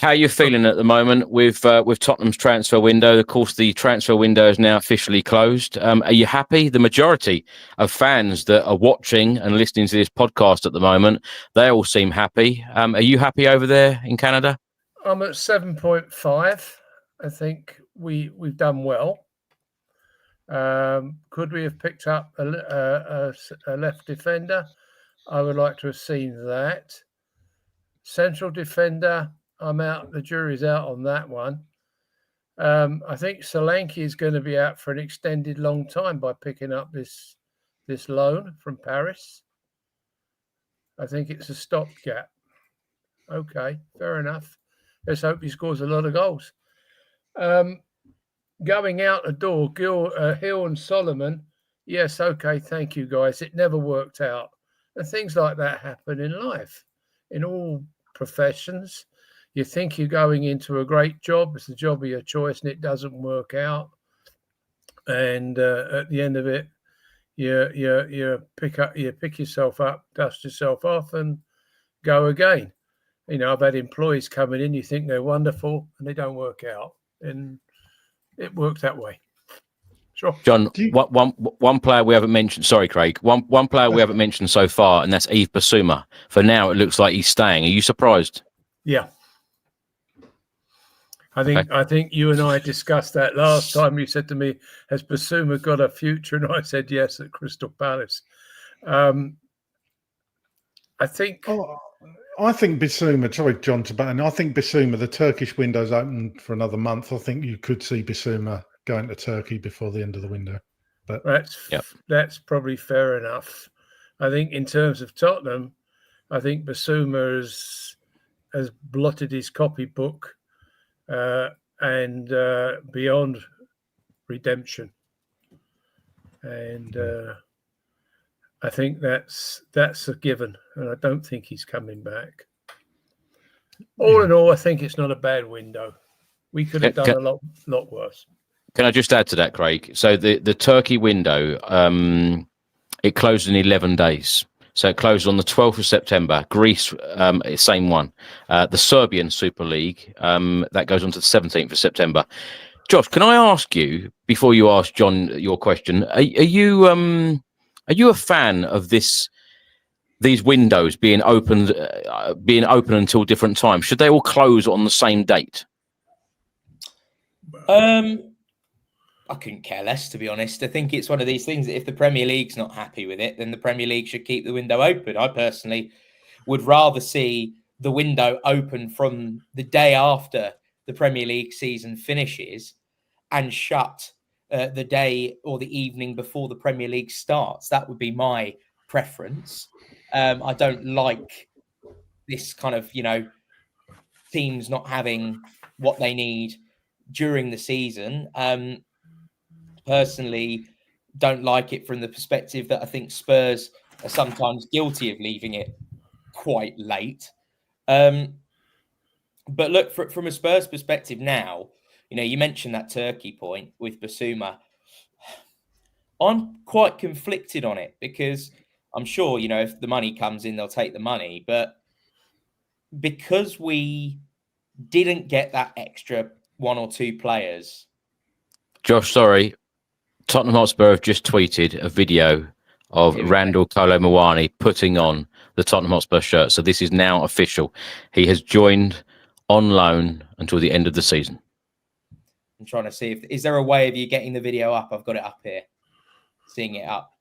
how are you feeling at the moment with Tottenham's transfer window? Of course, the transfer window is now officially closed. Are you happy? The majority of fans that are watching and listening to this podcast at the moment, they all seem happy. Are you happy over there in Canada? I'm at 7.5. I think we've done well. Could we have picked up a left defender? I would like to have seen that. Central defender, I'm out. The jury's out on that one. I think Solanke is going to be out for an extended long time by picking up this loan from Paris. I think it's a stopgap. Okay, fair enough. Let's hope he scores a lot of goals. Going out the door, Hill and Solomon. Yes, okay, thank you, guys. It never worked out. And things like that happen in life, in all professions. You think you're going into a great job, it's the job of your choice, and it doesn't work out. And at the end of it, you pick yourself up, dust yourself off, and go again. I've had employees coming in, you think they're wonderful, and they don't work out. And it works that way. Sure. John, one player we haven't mentioned. Sorry, Craig. One player we haven't mentioned so far, and that's Yves Bissouma. For now, it looks like he's staying. Are you surprised? Yeah. I think you and I discussed that last time. You said to me, "Has Bissouma got a future?" And I said yes at Crystal Palace. I think. I think Bissouma. Sorry, John, I think Bissouma. The Turkish window's open for another month. I think you could see Bissouma going to Turkey before the end of the window. But that's probably fair enough. I think in terms of Tottenham, I think Bissouma has blotted his copybook and beyond redemption, and I think that's a given, and I don't think he's coming back. All in all, I think it's not a bad window. We could have done a lot worse. Can I just add to that, Craig? So the Turkey window, it closed in 11 days. So it closed on the 12th of September. Greece, same one. The Serbian Super League, that goes on to the 17th of September. Josh, can I ask you, before you ask John your question, are you a fan of these windows being open until different times? Should they all close on the same date? I couldn't care less, to be honest. I think it's one of these things that if the Premier League's not happy with it, then the Premier League should keep the window open. I personally would rather see the window open from the day after the Premier League season finishes and shut the day or the evening before the Premier League starts. That would be my preference. I don't like this kind of, teams not having what they need during the season. Personally, don't like it from the perspective that I think Spurs are sometimes guilty of leaving it quite late. But look, from a Spurs perspective now, you mentioned that Turkey point with Bissouma. I'm quite conflicted on it because I'm sure, if the money comes in, they'll take the money. But because we didn't get that extra one or two players. Josh, sorry. Tottenham Hotspur have just tweeted a video of Randal Kolo Muani putting on the Tottenham Hotspur shirt. So this is now official. He has joined on loan until the end of the season. I'm trying to see is there a way of you getting the video up? I've got it up here. Seeing it up.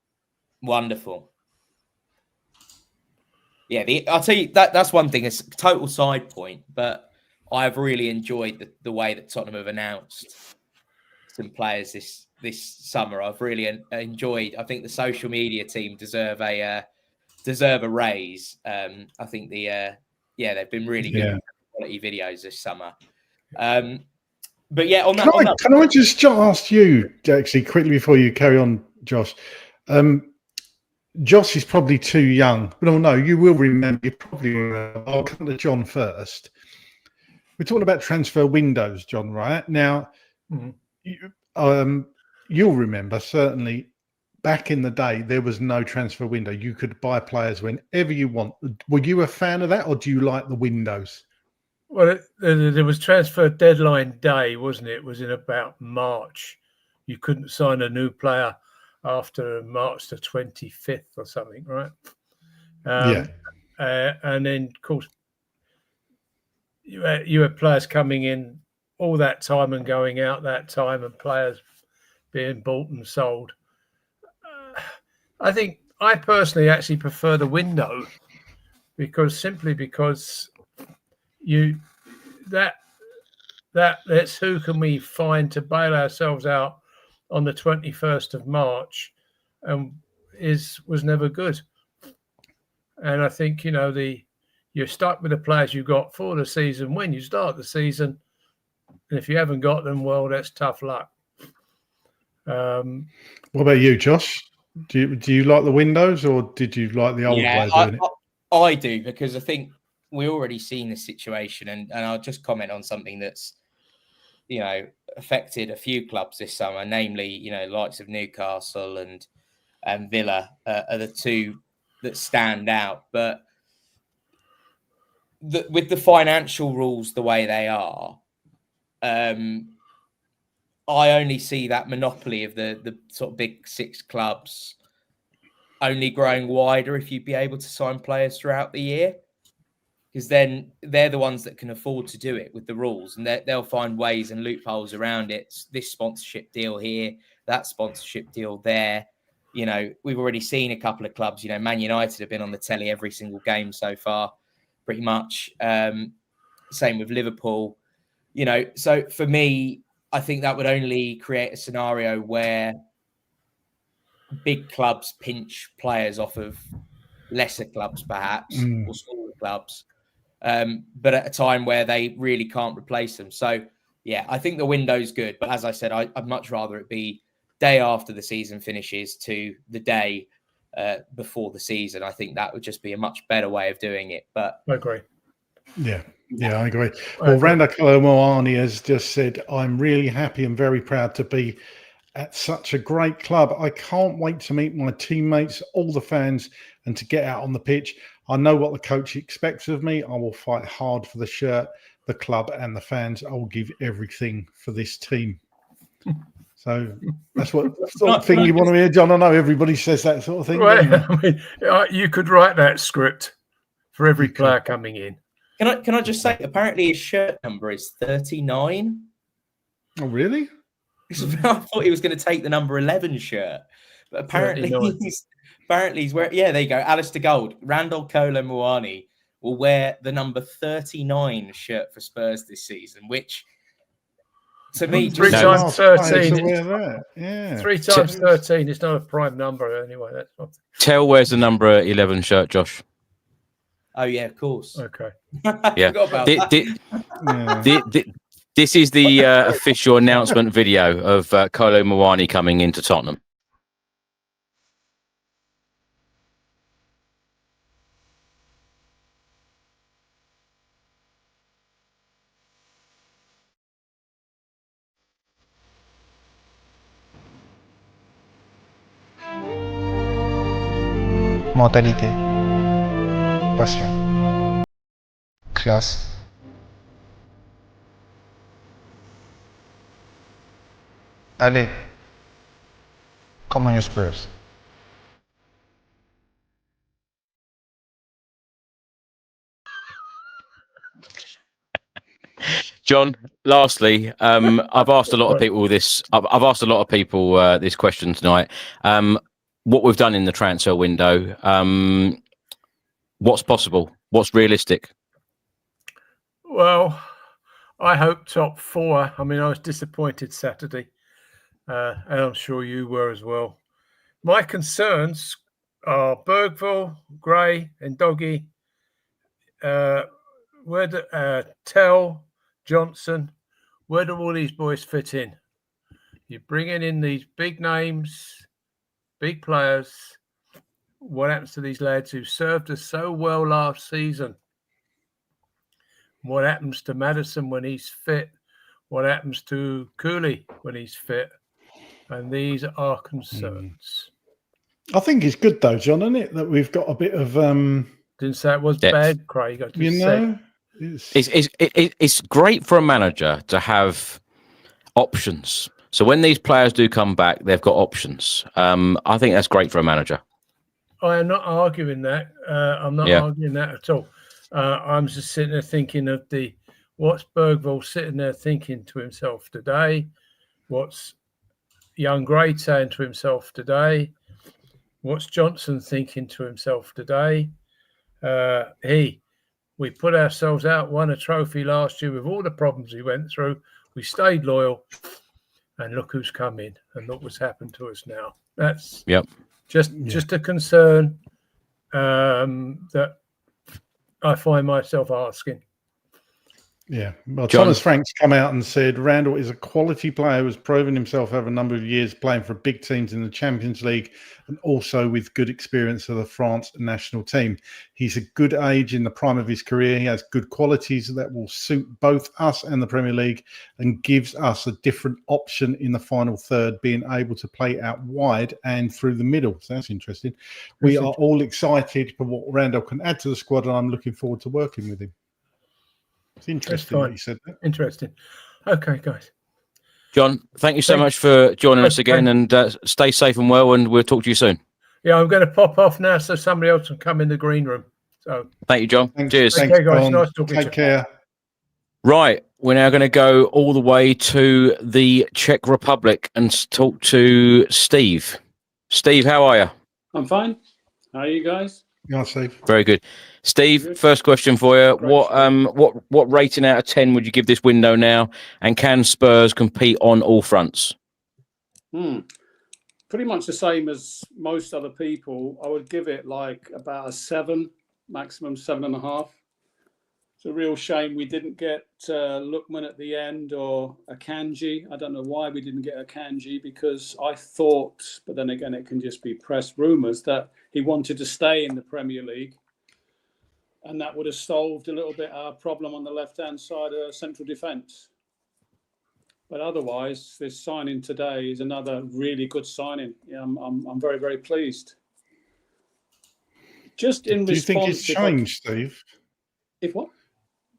Wonderful. I'll tell you that's one thing. It's a total side point, but I've really enjoyed the way that Tottenham have announced some players this summer. I've really enjoyed. I think the social media team deserve a raise. I think they've been really good with quality videos this summer. But yeah, can I just ask you actually quickly before you carry on, Josh? Josh is probably too young, but no, you will remember. You probably remember. I'll come to John first. We're talking about transfer windows, John. Right now, you'll remember certainly. Back in the day, there was no transfer window. You could buy players whenever you want. Were you a fan of that, or do you like the windows? Well, there was transfer deadline day, wasn't it? It was in about March. You couldn't sign a new player after March the 25th or something, right? And then, of course, you had players coming in all that time and going out that time, and players being bought and sold. I think I personally actually prefer the window because that's who can we find to bail ourselves out on the 21st of March was never good. And I think, you're stuck with the players you got for the season when you start the season. And if you haven't got them, well, that's tough luck. What about you, Josh? Do you like the windows, or did you like the old way of doing it? I do, because I think we've already seen this situation, and I'll just comment on something that's, affected a few clubs this summer, namely, likes of Newcastle and Villa are the two that stand out. But with the financial rules the way they are, I only see that monopoly of the sort of big six clubs only growing wider if you'd be able to sign players throughout the year, because then they're the ones that can afford to do it with the rules, and they'll find ways and loopholes around it. This sponsorship deal here, that sponsorship deal there. We've already seen a couple of clubs. Man United have been on the telly every single game so far, pretty much. Same with Liverpool. So for me, I think that would only create a scenario where big clubs pinch players off of lesser clubs, perhaps, or smaller clubs, but at a time where they really can't replace them. So, yeah, I think the window's good. But as I said, I'd much rather it be day after the season finishes to the day before the season. I think that would just be a much better way of doing it. But I agree. Yeah, I agree. Well, Randal Muani has just said, I'm really happy and very proud to be at such a great club. I can't wait to meet my teammates, all the fans, and to get out on the pitch. I know what the coach expects of me. I will fight hard for the shirt, the club, and the fans. I will give everything for this team. So that's what sort of thing you want to hear, John. I know everybody says that sort of thing. Well, you could write that script for every player coming in. Can I just say, apparently his shirt number is 39. Oh, really? I thought he was going to take the number 11 shirt, but apparently he's wearing. Yeah, there you go. Alistair Gold, Randal, Kolo, Muani will wear the number 39 shirt for Spurs this season, which to me, 3 times 13. Yeah. 3 times 13 is not a prime number anyway. That's not. Tell where's the number 11 shirt, Josh? Oh yeah, of course. Okay. Yeah. This is the official announcement video of Kolo Muani coming into Tottenham. Mentalité, passion, classe. Allez, come on your Spurs. John, lastly, I've asked a lot of people this. I've asked a lot of people this question tonight. What we've done in the transfer window, What's possible? What's realistic? Well, I hope top 4. I mean, I was disappointed Saturday, and I'm sure you were as well. My concerns are Bergville, Gray, and Doggy. Where do Tell, Johnson? Where do all these boys fit in? You're bringing in these big names, big players. What happens to these lads who served us so well last season? What happens to Maddison when he's fit? What happens to Cooley when he's fit? And these are concerns. I think it's good though, John, isn't it, that we've got a bit of Didn't say it was depth. bad, Craig. I just you said know, It's great for a manager to have options. So when these players do come back, they've got options. I think that's great for a manager. I am not arguing that. I'm not arguing that at all. I'm just sitting there thinking of what's Bergville sitting there thinking to himself today? What's young Gray saying to himself today? What's Johnson thinking to himself today? We put ourselves out, won a trophy last year with all the problems we went through. We stayed loyal, and look who's come in, and look what's happened to us now. That's just a concern that I find myself asking. Yeah. Well, John? Thomas Frank's come out and said Randal is a quality player who has proven himself over a number of years playing for big teams in the Champions League and also with good experience of the France national team. He's a good age in the prime of his career. He has good qualities that will suit both us and the Premier League and gives us a different option in the final third, being able to play out wide and through the middle. So that's interesting. We are all excited for what Randal can add to the squad, and I'm looking forward to working with him. It's interesting that you said that. Interesting. Okay, guys. John, thank you so much for joining us again, and stay safe and well, and we'll talk to you soon. Yeah, I'm going to pop off now so somebody else can come in the green room. So thank you, John. Cheers. Thanks, okay, guys. John. Nice talking to you. Take care. Right, we're now going to go all the way to the Czech Republic and talk to Steve. Steve, how are you? I'm fine. How are you guys? Yeah, Steve. Very good. Steve, first question for you. What rating out of 10 would you give this window now? And can Spurs compete on all fronts? Pretty much the same as most other people. I would give it like about a 7, maximum 7.5. It's a real shame we didn't get Lookman at the end or a Kanji. I don't know why we didn't get a Kanji, because I thought, but then again, it can just be press rumours, that he wanted to stay in the Premier League. And that would have solved a little bit our problem on the left-hand side of central defence. But otherwise, this signing today is another really good signing. Yeah, I'm very, very pleased. Just in response, do you think it's changed, Steve? If what?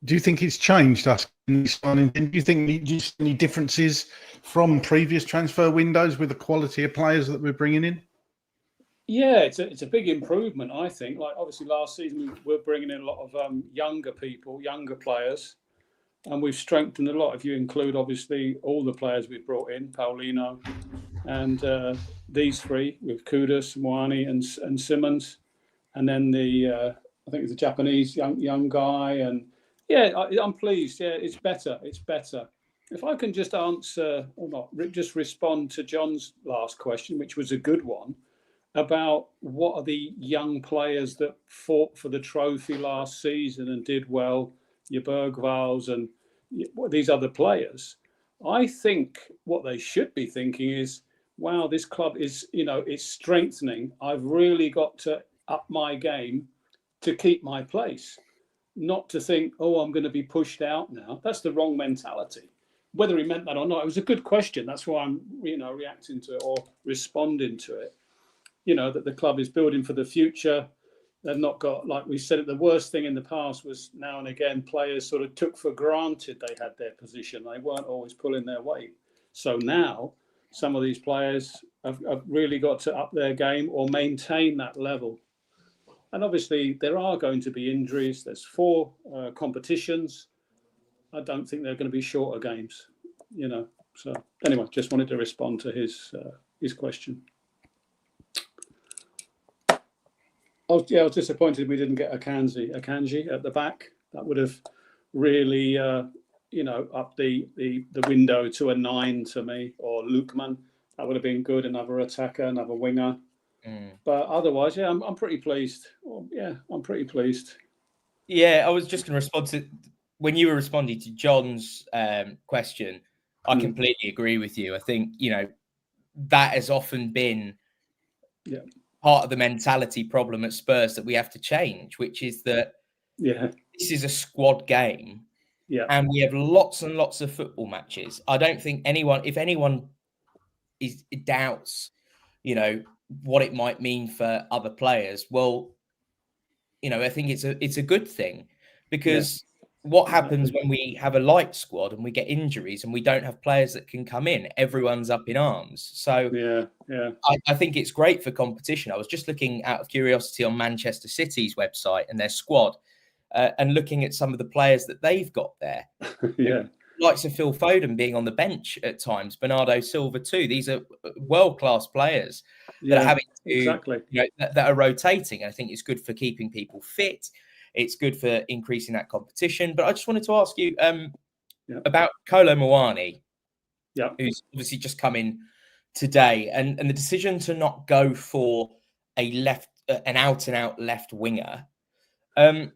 Do you think it's changed us in this signing? Do you think there's any differences from previous transfer windows with the quality of players that we're bringing in? Yeah, it's a big improvement, I think. Like, obviously, last season we were bringing in a lot of younger people, younger players, and we've strengthened a lot. If you include, obviously, all the players we've brought in, Paulino, and these three with Kudus, Muani, and Simmons, and then I think it's a Japanese young guy, and yeah, I'm pleased. Yeah, it's better. It's better. If I can just answer, or not, just respond to John's last question, which was a good one, about what are the young players that fought for the trophy last season and did well, your Bergvals and these other players. I think what they should be thinking is, wow, this club is, it's strengthening. I've really got to up my game to keep my place, not to think, oh, I'm going to be pushed out now. That's the wrong mentality. Whether he meant that or not, it was a good question. That's why I'm, reacting to it or responding to it. That the club is building for the future. They've not got, like we said, the worst thing in the past was now and again players sort of took for granted they had their position. They weren't always pulling their weight. So now some of these players have really got to up their game or maintain that level. And obviously there are going to be injuries. There's 4 competitions. I don't think they're going to be shorter games, So anyway, just wanted to respond to his question. I was disappointed we didn't get Akanji at the back. That would have really, upped the window to a 9 to me, or Lukman. That would have been good. Another attacker, another winger. But otherwise, yeah, I'm pretty pleased. Well, yeah, I'm pretty pleased. Yeah, I was just going to respond to when you were responding to John's question. I completely agree with you. I think, that has often been part of the mentality problem at Spurs that we have to change, which is that this is a squad game and we have lots and lots of football matches. I don't think if anyone doubts, what it might mean for other players, well, I think it's a good thing, because what happens when we have a light squad and we get injuries and we don't have players that can come in? Everyone's up in arms. So I think it's great for competition. I was just looking out of curiosity on Manchester City's website and their squad, and looking at some of the players that they've got there. Likes of Phil Foden being on the bench at times, Bernardo Silva too. These are world-class players that are having to, that are rotating. And I think it's good for keeping people fit. It's good for increasing that competition. But I just wanted to ask you about Kolo Muani, who's obviously just come in today, and the decision to not go for an out-and-out left winger. Kolo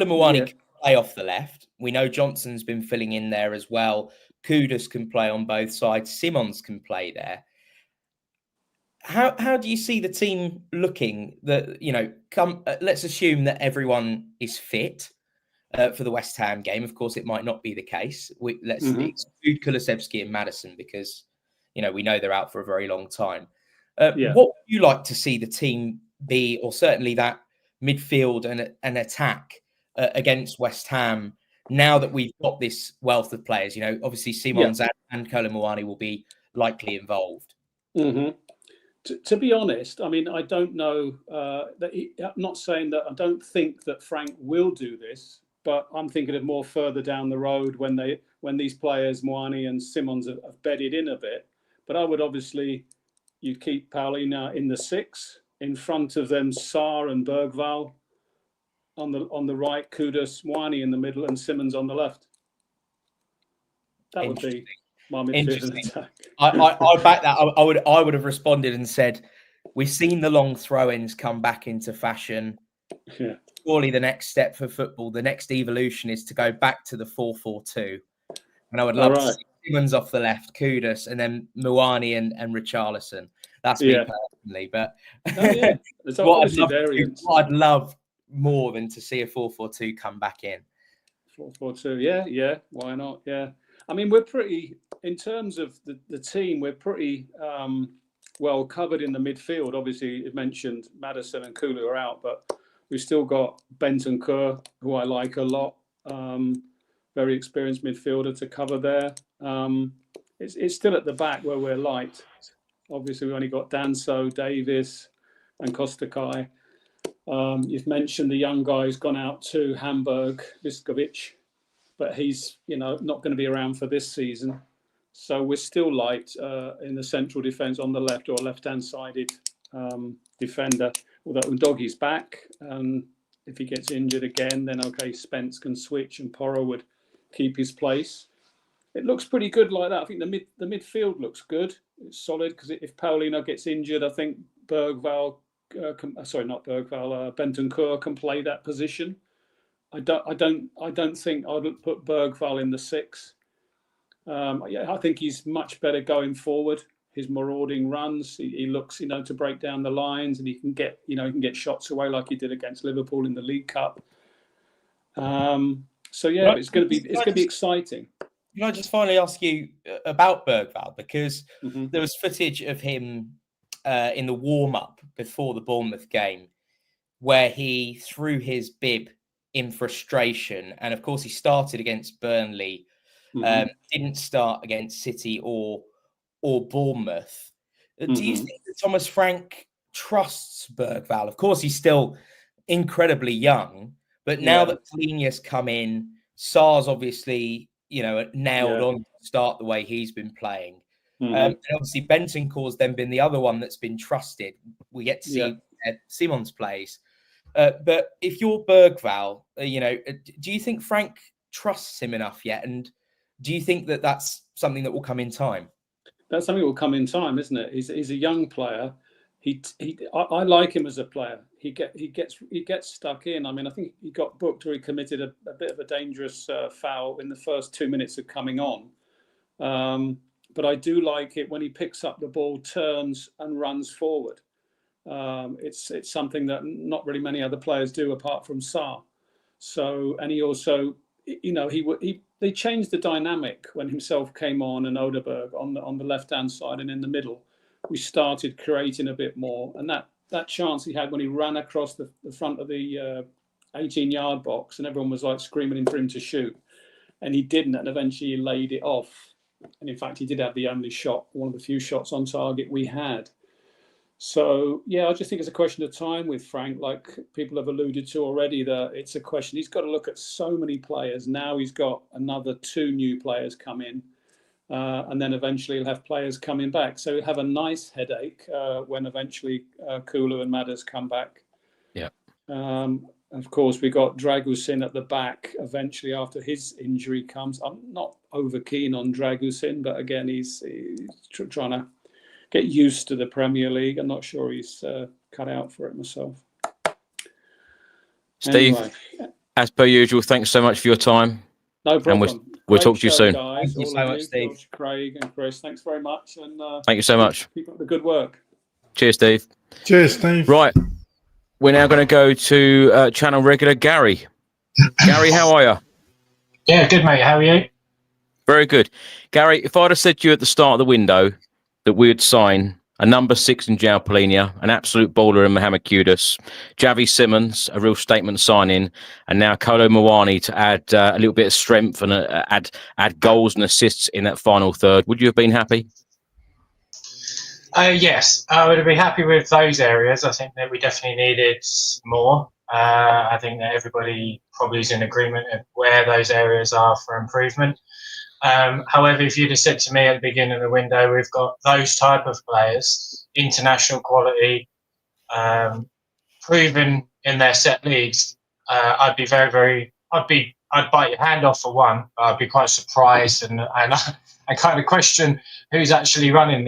Muani can play off the left. We know Johnson's been filling in there as well. Kudus can play on both sides. Simons can play there. How do you see the team looking? Let's assume that everyone is fit for the West Ham game. Of course, it might not be the case. Let's exclude Kulusevski and Maddison, because we know they're out for a very long time. What would you like to see the team be, or certainly that midfield and an attack against West Ham, now that we've got this wealth of players? Obviously Simons and Kolo Muani will be likely involved. To be honest, I mean, I don't know I'm not saying that I don't think that Frank will do this, but I'm thinking of more further down the road when these players, Muani and Simons, have bedded in a bit. But I would you'd keep Paulina in the 6, in front of them Sarr and Bergvall on the right, Kudus, Muani in the middle, and Simons on the left. That would be my midfield attack. I back that. I would have responded and said, we've seen the long throw-ins come back into fashion. Surely the next step for football, the next evolution, is to go back to the 4-4-2. And I would love to see Simons off the left, Kudus, and then Muani and Richarlison. That's me personally. But what I'd love more than to see a 4-4-2 come back in. 4-4-2, why not? I mean, we're pretty, in terms of the team, we're pretty well covered in the midfield. Obviously, you mentioned Maddison and Kulu are out, but we've still got Bentancur, who I like a lot. Very experienced midfielder to cover there. It's still at the back where we're light. Obviously, we've only got Danso, Davis, and Kostakai. You've mentioned the young guy who's gone out to Hamburg, Viskovic, but he's not going to be around for this season. So we're still light in the central defence on the left, or left-hand sided defender. Although Udoghi's back, if he gets injured again, then Spence can switch and Porro would keep his place. It looks pretty good like that. I think the midfield looks good. It's solid, because if Paulino gets injured, I think Bentancur can play that position. I don't think I'd put Bergvall in the 6. I think he's much better going forward. His marauding runs, he looks, to break down the lines, and he can get shots away like he did against Liverpool in the League Cup. It's going to be exciting. Can I just finally ask you about Bergvall, because there was footage of him in the warm-up before the Bournemouth game where he threw his bib in frustration, and of course he started against Burnley, didn't start against City or Bournemouth. Do you think that Thomas Frank trusts Bergvall? Of course, he's still incredibly young, but now that Polinia's come in, Sarr's obviously, nailed on to start the way he's been playing. And obviously Bentancur's then been the other one that's been trusted. We get to see Simons plays. But if you're Bergvall, do you think Frank trusts him enough yet? And do you think that that's something that will come in time? That's something that will come in time, isn't it? He's a young player. I like him as a player. He gets stuck in. I mean, I think he got booked or he committed a bit of a dangerous foul in the first 2 minutes of coming on. But I do like it when he picks up the ball, turns and runs forward. It's something that not really many other players do apart from Sarr. So, and he also, they changed the dynamic when himself came on and Odeberg on the left hand side and in the middle. We started creating a bit more, and that chance he had when he ran across the front of the 18-yard box, and everyone was like screaming for him to shoot, and he didn't, and eventually he laid it off. And in fact, he did have the only shot, one of the few shots on target we had. So, yeah, I just think it's a question of time with Frank, like people have alluded to already, that it's a question. He's got to look at so many players. Now he's got another 2 new players come in, and then eventually he'll have players coming back. So he'll have a nice headache when eventually Kolo and Madders come back. Yeah. Of course, we got Dragusin at the back eventually after his injury comes. I'm not over keen on Dragusin, but again, he's trying to get used to the Premier League. I'm not sure he's cut out for it myself. Steve, anyway, as per usual, thanks so much for your time. No problem. And we'll talk to you soon. Guys. Thank you all so of much, Steve. George, Craig and Chris, thanks very much. And thank you so much. Keep up the good work. Cheers, Steve. Cheers, Steve. Right. We're now going to go to channel regular Gary. Gary, how are you? Yeah, good, mate. How are you? Very good. Gary, if I'd have said to you at the start of the window that we would sign a number 6 in João Palhinha, an absolute baller in Mohamed Kudus, Javi Simons, a real statement signing, and now Kolo Muani to add a little bit of strength and add goals and assists in that final third, would you have been happy? Yes, I would be happy with those areas. I think that we definitely needed more. I think that everybody probably is in agreement of where those areas are for improvement. However, if you'd have said to me at the beginning of the window, we've got those type of players, international quality, proven in their set leagues, I'd be I'd bite your hand off for one, but I'd be quite surprised and I kind of question who's actually running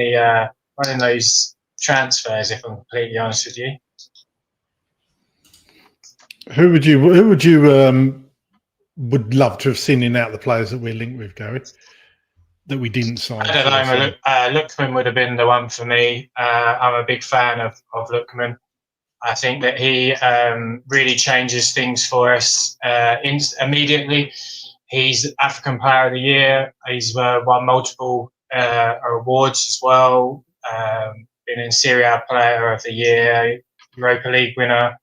those transfers, if I'm completely honest with you. Who would you would love to have seen in out the players that we're linked with, Gary, that we didn't sign? I don't know. Lookman would have been the one for me. I'm a big fan of Lookman. I think that he really changes things for us immediately. He's African Player of the Year. He's won multiple awards as well. Been in Serie A Player of the Year, Europa League winner.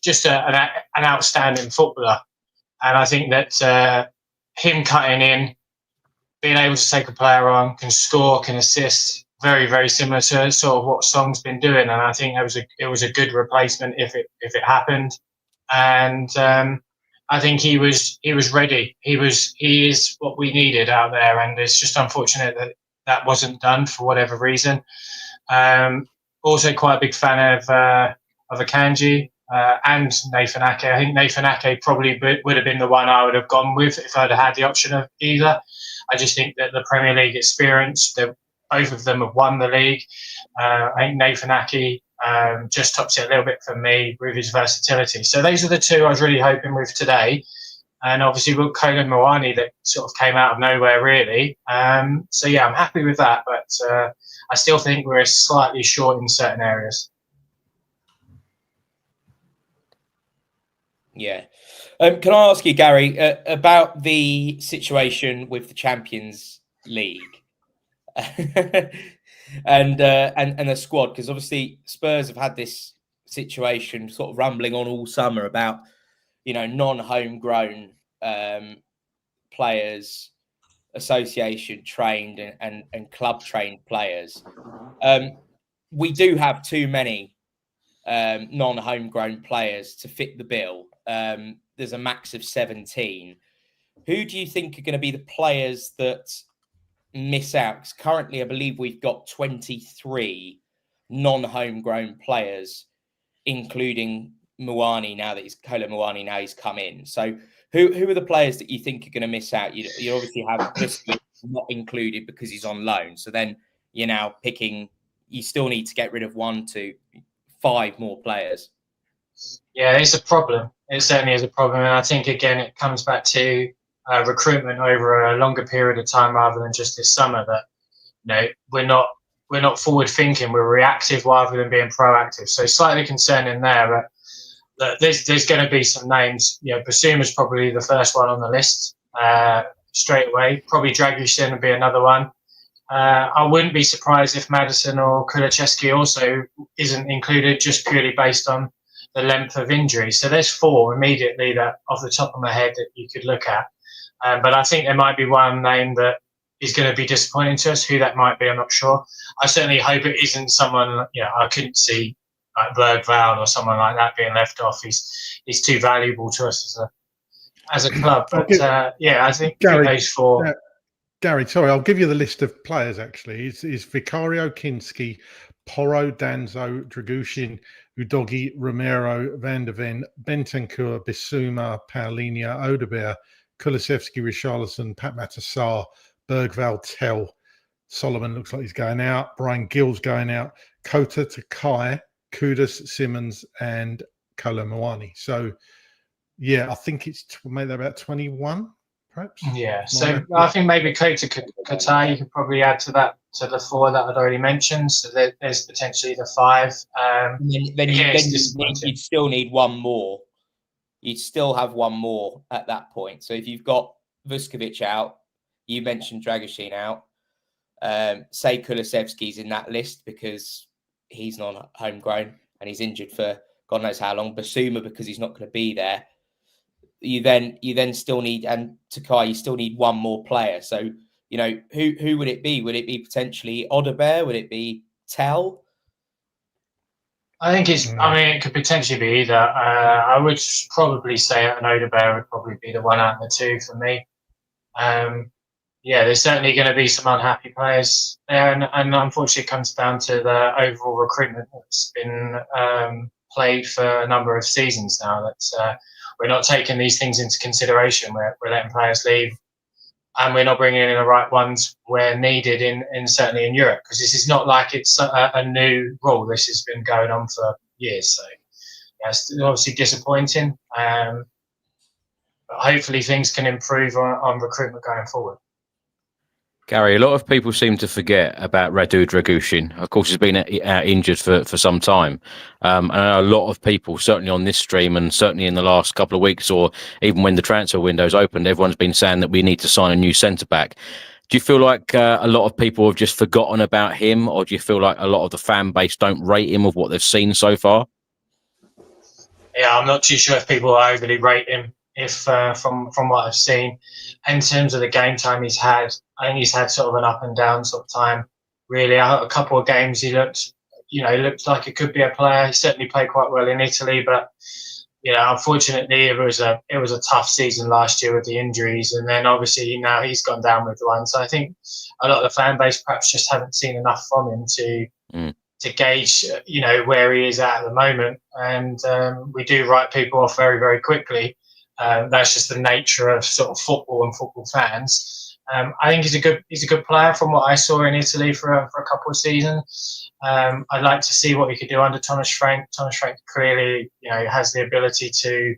Just an outstanding footballer. And I think that him cutting in, being able to take a player on, can score, can assist, very, very similar to sort of what Song's been doing. And I think it was a good replacement if it happened. And I think he was ready. He is what we needed out there, and it's just unfortunate that wasn't done for whatever reason. Also, quite a big fan of Akanji and Nathan Ake. I think Nathan Ake probably would have been the one I would have gone with if I'd had the option of either. I just think that the Premier League experience, that both of them have won the league. I think Nathan Ake just tops it a little bit for me with his versatility. So those are the two I was really hoping with today. And obviously with Kolo Muani, that sort of came out of nowhere really. So yeah, I'm happy with that, but I still think we're slightly short in certain areas. Yeah. Can I ask you, Gary, about the situation with the Champions League and the squad? Because obviously Spurs have had this situation sort of rumbling on all summer about, non-homegrown players, association trained and club trained players. We do have too many non-homegrown players to fit the bill. There's a max of 17. Who do you think are going to be the players that miss out? Because currently, I believe we've got 23 non-homegrown players, including Muani now that Kolo Muani now he's come in. So who are the players that you think are going to miss out? You obviously have Vuskovic not included because he's on loan. So then you're now picking. You still need to get rid of 1 to 5 more players. Yeah, it's a problem. It certainly is a problem, and I think again it comes back to recruitment over a longer period of time rather than just this summer. That we're not forward thinking, we're reactive rather than being proactive. So slightly concerning there. But there's going to be some names. Basuma's probably the first one on the list straight away. Probably Dragusin would be another one. I wouldn't be surprised if Madison or Kulusevski also isn't included, just purely based on the length of injury. So there's 4 immediately that off the top of my head that you could look at. But I think there might be one name that is going to be disappointing to us. Who that might be, I'm not sure. I certainly hope it isn't someone, I couldn't see like Bergvall or someone like that being left off. He's too valuable to us as a club. But I think those 4. Gary, sorry, I'll give you the list of players actually. It's Vicario, Kinski, Porro, Danzo, Dragusin, Udogi, Romero, Van der Ven, Bentancur, Bissouma, Paulinho, Odegaard, Kulusevski, Richarlison, Pat Matassar, Bergvall, Tell. Solomon looks like he's going out. Bryan Gil's going out. Kota, Takai, Kudus, Simmons, and Kolo Muani. So, yeah, I think it's maybe about 21, perhaps. Yeah, so I think maybe Kota Katai you could probably add to that, to the 4 that I'd already mentioned. So there's potentially the 5. Then you'd still need 1 more. You'd still have 1 more at that point. So if you've got Vuskovic out, you mentioned Dragusin out, say Kulusevski's in that list because he's not homegrown and he's injured for God knows how long. Bissouma because he's not going to be there. You then still need, and Takai, you still need 1 more player. So who would it be? Would it be potentially Odegaard? Would it be Tell? I think it could potentially be either. I would probably say an Odegaard would probably be the one out of the 2 for me. There's certainly going to be some unhappy players there, and unfortunately it comes down to the overall recruitment that's been played for a number of seasons now. That we're not taking these things into consideration. We're letting players leave, and we're not bringing in the right ones where needed in certainly in Europe, because this is not like it's a new rule. This has been going on for years. So it's obviously disappointing. But hopefully things can improve on recruitment going forward. Gary, a lot of people seem to forget about Radu Dragusin. Of course, he's been injured for some time. And a lot of people, certainly on this stream and certainly in the last couple of weeks, or even when the transfer window's opened, everyone's been saying that we need to sign a new centre-back. Do you feel like a lot of people have just forgotten about him, or do you feel like a lot of the fan base don't rate him of what they've seen so far? Yeah, I'm not too sure if people overly rate him. If from what I've seen, in terms of the game time he's had, I think he's had sort of an up and down sort of time. Really, a couple of games he looked like it could be a player. He certainly played quite well in Italy, but unfortunately, it was a tough season last year with the injuries, and then obviously now he's gone down with one. So I think a lot of the fan base perhaps just haven't seen enough from him to gauge, where he is at the moment. And we do write people off very, very quickly. That's just the nature of sort of football and football fans. I think he's a good player from what I saw in Italy for a couple of seasons. I'd like to see what he could do under Thomas Frank. Thomas Frank clearly, has the ability to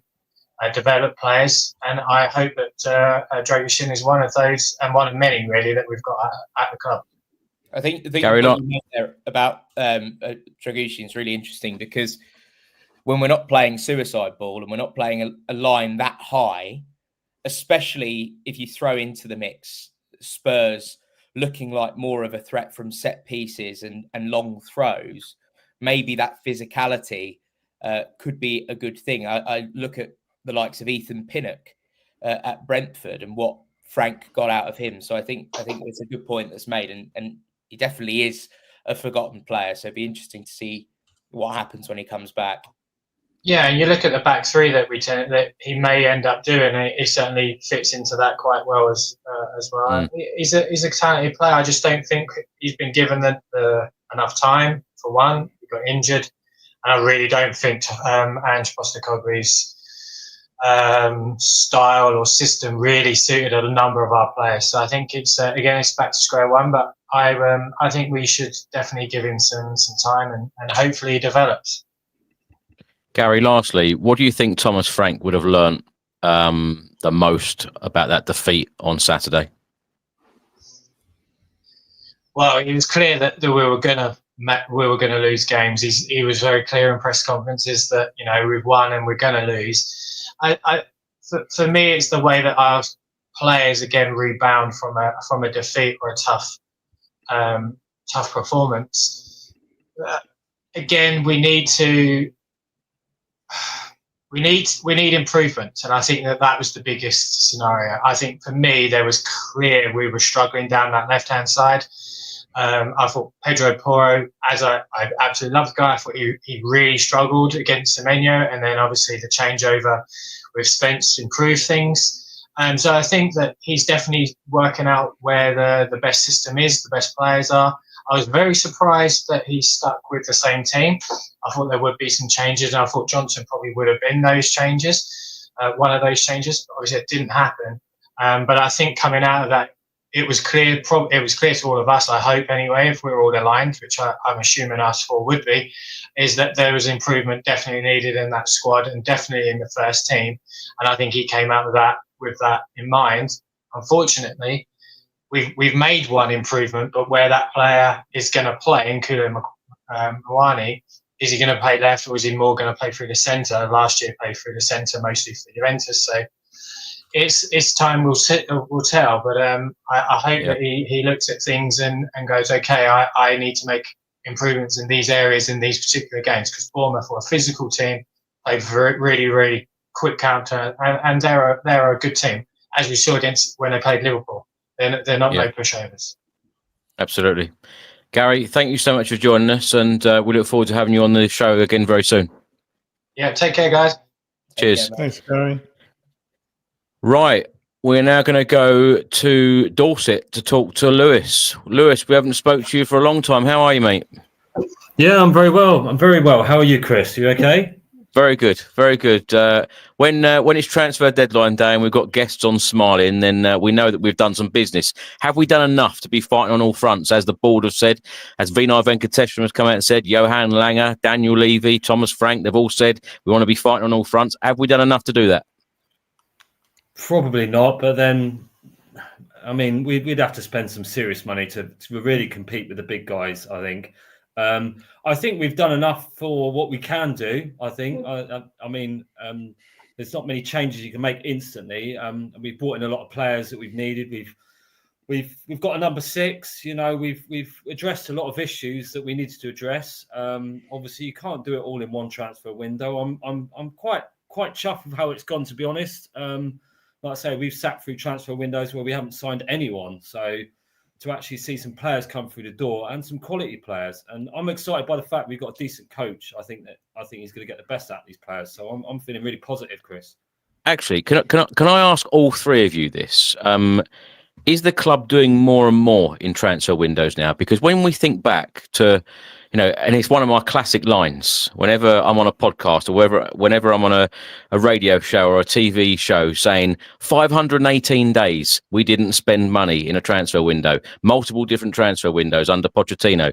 develop players, and I hope that Dragusin is one of those, and one of many really that we've got at the club. I think what you made there about Dragusin is really interesting, because when we're not playing suicide ball and we're not playing a line that high, especially if you throw into the mix Spurs looking like more of a threat from set pieces and long throws, maybe that physicality could be a good thing. I look at the likes of Ethan Pinnock at Brentford and what Frank got out of him. So I think it's a good point that's made, and he definitely is a forgotten player. So it'd be interesting to see what happens when he comes back. Yeah, and you look at the back 3 that he may end up doing. He certainly fits into that quite well as well. He's a talented player. I just don't think he's been given enough time for one. He got injured. And I really don't think Ange Postecoglou's style or system really suited a number of our players. So I think it's back to square one. But I think we should definitely give him some time and hopefully he develops. Gary, lastly, what do you think Thomas Frank would have learnt the most about that defeat on Saturday? Well, it was clear that we were going to lose games. He was very clear in press conferences that we've won and we're going to lose. For me, it's the way that our players again rebound from a defeat or a tough performance. Again, we need improvement, and I think that was the biggest scenario. I think for me, there was clear we were struggling down that left-hand side. I thought Pedro Porro, as I absolutely love the guy, I thought he really struggled against Semenyo, and then obviously the changeover with Spence improved things. So I think that he's definitely working out where the best system is, the best players are. I was very surprised that he stuck with the same team. I thought there would be some changes, and I thought Johnson probably would have been those changes, one of those changes. Obviously, it didn't happen. But I think coming out of that, it was clear. It was clear to all of us, I hope anyway, if we were all aligned, which I'm assuming us four would be, is that there was improvement definitely needed in that squad and definitely in the first team. And I think he came out with that in mind. Unfortunately, we've made one improvement, but where that player is going to play in Kolo Muani, is he going to play left or is he more going to play through the centre? Last year, played through the centre mostly for Juventus. So it's time will tell. But I hope that he looks at things and goes, okay, I need to make improvements in these areas in these particular games, because Bournemouth are a physical team, play really, really quick counter, and they're a good team, as we saw against when they played Liverpool. They're not no pushovers. Absolutely. Gary, thank you so much for joining us, and we look forward to having you on the show again very soon. Yeah, take care, guys. Cheers. Thanks, Gary. Right, we're now going to go to Dorset to talk to Lewis. Lewis, we haven't spoke to you for a long time. How are you, mate? Yeah, I'm very well. How are you, Chris? You okay? Very good, very good. When it's transfer deadline day and we've got guests on smiling, then we know that we've done some business. Have we done enough to be fighting on all fronts, as the board have said, as Vinay Venkateshwaran has come out and said, Johan Langer, Daniel Levy, Thomas Frank, they've all said we want to be fighting on all fronts. Have we done enough to do that? Probably not, but then, I mean, we'd have to spend some serious money to really compete with the big guys, I think. I think we've done enough for what we can do. I think. I mean, there's not many changes you can make instantly. We've brought in a lot of players that we've needed. We've got a number 6. We've addressed a lot of issues that we needed to address. Obviously, you can't do it all in one transfer window. I'm quite chuffed with how it's gone, to be honest. Like I say, we've sat through transfer windows where we haven't signed anyone. So to actually see some players come through the door and some quality players, and I'm excited by the fact we've got a decent coach. I think he's going to get the best out of these players. So I'm feeling really positive, Chris. Actually, can I ask all three of you this? Is the club doing more and more in transfer windows now? Because when we think back to, and it's one of my classic lines, whenever I'm on a podcast or whenever I'm on a radio show or a TV show, saying 518 days we didn't spend money in a transfer window, multiple different transfer windows under Pochettino.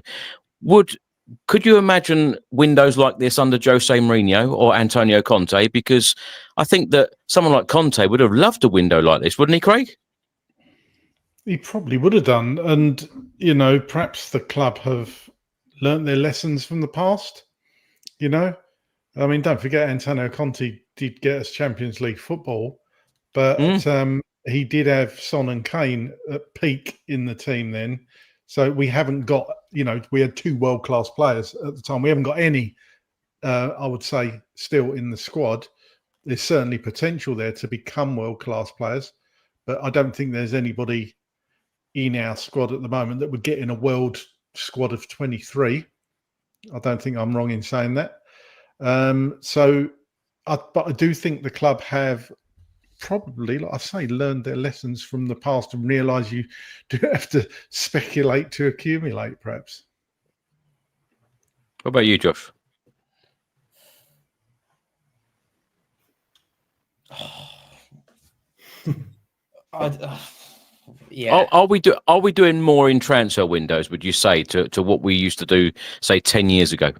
Could you imagine windows like this under Jose Mourinho or Antonio Conte? Because I think that someone like Conte would have loved a window like this, wouldn't he, Craig? He probably would have done. And, perhaps the club have learnt their lessons from the past. I mean, don't forget Antonio Conte did get us Champions League football, but he did have Son and Kane at peak in the team then. So we haven't got, we had 2 world-class players at the time. We haven't got any, I would say, still in the squad. There's certainly potential there to become world-class players, but I don't think there's anybody in our squad at the moment that would get in a world squad of 23. I don't think I'm wrong in saying that. But I do think the club have probably, like I say, learned their lessons from the past and realise you do have to speculate to accumulate, perhaps. What about you, Josh? Yeah. Are we doing more in transfer windows, would you say, to what we used to do, say, 10 years ago?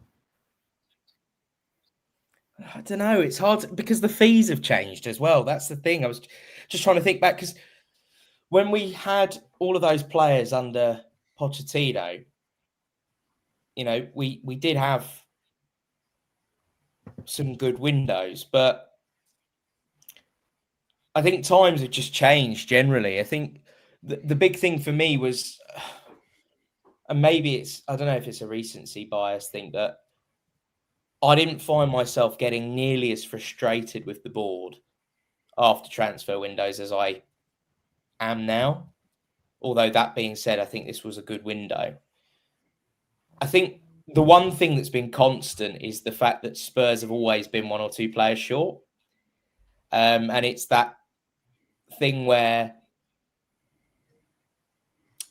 I don't know. It's hard because the fees have changed as well. That's the thing. I was just trying to think back because when we had all of those players under Pochettino, you know, we did have some good windows, but I think times have just changed generally. I think the big thing for me was, and maybe I don't know if it's a recency bias thing, that I didn't find myself getting nearly as frustrated with the board after transfer windows as I am now. Although that being said, I think this was a good window. I think the one thing that's been constant is the fact that Spurs have always been one or two players short. And it's that thing where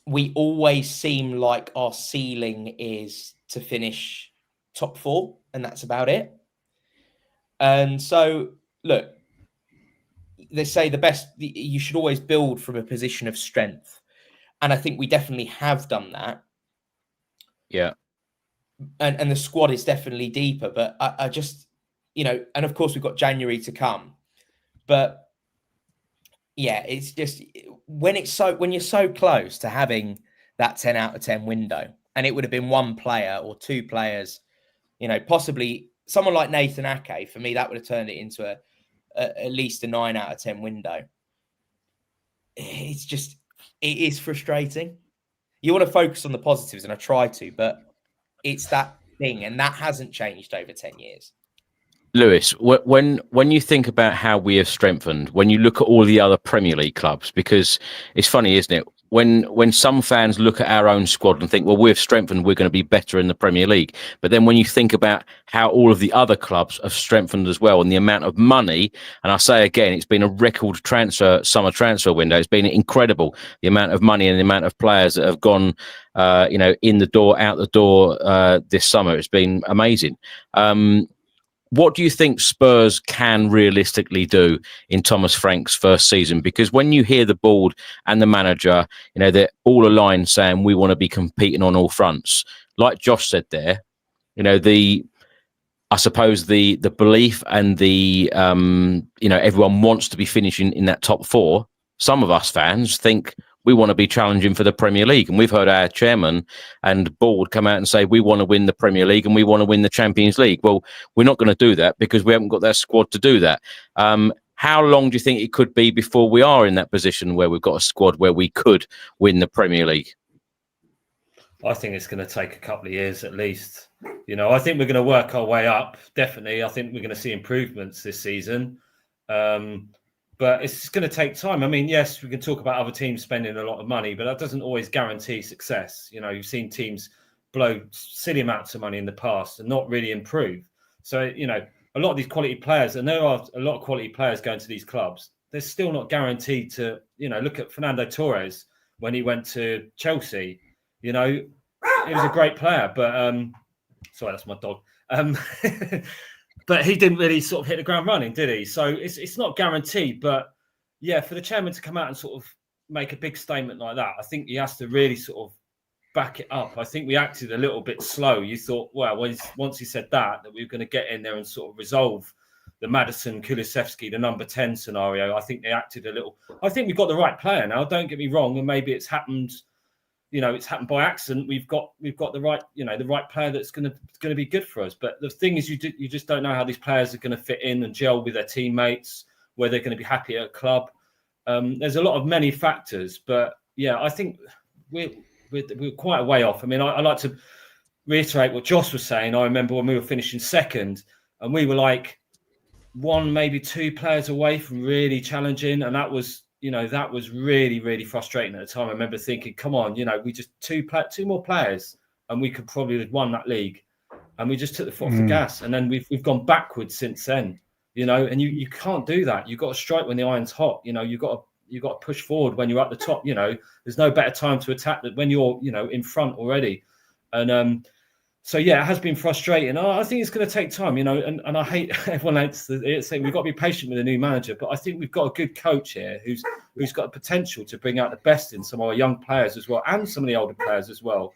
we always seem like our ceiling is to finish top four, and that's about it. And so, look, they say you should always build from a position of strength. And I think we definitely have done that. Yeah. And the squad is definitely deeper, but I just, you know, and of course we've got January to come, but yeah, it's just when you're so close to having that 10 out of 10 window, and it would have been one player or two players, you know, possibly someone like Nathan Ake, for me, that would have turned it into at least a 9 out of 10 window. It's just, it is frustrating. You want to focus on the positives, and I try to, but it's that thing, and that hasn't changed over 10 years. Lewis, when you think about how we have strengthened, when you look at all the other Premier League clubs, because it's funny, isn't it? When some fans look at our own squad and think, well, we've strengthened, we're going to be better in the Premier League. But then when you think about how all of the other clubs have strengthened as well, and the amount of money, and I say again, it's been a record summer transfer window. It's been incredible, the amount of money and the amount of players that have gone, in the door, out the door this summer. It's been amazing. What do you think Spurs can realistically do in Thomas Frank's first season? Because when you hear the board and the manager, you know, they're all aligned saying we want to be competing on all fronts. Like Josh said there, you know, I suppose the belief and the, everyone wants to be finishing in that top four. Some of us fans think we want to be challenging for the Premier League. And we've heard our chairman and board come out and say, we want to win the Premier League and we want to win the Champions League. Well, we're not going to do that because we haven't got that squad to do that. How long do you think it could be before we are in that position where we've got a squad where we could win the Premier League? I think it's going to take a couple of years at least. You know, I think we're going to work our way up. Definitely. I think we're going to see improvements this season. But it's going to take time. I mean, yes, we can talk about other teams spending a lot of money, but that doesn't always guarantee success. You know, you've seen teams blow silly amounts of money in the past and not really improve. So, you know, a lot of these quality players, and there are a lot of quality players going to these clubs, they're still not guaranteed to, you know, look at Fernando Torres when he went to Chelsea. You know, he was a great player, but sorry, that's my dog. But he didn't really sort of hit the ground running, did he? So it's not guaranteed. But yeah, for the chairman to come out and sort of make a big statement like that, I think he has to really sort of back it up. I think we acted a little bit slow. You thought, well, once he said that we were going to get in there and sort of resolve the Madison Kulusevski, the number 10 scenario. I think they acted a little. I think we've got the right player now. Don't get me wrong, and maybe it's happened. You know, it's happened by accident. We've got the right, you know, the right player that's going to be good for us. But the thing is, you just don't know how these players are going to fit in and gel with their teammates, where they're going to be happy at a club. There's a lot of many factors, but yeah, I think we're quite a way off. I mean, I like to reiterate what Josh was saying. I remember when we were finishing second, and we were like one, maybe two players away from really challenging, and that was really, really frustrating at the time. I remember thinking, come on, you know, we just two more players and we could probably have won that league. And we just took the foot off the gas. And then we've gone backwards since then, you know, and you can't do that. You've got to strike when the iron's hot. You know, you've got to push forward when you're at the top. You know, there's no better time to attack than when you're, you know, in front already. And So yeah, it has been frustrating. I think it's going to take time, you know, and I hate everyone hates saying we've got to be patient with a new manager, but I think we've got a good coach here who's got the potential to bring out the best in some of our young players as well, and some of the older players as well.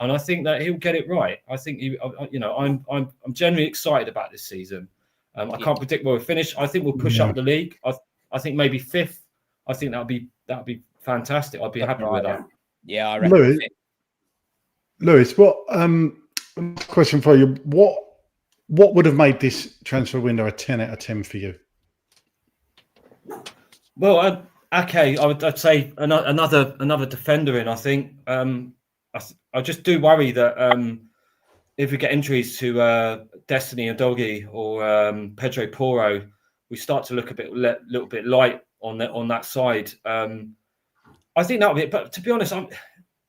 And I think that he'll get it right. I think I'm genuinely excited about this season. I can't predict where we'll finish. I think we'll push up the league. I think maybe 5th. I think that'd be fantastic. I'd be happy with that. Yeah, I reckon. Lewis, what question for you? What would have made this transfer window a 10 out of 10 for you? Well, I'd say another defender in. I think I just do worry that if we get injuries to Destiny Udogie or Pedro Porro, we start to look little bit light on that side. I think that'll be it. But to be honest,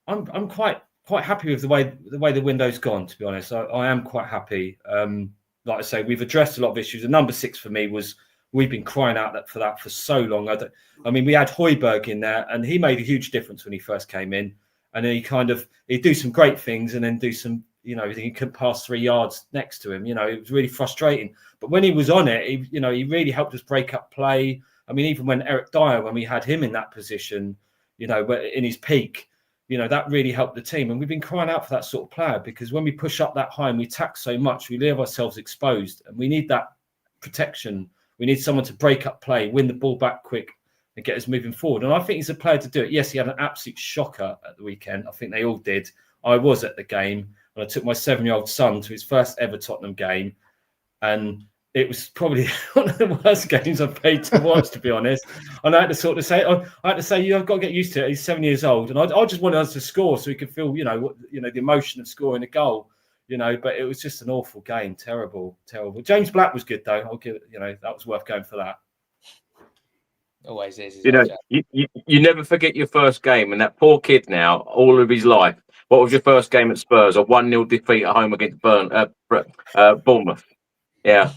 I'm quite happy with the way the window's gone. To be honest, I am quite happy. Like I say, we've addressed a lot of issues. The number 6 for me was we've been crying out for that for so long. I mean, we had Højbjerg in there, and he made a huge difference when he first came in. And then he'd do some great things, and then do some, you know, he couldn't pass 3 yards next to him. You know, it was really frustrating. But when he was on it, he really helped us break up play. I mean, even when Eric Dyer, when we had him in that position, you know, in his peak, you know, that really helped the team. And we've been crying out for that sort of player, because when we push up that high and we attack so much, we leave ourselves exposed, and we need that protection. We need someone to break up play, win the ball back quick, and get us moving forward. And I think he's a player to do it. Yes, he had an absolute shocker at the weekend. I think they all did. I was at the game, and I took my 7-year-old son to his first ever Tottenham game, and it was probably one of the worst games I've paid to watch, to be honest. And I had to say, you've got to get used to it. He's 7 years old, and I just wanted us to score so he could feel, the emotion of scoring a goal, you know. But it was just an awful game, terrible. James Black was good though. I'll give it, that was worth going for that. Always is. You never forget your first game, and that poor kid now, all of his life. What was your first game at Spurs? A 1-0 defeat at home against Bournemouth. Yeah.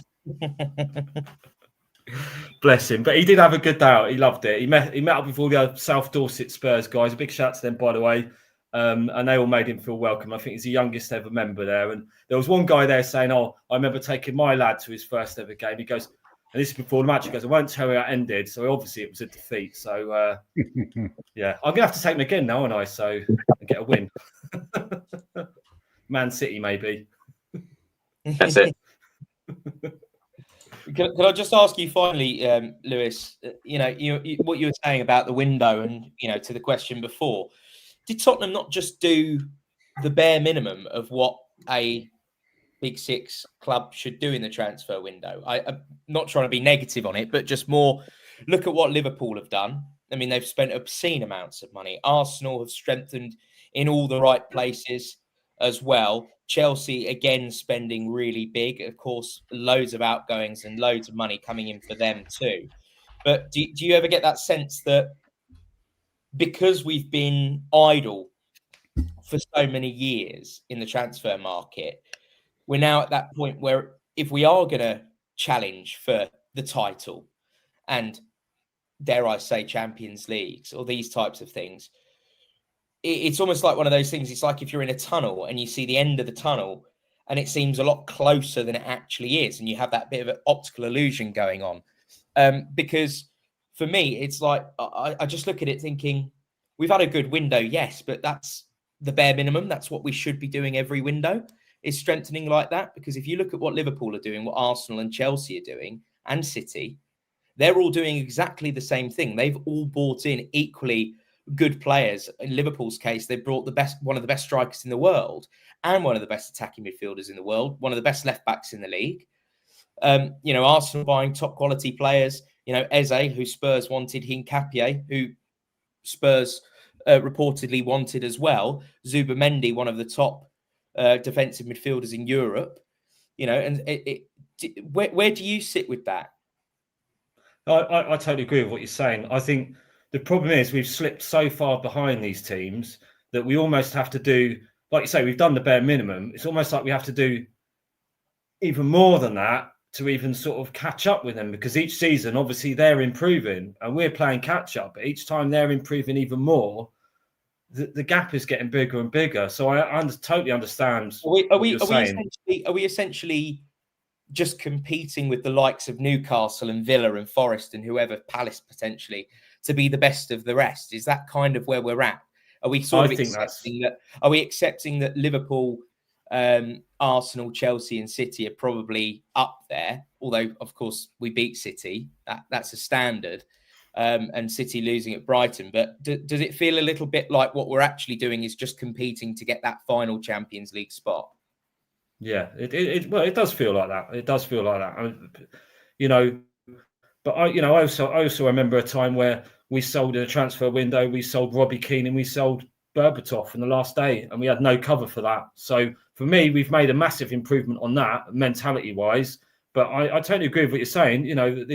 Bless him, but he did have a good day out. He loved it. He met up with all the other South Dorset Spurs guys. A big shout to them, by the way. And they all made him feel welcome. I think he's the youngest ever member there. And there was one guy there saying, "Oh, I remember taking my lad to his first ever game." He goes, and this is before the match. He goes, "I won't tell you how it ended." So obviously it was a defeat. So yeah, I'm gonna have to take him again now, aren't I? So and get a win. Man City, maybe. That's it. Can I just ask you finally, Lewis? What you were saying about the window, and to the question before, did Tottenham not just do the bare minimum of what a Big Six club should do in the transfer window? I'm not trying to be negative on it, but just more look at what Liverpool have done. I mean, they've spent obscene amounts of money. Arsenal have strengthened in all the right places as well. Chelsea, again, spending really big. Of course, loads of outgoings and loads of money coming in for them too. But do you ever get that sense that because we've been idle for so many years in the transfer market, we're now at that point where if we are going to challenge for the title and, dare I say, Champions Leagues or these types of things, it's almost like one of those things. It's like if you're in a tunnel and you see the end of the tunnel and it seems a lot closer than it actually is, and you have that bit of an optical illusion going on. Because for me, it's like I just look at it thinking, we've had a good window, yes, but that's the bare minimum. That's what we should be doing every window, is strengthening like that. Because if you look at what Liverpool are doing, what Arsenal and Chelsea are doing, and City, they're all doing exactly the same thing. They've all brought in equally good players. In Liverpool's case, they brought one of the best strikers in the world and one of the best attacking midfielders in the world, one of the best left backs in the league. Arsenal buying top quality players. Eze, who Spurs wanted, Hincapié, who Spurs reportedly wanted as well. Zubimendi, one of the top defensive midfielders in Europe. Where do you sit with that? I totally agree with what you're saying. I think the problem is we've slipped so far behind these teams that we almost have to do, like you say, we've done the bare minimum. It's almost like we have to do even more than that to even sort of catch up with them, because each season, obviously, they're improving and we're playing catch up. But each time they're improving even more, the gap is getting bigger and bigger. So I totally understand. Are we essentially just competing with the likes of Newcastle and Villa and Forest and whoever, Palace potentially, to be the best of the rest? Is that kind of where we're at? Are we accepting that Liverpool, Arsenal, Chelsea, and City are probably up there? Although, of course, we beat City. That's a standard. And City losing at Brighton. But does it feel a little bit like what we're actually doing is just competing to get that final Champions League spot? Yeah, it does feel like that. It does feel like that. But I also remember a time where we sold in a transfer window. We sold Robbie Keane and we sold Berbatov in the last day, and we had no cover for that. So for me, we've made a massive improvement on that mentality-wise. But I totally agree with what you're saying.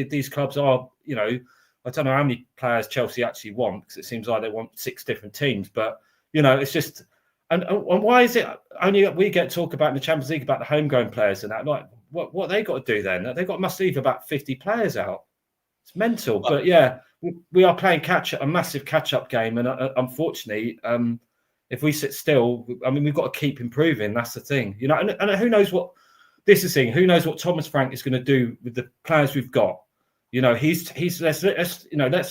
These clubs are, I don't know how many players Chelsea actually want, because it seems like they want 6 different teams. But, it's just... And why is it only we get talk about in the Champions League about the homegrown players and that? Like, what they got to do then? They must leave about 50 players out. It's mental. But yeah, we are playing a massive catch-up game. And unfortunately, if we sit still, we've got to keep improving. That's the thing. And who knows what... This is the thing. Who knows what Thomas Frank is going to do with the players we've got? Let's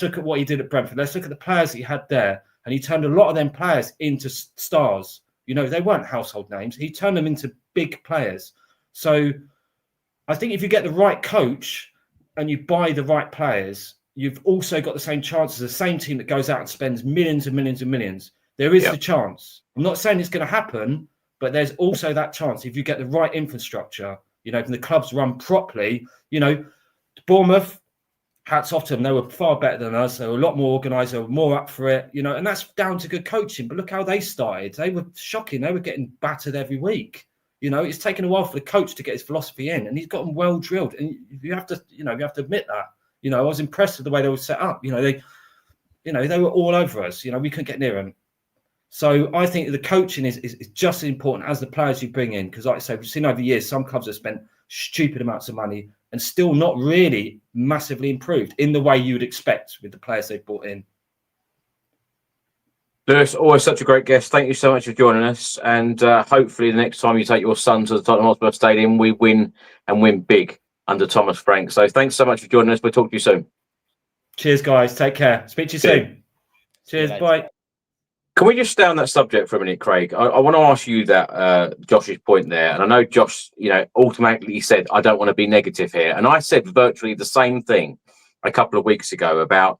look at what he did at Brentford. Let's look at the players he had there. And he turned a lot of them players into stars. They weren't household names. He turned them into big players. So I think if you get the right coach and you buy the right players, you've also got the same chances. The same team that goes out and spends millions and millions and millions. There is the chance. I'm not saying it's going to happen, but there's also that chance if you get the right infrastructure, and the clubs run properly. Bournemouth, hats off to them. They were far better than us. They were a lot more organised. They were more up for it, and that's down to good coaching. But look how they started. They were shocking. They were getting battered every week. It's taken a while for the coach to get his philosophy in, and he's got them well drilled. And you have to admit that. I was impressed with the way they were set up. They were all over us. We couldn't get near them. So I think the coaching is just as important as the players you bring in. Because like I say, we've seen over the years, some clubs have spent stupid amounts of money and still not really massively improved in the way you would expect with the players they've brought in. Lewis, always such a great guest. Thank you so much for joining us. And hopefully the next time you take your son to the Tottenham Hotspur Stadium, we win and win big under Thomas Frank. So thanks so much for joining us. We'll talk to you soon. Cheers, guys. Take care. Speak to you soon. Cheers. Bye. Can we just stay on that subject for a minute, Craig? I want to ask you that Josh's point there. And I know Josh, automatically said, I don't want to be negative here. And I said virtually the same thing a couple of weeks ago about,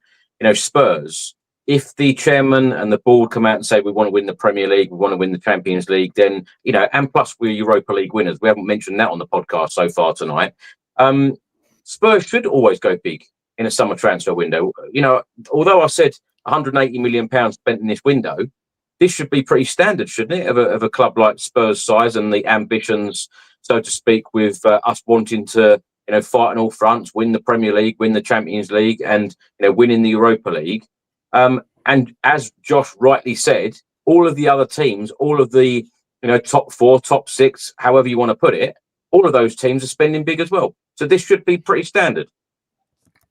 Spurs. If the chairman and the board come out and say, we want to win the Premier League, we want to win the Champions League, then, and plus we're Europa League winners. We haven't mentioned that on the podcast so far tonight. Spurs should always go big in a summer transfer window. Although I said, £180 million spent in this window, this should be pretty standard, shouldn't it, of a club like Spurs' size and the ambitions, so to speak, with us wanting to, fight on all fronts, win the Premier League, win the Champions League, and winning the Europa League. And as Josh rightly said, all of the other teams, all of the top 4, top 6, however you want to put it, all of those teams are spending big as well. So this should be pretty standard.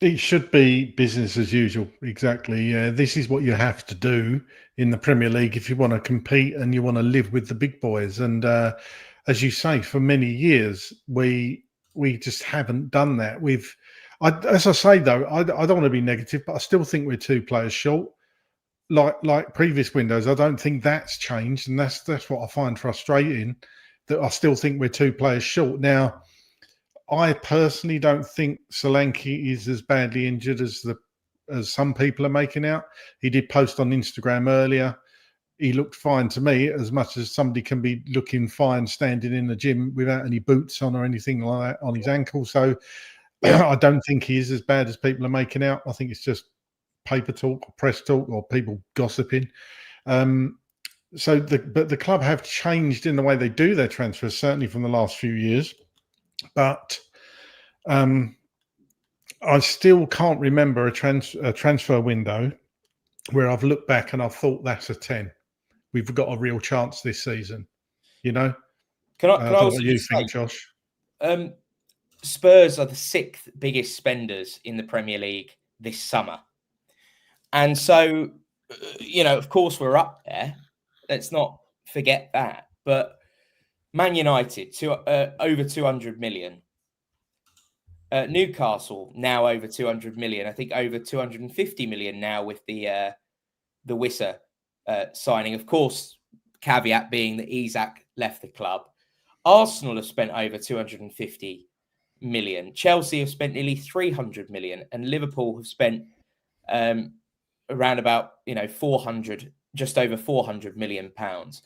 It should be business as usual. Exactly. Yeah, this is what you have to do in the Premier League if you want to compete and you want to live with the big boys. And as you say, for many years we just haven't done that. As I say though, I don't want to be negative, but I still think we're 2 players short. Like previous windows, I don't think that's changed, and that's what I find frustrating. That I still think we're 2 players short now. I personally don't think Solanke is as badly injured as some people are making out. He did post on Instagram earlier. He looked fine to me, as much as somebody can be looking fine standing in the gym without any boots on or anything like that on his ankle. So I don't think he is as bad as people are making out. I think it's just paper talk, or press talk, or people gossiping. But the club have changed in the way they do their transfers, certainly from the last few years. But I still can't remember a transfer window where I've looked back and I've thought that's a 10. We've got a real chance this season. Can I what you think, Josh? Spurs are the 6th biggest spenders in the Premier League this summer. And so of course we're up there. Let's not forget that. But Man United over 200 million. Newcastle now over 200 million. I think over 250 million now with the Wissa signing. Of course, caveat being that Isak left the club. Arsenal have spent over 250 million. Chelsea have spent nearly 300 million, and Liverpool have spent around about 400, just over 400 million pounds.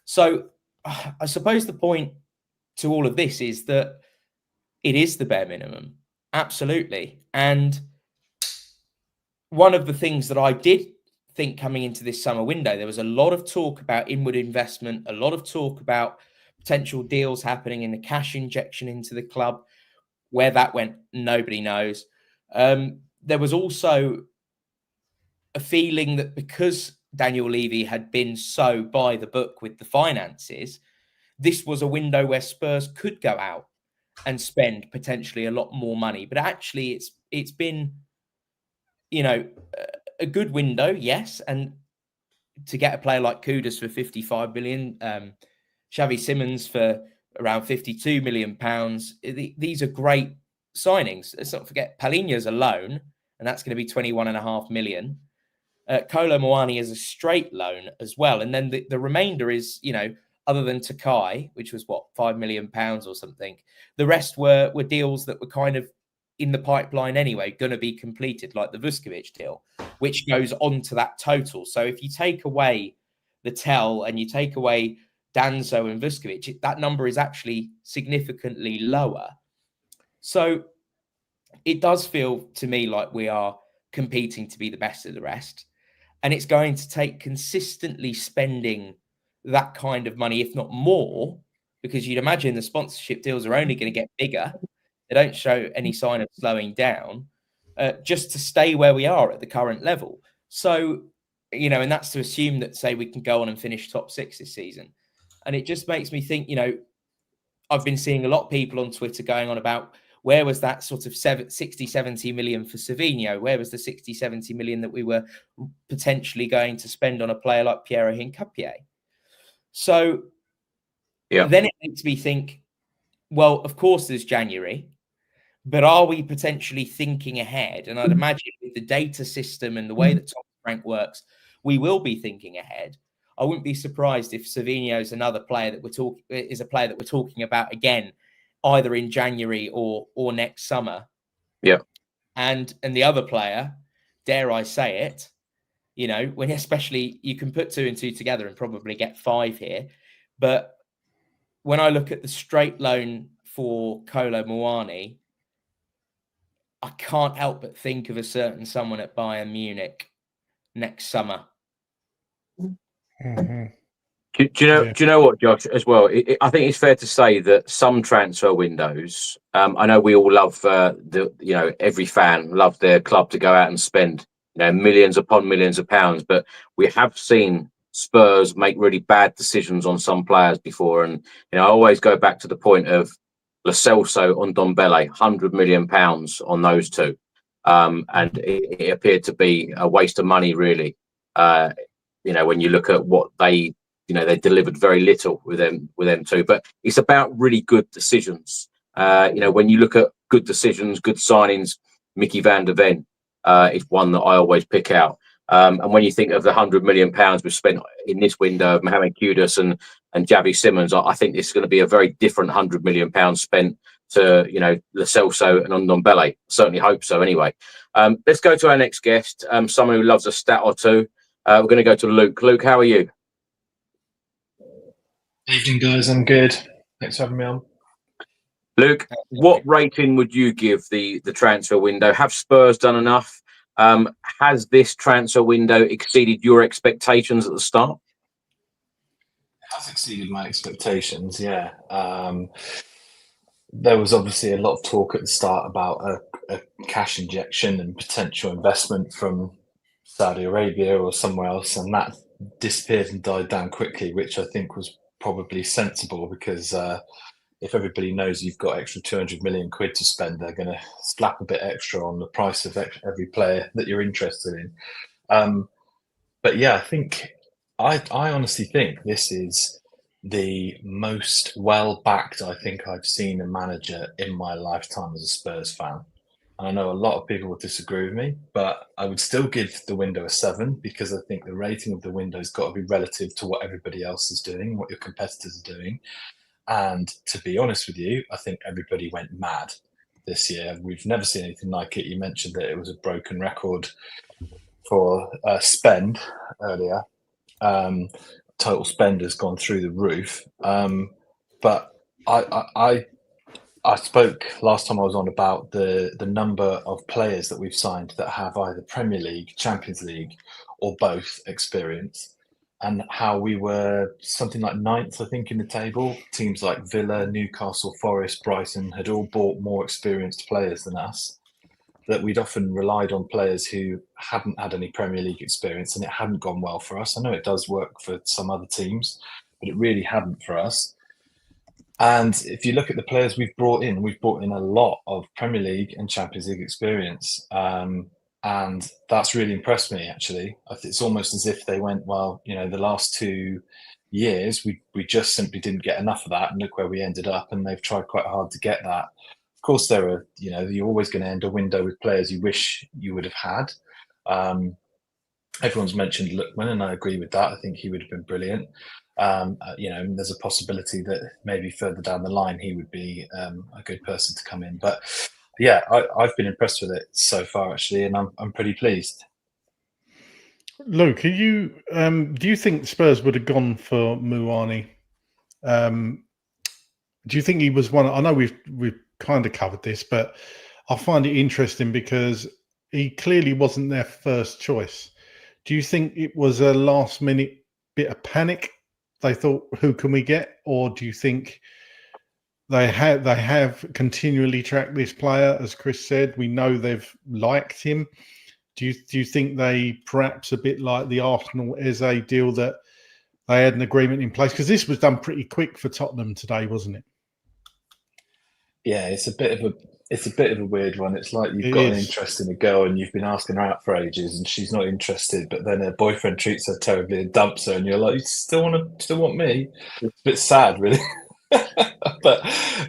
So I suppose the point to all of this is that it is the bare minimum, absolutely. And one of the things that I did think coming into this summer window, there was a lot of talk about inward investment, a lot of talk about potential deals happening in the cash injection into the club. Where that went, nobody knows. There was also a feeling that because Daniel Levy had been so by the book with the finances, this was a window where Spurs could go out and spend potentially a lot more money. But actually, it's been, a good window, yes. And to get a player like Kudus for 55 million, Xavi Simons for around 52 million pounds, these are great signings. Let's not forget Palhinha's a loan, and that's going to be 21.5 million. Kolo Muani is a straight loan as well. And then the remainder is, other than Takai, which was what, 5 million pounds or something, the rest were deals that were kind of in the pipeline anyway, going to be completed, like the Vuskovic deal, which goes on to that total. So if you take away the Tell and you take away Danzo and Vuskovic, that number is actually significantly lower. So it does feel to me like we are competing to be the best of the rest. And it's going to take consistently spending that kind of money, if not more, because you'd imagine the sponsorship deals are only going to get bigger. They don't show any sign of slowing down, just to stay where we are at the current level. So, and that's to assume that, say, we can go on and finish top 6 this season. And it just makes me think, I've been seeing a lot of people on Twitter going on about where was that sort of 60, 70 million for Savinho? Where was the 60, 70 million that we were potentially going to spend on a player like Piero Hincapié? So then it makes me think, well, of course there's January, but are we potentially thinking ahead? And I'd imagine with the data system and the way that Thomas Frank works, we will be thinking ahead. I wouldn't be surprised if Savinho is another player that we're talking about again, either in January or next summer. Yeah. And the other player, dare I say it, when especially you can put 2 and 2 together and probably get 5 here. But when I look at the straight loan for Kolo Muani, I can't help but think of a certain someone at Bayern Munich next summer. Mm-hmm. Do you know what, Josh, as well? I think it's fair to say that some transfer windows, I know we all love every fan loves their club to go out and spend, millions upon millions of pounds, but we have seen Spurs make really bad decisions on some players before. And, I always go back to the point of Lo Celso on Ndombele, £100 million on those two. And it appeared to be a waste of money, really. When you look at what they delivered very little with them too. But it's about really good decisions. When you look at good decisions, good signings, Mickey van der Ven is one that I always pick out. And when you think of the £100 million we've spent in this window of Mohamed Kudus and Xavi Simons, I think this is going to be a very different £100 million spent to, Lo Celso and Ndombele. Certainly hope so anyway. Let's go to our next guest, someone who loves a stat or two. We're going to go to Luke. Luke, how are you? Evening, guys. I'm good. Thanks for having me on. Luke, what rating would you give the transfer window? Have Spurs done enough? Has this transfer window exceeded your expectations at the start? It has exceeded my expectations, yeah. There was obviously a lot of talk at the start about a cash injection and potential investment from Saudi Arabia or somewhere else, and that disappeared and died down quickly, which I think was probably sensible, because if everybody knows you've got extra 200 million quid to spend, they're going to slap a bit extra on the price of every player that you're interested in. But yeah, I honestly think this is the most well-backed I think I've seen a manager in my lifetime as a Spurs fan. And I know a lot of people will disagree with me, but I would still give the window a 7 because I think the rating of the window has got to be relative to what everybody else is doing, what your competitors are doing. And to be honest with you, I think everybody went mad this year. We've never seen anything like it. You mentioned that it was a broken record for spend earlier. Total spend has gone through the roof. But I spoke last time I was on about the number of players that we've signed that have either Premier League, Champions League, or both experience, and how we were something like 9th, I think, in the table. Teams like Villa, Newcastle, Forest, Brighton had all bought more experienced players than us. That we'd often relied on players who hadn't had any Premier League experience, and it hadn't gone well for us. I know it does work for some other teams, but it really hadn't for us. And if you look at the players we've brought in a lot of Premier League and Champions League experience. And that's really impressed me, actually. It's almost as if they went, well, the last 2 years, we just simply didn't get enough of that. And look where we ended up. And they've tried quite hard to get that. Of course, you're always going to end a window with players you wish you would have had. Everyone's mentioned Lookman, and I agree with that. I think he would have been brilliant. There's a possibility that maybe further down the line he would be a good person to come in. But yeah, I've been impressed with it so far, actually, and I'm pretty pleased. Luke, do you think Spurs would have gone for Muani? Do you think he was one? I know we've kind of covered this, but I find it interesting because he clearly wasn't their first choice. Do you think it was a last minute bit of panic? They thought, who can we get? Or do you think they have continually tracked this player? As Chris said, we know they've liked him. Do you think they perhaps a bit like the Arsenal Eze deal that they had an agreement in place? Because this was done pretty quick for Tottenham today, wasn't it? Yeah, it's a bit of a weird one. It's like you've got an interest in a girl and you've been asking her out for ages and she's not interested, but then her boyfriend treats her terribly and dumps her, and you're like, you still want me? It's a bit sad, really. But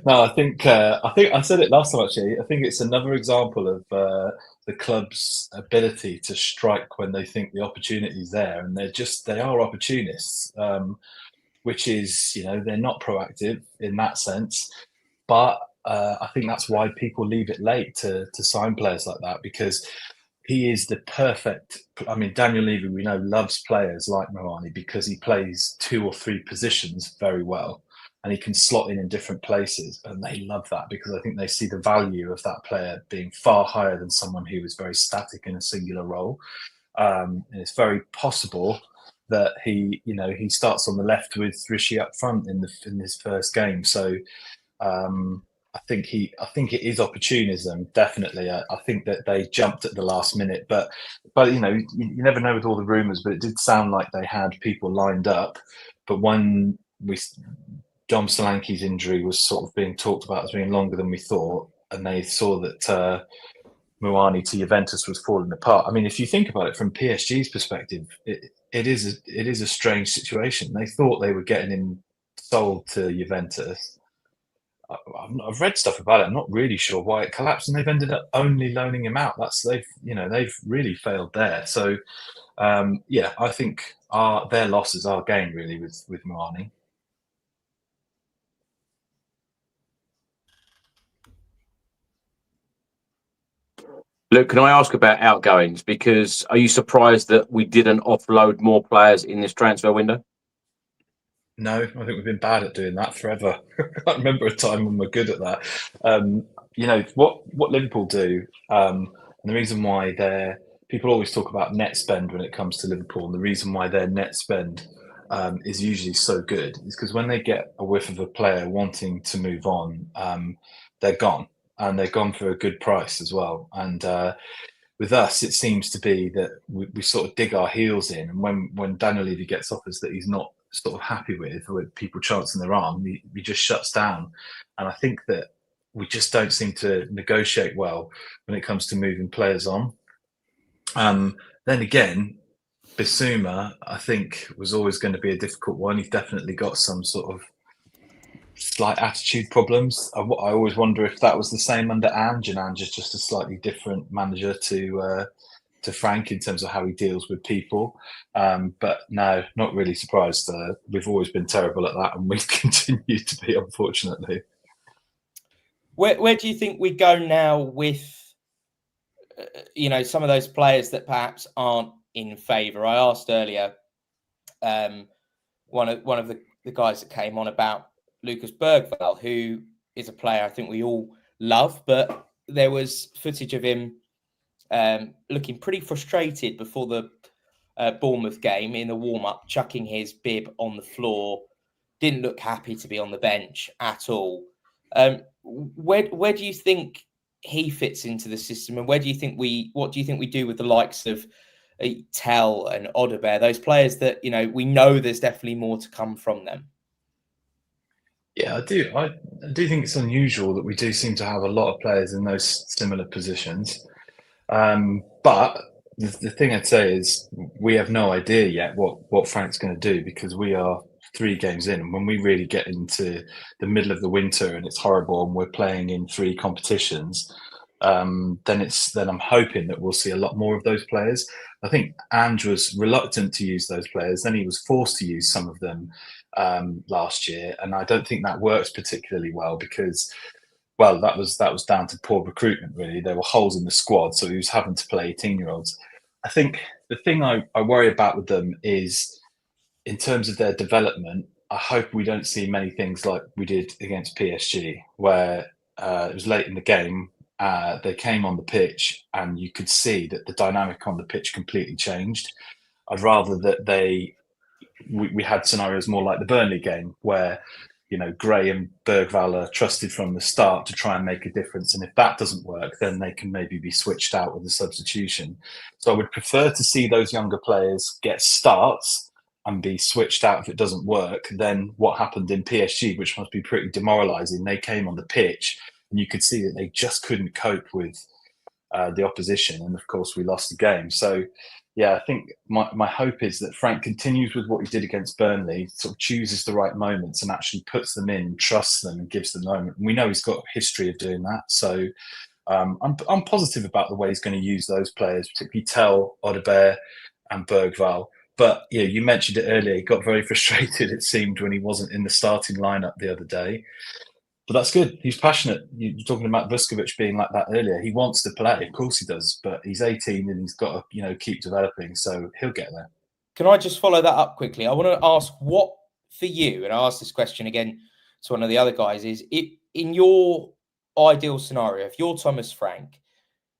no, I think I said it last time, actually. I think it's another example of the club's ability to strike when they think the opportunity is there, and they are opportunists, which is, they're not proactive in that sense, but I think that's why people leave it late to sign players like that, because he is the perfect. I mean, Daniel Levy, we know, loves players like Muani because he plays 2 or 3 positions very well, and he can slot in different places, and they love that because I think they see the value of that player being far higher than someone who is very static in a singular role. And it's very possible that he starts on the left with Rishi up front in his first game. So. I think it is opportunism, definitely. I think that they jumped at the last minute, but you never know with all the rumours. But it did sound like they had people lined up. But when Dom Solanke's injury was sort of being talked about as being longer than we thought, and they saw that Muani to Juventus was falling apart. I mean, if you think about it from PSG's perspective, it is a strange situation. They thought they were getting him sold to Juventus. I've read stuff about it. I'm not really sure why it collapsed, and they've ended up only loaning him out. They've really failed there. So I think their loss is our gain, really, with Muani. Luke, can I ask about outgoings? Because are you surprised that we didn't offload more players in this transfer window? No, I think we've been bad at doing that forever. I can't remember a time when we're good at that. What Liverpool do, and the reason why people always talk about net spend when it comes to Liverpool, and the reason why their net spend is usually so good is because when they get a whiff of a player wanting to move on, they're gone, and they're gone for a good price as well. And with us, it seems to be that we sort of dig our heels in, and when Daniel Levy gets offers that he's not sort of happy with people chancing their arm, he just shuts down. And I think that we just don't seem to negotiate well when it comes to moving players on. Then again, Bissouma, I think, was always going to be a difficult one. He's definitely got some sort of slight attitude problems. I always wonder if that was the same under Ange, and Ange is just a slightly different manager to Frank in terms of how he deals with people. But no, not really surprised. We've always been terrible at that, and we continue to be, unfortunately. Where do you think we go now with, some of those players that perhaps aren't in favour? I asked earlier, one of the guys that came on about Lucas Bergvall, who is a player I think we all love, but there was footage of him looking pretty frustrated before the Bournemouth game in the warm-up, chucking his bib on the floor. Didn't look happy to be on the bench at all. Where do you think he fits into the system, and what do you think we do with the likes of Tell and Odobert, those players that we know there's definitely more to come from them? Yeah, I do. I do think it's unusual that we do seem to have a lot of players in those similar positions. But the thing I'd say is we have no idea yet what Frank's going to do, because we are 3 games in, and when we really get into the middle of the winter and it's horrible and we're playing in 3 competitions, then I'm hoping that we'll see a lot more of those players. I think Ange was reluctant to use those players, then he was forced to use some of them last year, and I don't think that works particularly well, because that was down to poor recruitment, really. There were holes in the squad, so he was having to play 18-year-olds. I think the thing I worry about with them is, in terms of their development, I hope we don't see many things like we did against PSG, where it was late in the game, they came on the pitch and you could see that the dynamic on the pitch completely changed. I'd rather that we had scenarios more like the Burnley game, where Gray and Bergvall are trusted from the start to try and make a difference, and if that doesn't work, then they can maybe be switched out with a substitution. So I would prefer to see those younger players get starts and be switched out if it doesn't work, than what happened in PSG, which must be pretty demoralising. They came on the pitch and you could see that they just couldn't cope with the opposition, and of course we lost the game. So yeah, I think my hope is that Frank continues with what he did against Burnley, sort of chooses the right moments and actually puts them in, trusts them, and gives them the moment. And we know he's got a history of doing that. So I'm positive about the way he's going to use those players, particularly Tell, Odobert and Bergvall. But yeah, you mentioned it earlier, he got very frustrated, it seemed, when he wasn't in the starting lineup the other day. But that's good. He's passionate. You're talking about Vuskovic being like that earlier. He wants to play. Of course he does. But he's 18 and he's got to, keep developing. So he'll get there. Can I just follow that up quickly? I want to ask, what for you, and I asked this question again to one of the other guys, is in your ideal scenario, if you're Thomas Frank,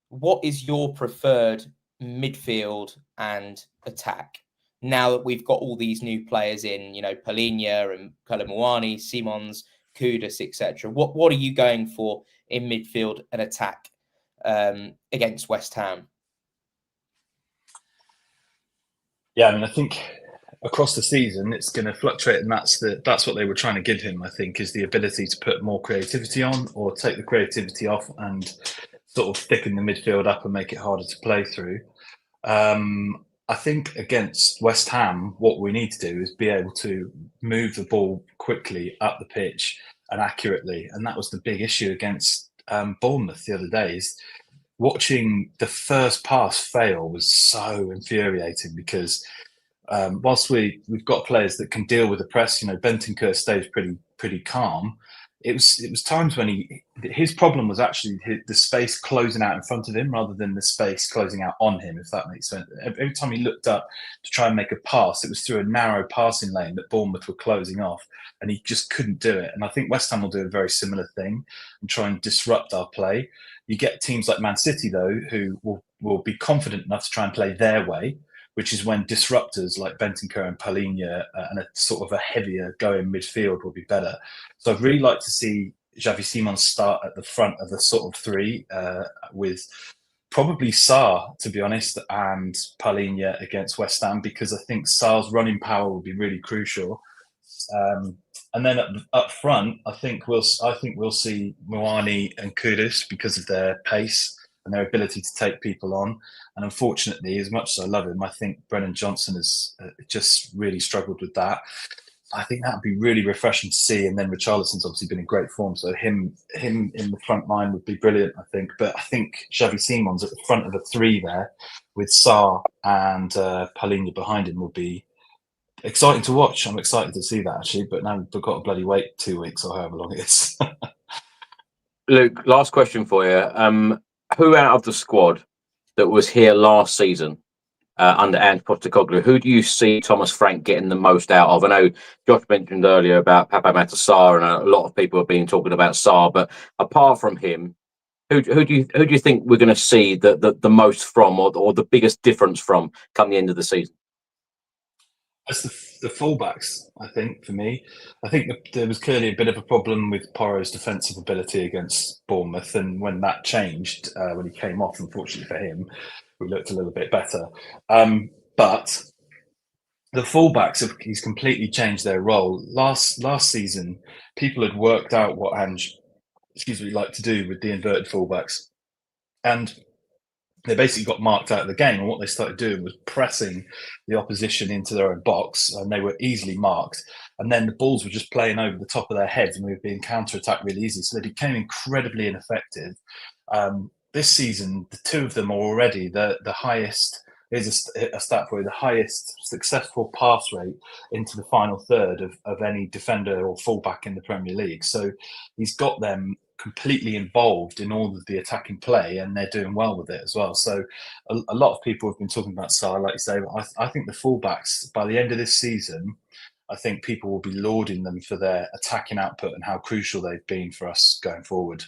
what is your preferred midfield and attack? Now that we've got all these new players in, Palhinha and Kolo Muani, Simons, Kudus, etc. What are you going for in midfield and attack against West Ham? Yeah, I mean, I think across the season it's going to fluctuate, and that's what they were trying to give him. I think is the ability to put more creativity on, or take the creativity off and sort of thicken the midfield up and make it harder to play through. I think against West Ham, what we need to do is be able to move the ball quickly up the pitch and accurately. And that was the big issue against Bournemouth the other day. Is watching the first pass fail was so infuriating, because whilst we've got players that can deal with the press, Bentancur stays pretty calm. It was times when his problem was actually the space closing out in front of him rather than the space closing out on him, if that makes sense. Every time he looked up to try and make a pass, it was through a narrow passing lane that Bournemouth were closing off, and he just couldn't do it. And I think West Ham will do a very similar thing and try and disrupt our play. You get teams like Man City, though, who will be confident enough to try and play their way, which is when disruptors like Bentancur and Palhinha and a sort of a heavier going midfield will be better. So I'd really like to see Xavi Simons start at the front of the sort of 3 with probably Sarr, to be honest, and Palhinha against West Ham, because I think Sarr's running power will be really crucial. And then up front, I think we'll see Muani and Kudus because of their pace and their ability to take people on. And unfortunately, as much as I love him, I think Brennan Johnson has just really struggled with that. I think that would be really refreshing to see. And then Richarlison's obviously been in great form, so him in the front line would be brilliant, I think. But I think Xavi Simon's at the front of the three there, with Sarr and Palhinha behind him, will be exciting to watch. I'm excited to see that, actually. But now we've got to bloody wait 2 weeks or however long it is. Luke, last question for you. Who out of the squad that was here last season under Ange Postecoglou, who do you see Thomas Frank getting the most out of? I know Josh mentioned earlier about Pape Matar Sarr, and a lot of people have been talking about Sarr, but apart from him, who do you think we're going to see the most from, or the biggest difference from come the end of the season? That's the fullbacks, I think, for me. I think there was clearly a bit of a problem with Porro's defensive ability against Bournemouth, and when that changed, when he came off, unfortunately for him, we looked a little bit better. But the fullbacks, he's completely changed their role. Last season, people had worked out what Ange, liked to do with the inverted fullbacks, and they basically got marked out of the game. And what they started doing was pressing the opposition into their own box, and they were easily marked. And then the balls were just playing over the top of their heads, and we were being counter-attacked really easy. So they became incredibly ineffective. This season, the two of them are already the highest. Here's a stat for you: the highest successful pass rate into the final third of any defender or fullback in the Premier League. So he's got them completely involved in all of the attacking play, and they're doing well with it as well. So a lot of people have been talking about Sarr, like you say. I think the fullbacks, by the end of this season, I think people will be lauding them for their attacking output and how crucial they've been for us going forward.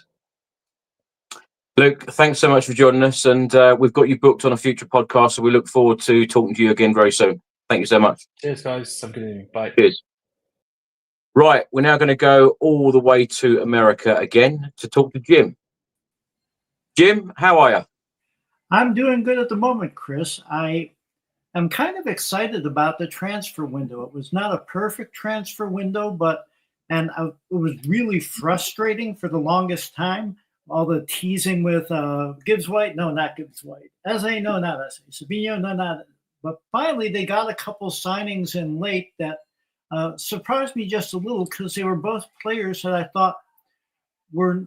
Luke, thanks so much for joining us, and we've got you booked on a future podcast, so we look forward to talking to you again very soon. Thank you so much. Cheers, guys. Have a good evening. Bye. Cheers. Right, we're now going to go all the way to America again to talk to Jim. Jim, how are you? I'm doing good at the moment, Chris. I am kind of excited about the transfer window. It was not a perfect transfer window, it was really frustrating for the longest time. All the teasing with Gibbs White, no, not Gibbs White. Eze, no, not Eze. Sabino, no, not. But finally, they got a couple signings in late that surprised me just a little, because they were both players that I thought were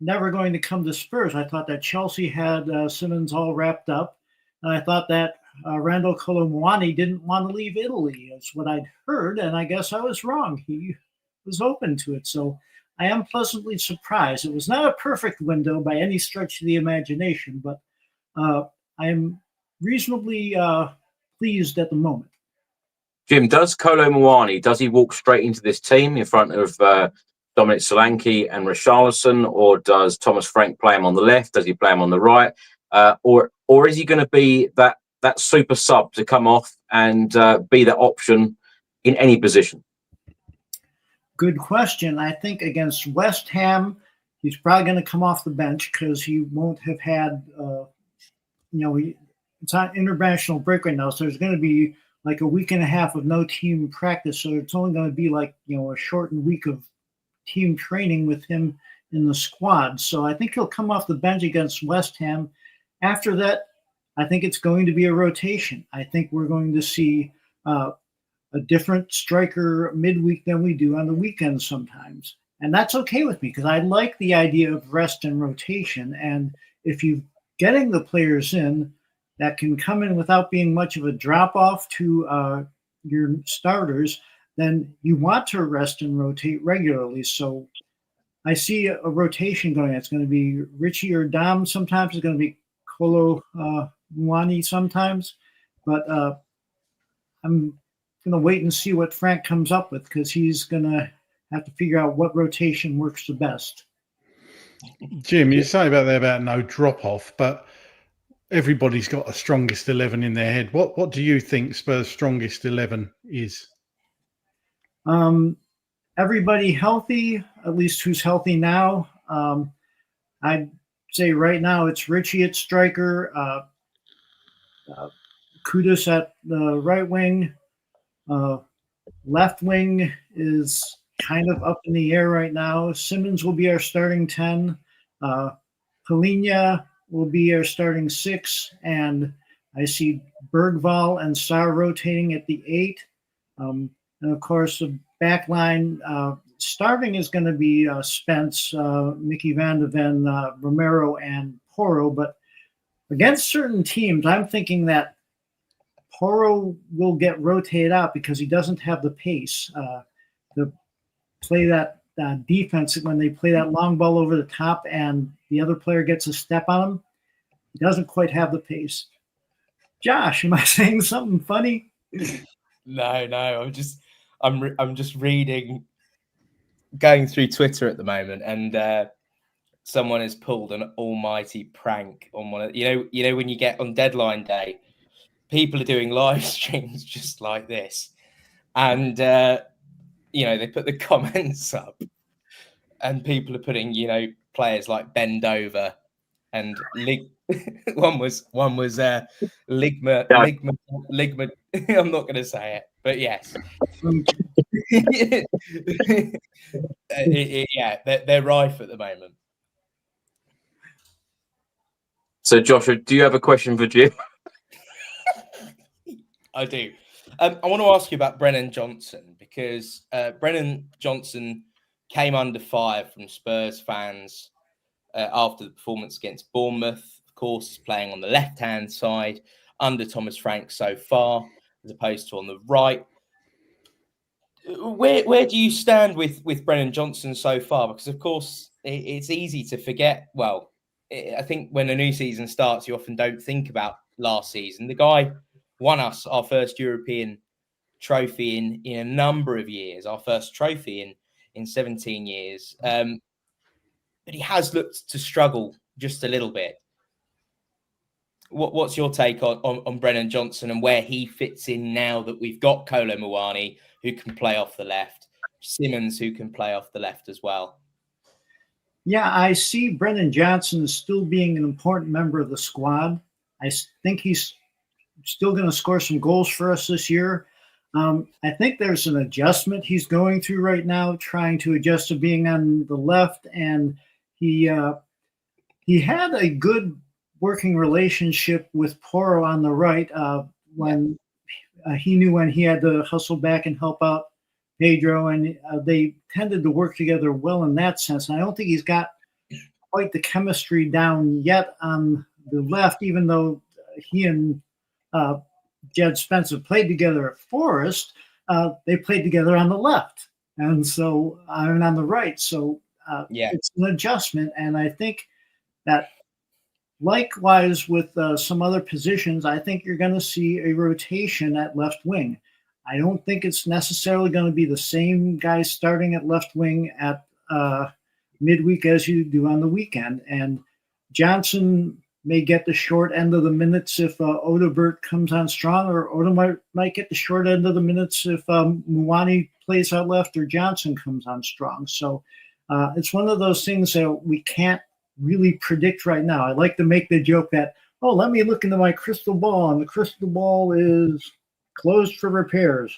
never going to come to Spurs. I thought that Chelsea had Simmons all wrapped up, and I thought that Randal Kolo Muani didn't want to leave Italy, is what I'd heard, and I guess I was wrong. He was open to it, so I am pleasantly surprised. It was not a perfect window by any stretch of the imagination, but I am reasonably pleased at the moment. Jim, does Kolo Muani, does he walk straight into this team in front of Dominic Solanke and Richarlison, or does Thomas Frank play him on the left? Does he play him on the right? Or is he going to be that super sub to come off and be that option in any position? Good question. I think against West Ham, he's probably going to come off the bench because he won't have had, it's not international break right now, so there's going to be like a week and a half of no team practice. So it's only going to be like, a shortened week of team training with him in the squad. So I think he'll come off the bench against West Ham. After that, I think it's going to be a rotation. I think we're going to see a different striker midweek than we do on the weekends sometimes. And that's okay with me, because I like the idea of rest and rotation. And if you're getting the players in that can come in without being much of a drop-off to your starters, then you want to rest and rotate regularly. So I see a rotation going. It's going to be Richie or Dom sometimes. It's going to be Kolo Muani sometimes. But I'm going to wait and see what Frank comes up with, because he's going to have to figure out what rotation works the best. Jim, you say about no drop-off, but everybody's got a strongest 11 in their head. What do you think Spurs' strongest 11 is? Everybody healthy, at least who's healthy now. I'd say right now it's Richie at striker, Kudus at the right wing. Left wing is kind of up in the air right now. Simmons will be our starting 10. Palhinha will be our starting 6, and I see Bergvall and Sarr rotating at the 8. And of course, the back line starting is going to be Spence, Mickey Van de Ven, Romero, and Porro. But against certain teams, I'm thinking that Porro will get rotated out because he doesn't have the pace to play that defense when they play that long ball over the top and the other player gets a step on him. He doesn't quite have the pace. Josh, am I saying something funny? No. I'm just reading, going through Twitter at the moment, and someone has pulled an almighty prank on one of, you know when you get on deadline day, people are doing live streams just like this, and they put the comments up, and people are putting players like bend over, and one was ligma. I'm not going to say it, but yes. They're rife at the moment. So, Joshua, do you have a question for Jim? I do. I want to ask you about Brennan Johnson, because Brennan Johnson came under fire from Spurs fans after the performance against Bournemouth. Of course, he's playing on the left-hand side under Thomas Frank so far, as opposed to on the right. Where do you stand with Brennan Johnson so far? Because, of course, it's easy to forget. Well, I think when a new season starts, you often don't think about last season. The guy won us our first European trophy in a number of years, our first trophy in 17 years. But he has looked to struggle just a little bit. What's your take on Brennan Johnson and where he fits in now that we've got Kolo Muani, who can play off the left, Simmons, who can play off the left as well? Yeah, I see Brennan Johnson as still being an important member of the squad. I think he's still going to score some goals for us this year. I think there's an adjustment he's going through right now, trying to adjust to being on the left. And he had a good working relationship with Porro on the right when he knew when he had to hustle back and help out Pedro, and they tended to work together well in that sense. And I don't think he's got quite the chemistry down yet on the left, even though he and Jed Spencer played together at Forest. They played together on the left, and so I'm on the right. So it's an adjustment, and I think that likewise with some other positions, I think you're going to see a rotation at left wing. I don't think it's necessarily going to be the same guys starting at left wing at midweek as you do on the weekend. And Johnson may get the short end of the minutes if Odobert comes on strong, or Odo might get the short end of the minutes if Muani plays out left or Johnson comes on strong. So it's one of those things that we can't really predict right now. I like to make the joke that, let me look into my crystal ball, and the crystal ball is closed for repairs.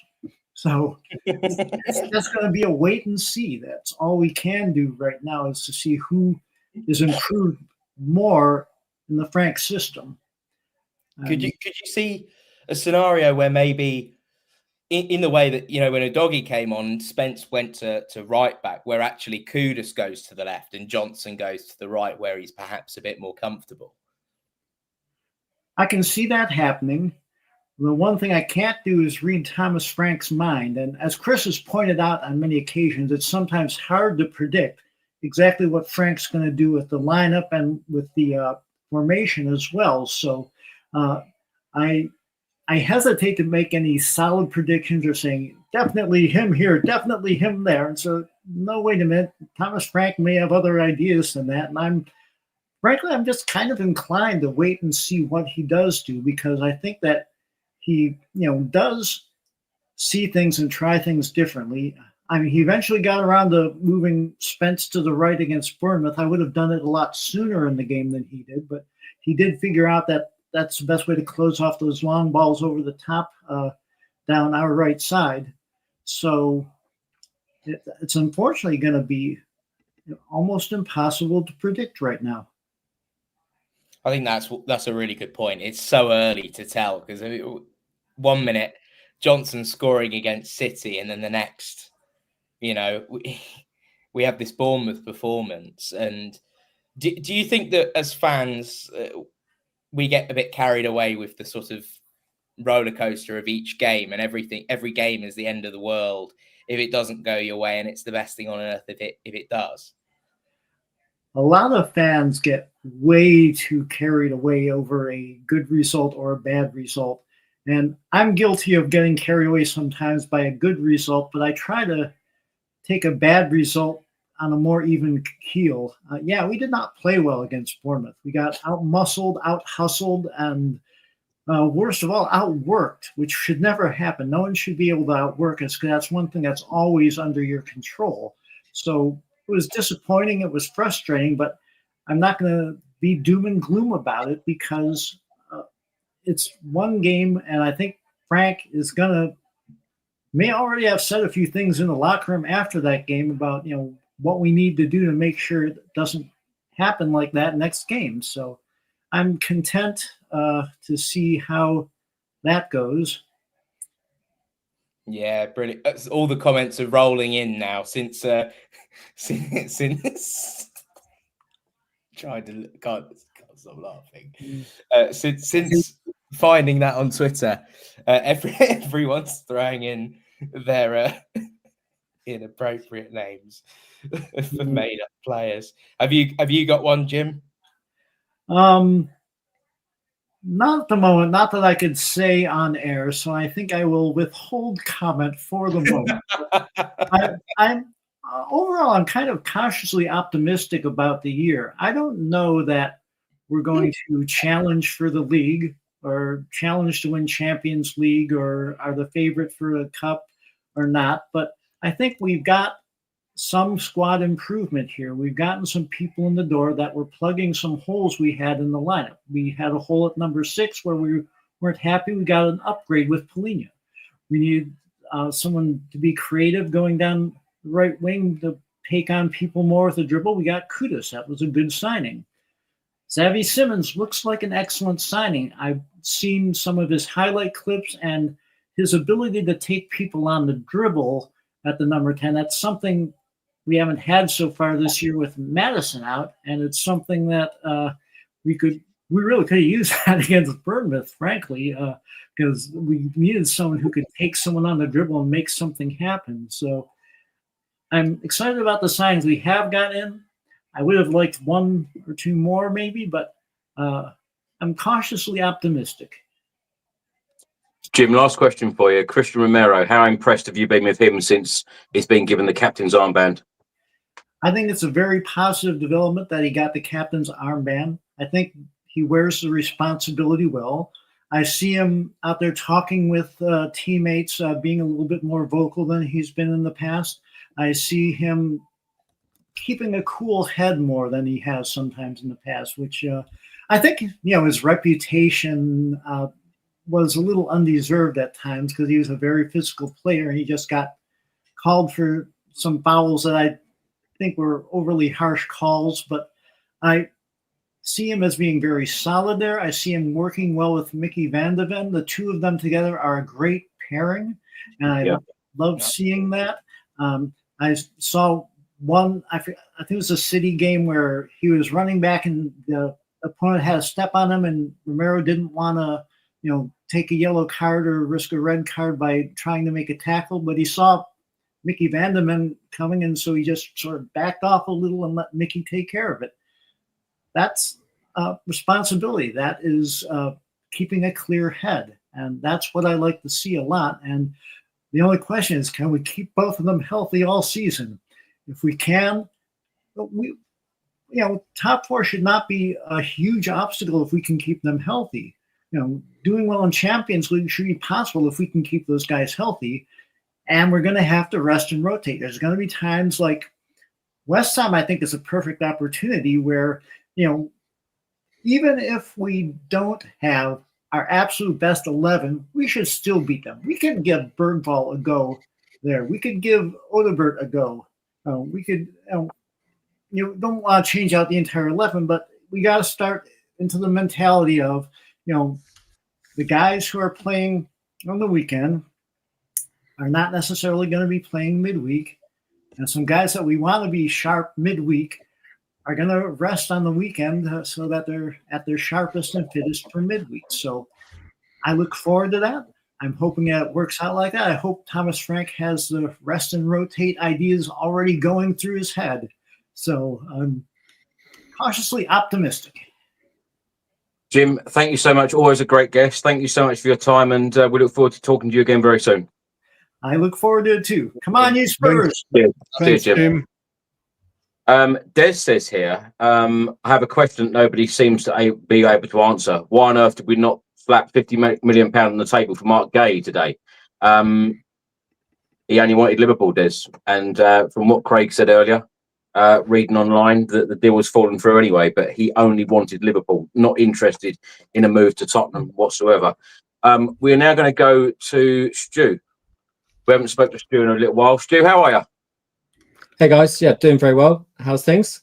So that's going to be a wait and see. That's all we can do right now, is to see who is improved more in the Frank system. Could you see a scenario where maybe in the way that, when Udogie came on, Spence went to right back, where actually Kudus goes to the left and Johnson goes to the right, where he's perhaps a bit more comfortable? I can see that happening. The one thing I can't do is read Thomas Frank's mind. And as Chris has pointed out on many occasions, it's sometimes hard to predict exactly what Frank's going to do with the lineup and with the formation as well. So I hesitate to make any solid predictions or saying definitely him here, definitely him there. And so, no, wait a minute. Thomas Frank may have other ideas than that. And I'm just kind of inclined to wait and see what he does do, because I think that he, does see things and try things differently. I mean, he eventually got around to moving Spence to the right against Bournemouth. I would have done it a lot sooner in the game than he did, but he did figure out that that's the best way to close off those long balls over the top down our right side. So it's unfortunately going to be almost impossible to predict right now. I think that's a really good point. It's so early to tell because 1 minute Johnson scoring against City, and then the next, we have this Bournemouth performance. And do you think that as fans we get a bit carried away with the sort of roller coaster of each game, and every game is the end of the world if it doesn't go your way, and it's the best thing on earth if it does? A lot of fans get way too carried away over a good result or a bad result. And I'm guilty of getting carried away sometimes by a good result, but I try to take a bad result on a more even keel. We did not play well against Bournemouth. We got out-muscled, out-hustled, and worst of all, outworked, which should never happen. No one should be able to outwork us because that's one thing that's always under your control. So it was disappointing. It was frustrating, but I'm not going to be doom and gloom about it because it's one game, and I think Frank may already have said a few things in the locker room after that game about what we need to do to make sure it doesn't happen like that next game. So I'm content to see how that goes. Yeah, brilliant. All the comments are rolling in now since trying to can't stop laughing. Since finding that on Twitter, everyone's throwing in their inappropriate names for made up players. Have you got one, Jim? Not at the moment, not that I could say on air, so I think I will withhold comment for the moment. I'm overall, I'm kind of cautiously optimistic about the year. I don't know that we're going to challenge for the league or challenge to win Champions League or are the favorite for a cup or not, but I think we've got some squad improvement here. We've gotten some people in the door that were plugging some holes we had in the lineup. We had a hole at number 6 where we weren't happy. We got an upgrade with Polina. We needed someone to be creative going down the right wing to take on people more with the dribble. We got Kudus. That was a good signing. Xavi Simons looks like an excellent signing. I've seen some of his highlight clips and his ability to take people on the dribble at the number 10. That's something we haven't had so far this year with Madison out, and it's something that we really could have used that against Bournemouth, frankly, because we needed someone who could take someone on the dribble and make something happen. So I'm excited about the signings we have got in. I would have liked 1 or 2 more maybe, but I'm cautiously optimistic. Jim, last question for you. Christian Romero, how impressed have you been with him since he's been given the captain's armband? I think it's a very positive development that he got the captain's armband. I think he wears the responsibility well. I see him out there talking with teammates, being a little bit more vocal than he's been in the past. I see him keeping a cool head more than he has sometimes in the past, which I think, his reputation was a little undeserved at times because he was a very physical player and he just got called for some fouls that I think were overly harsh calls, but I see him as being very solid there. I see him working well with Mickey Van de Ven. The two of them together are a great pairing, and I love seeing that. I saw one, I think it was a City game where he was running back and the opponent had a step on him and Romero didn't want to, take a yellow card or risk a red card by trying to make a tackle, but he saw Mickey Van de Ven coming, and so he just sort of backed off a little and let Mickey take care of it. That's responsibility. That is keeping a clear head, and that's what I like to see a lot. And the only question is, can we keep both of them healthy all season? If we can, top 4 should not be a huge obstacle if we can keep them healthy. Doing well in Champions League should be possible if we can keep those guys healthy. And we're going to have to rest and rotate. There's going to be times like West Ham, I think, is a perfect opportunity where, even if we don't have our absolute best 11, we should still beat them. We can give Bergvall a go there. We could give Odebert a go. We could, don't want to change out the entire 11, but we got to start into the mentality of, the guys who are playing on the weekend are not necessarily going to be playing midweek. And some guys that we want to be sharp midweek are going to rest on the weekend so that they're at their sharpest and fittest for midweek. So I look forward to that. I'm hoping that it works out like that. I hope Thomas Frank has the rest and rotate ideas already going through his head. So I'm cautiously optimistic. Jim, thank you so much. Always a great guest. Thank you so much for your time, and we look forward to talking to you again very soon. I look forward to it too. Come on, you Spurs. Thanks, Jim. Des says here, I have a question that nobody seems to be able to answer. Why on earth did we not slap £50 million on the table for Mark Gay today? He only wanted Liverpool, Des. And from what Craig said earlier, reading online, that the deal was falling through anyway, but he only wanted Liverpool, not interested in a move to Tottenham whatsoever. We are now going to go to Stu. We haven't spoken to Stu in a little while. Stu, how are you? Hey guys, yeah, doing very well. How's things?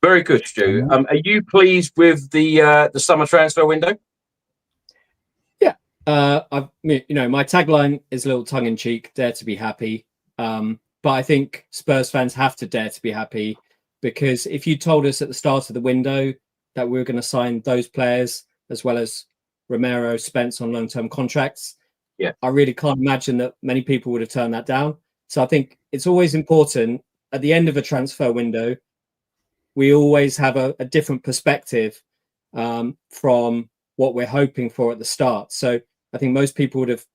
Very good, Stu. Are you pleased with the summer transfer window? Yeah, my tagline is a little tongue in cheek: "Dare to be happy." But I think Spurs fans have to dare to be happy, because if you told us at the start of the window that we were going to sign those players as well as Romero, Spence on long-term contracts, I really can't imagine that many people would have turned that down. So I think it's always important at the end of a transfer window, we always have a different perspective from what we're hoping for at the start. So I think most people would have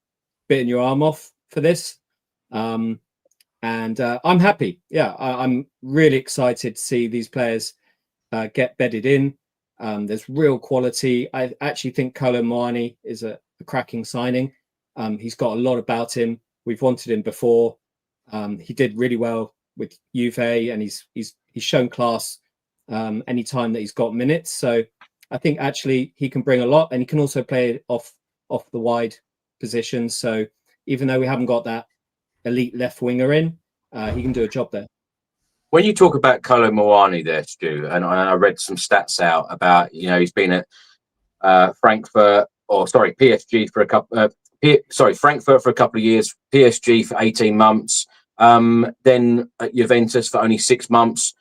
bitten your arm off for this. And I'm happy. Yeah, I'm really excited to see these players get bedded in. There's real quality. I actually think Kolo Muani is a cracking signing. He's got a lot about him. We've wanted him before. He did really well with Juve, and he's shown class any time that he's got minutes. So I think actually he can bring a lot, and he can also play off the wide positions. So even though we haven't got that elite left winger in, he can do a job there. When you talk about Kolo Muani there, Stu, and I read some stats out about, he's been at PSG for a couple. Frankfurt for a couple of years, PSG for 18 months, then at Juventus for only 6 months.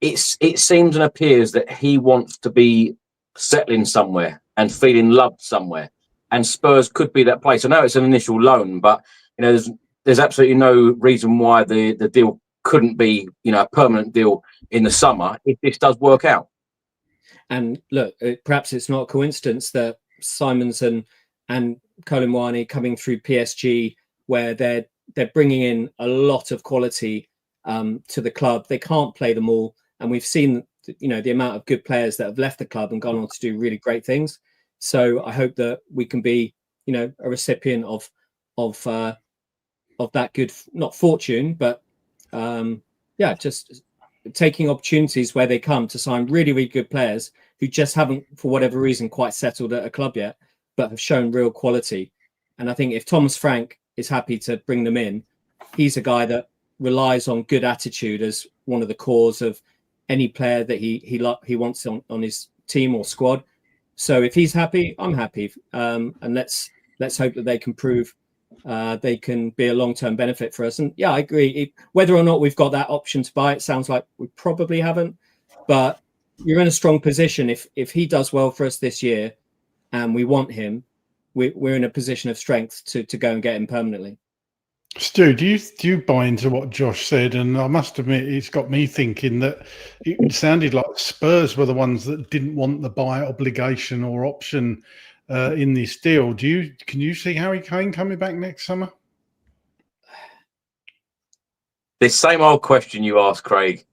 It seems and appears that he wants to be settling somewhere and feeling loved somewhere, and Spurs could be that place. I know it's an initial loan, but there's absolutely no reason why the deal couldn't be a permanent deal in the summer if this does work out. And look, perhaps it's not a coincidence that Simonsen and Kolo Muani coming through PSG, where they're bringing in a lot of quality to the club. They can't play them all, and we've seen the amount of good players that have left the club and gone on to do really great things. So I hope that we can be a recipient of that good, not fortune, but just taking opportunities where they come to sign really, really good players who just haven't, for whatever reason, quite settled at a club yet, but have shown real quality. And I think if Thomas Frank is happy to bring them in, he's a guy that relies on good attitude as one of the cores of any player that he wants on his team or squad. So if he's happy, I'm happy. And let's hope that they can prove they can be a long-term benefit for us. And yeah, I agree. Whether or not we've got that option to buy, it sounds like we probably haven't. But you're in a strong position if he does well for us this year, and we want him. We're in a position of strength to go and get him permanently. Stu, do you buy into what Josh said? And I must admit, it's got me thinking that it sounded like Spurs were the ones that didn't want the buy obligation or option in this deal. Can you see Harry Kane coming back next summer? The same old question you asked, Craig.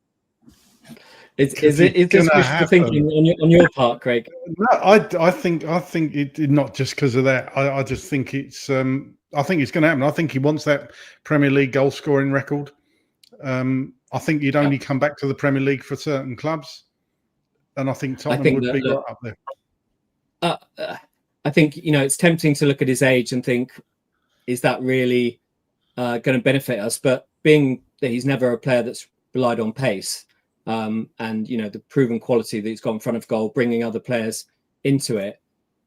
Is this wishful thinking on your part, Craig? No, I think it not just because of that. I just think it's I think it's going to happen. I think he wants that Premier League goal scoring record. I think he'd only come back to the Premier League for certain clubs, and I think Tottenham would be right up there. I think it's tempting to look at his age and think, is that really going to benefit us? But being that he's never a player that's relied on pace, and you know the proven quality that he's got in front of goal, bringing other players into it.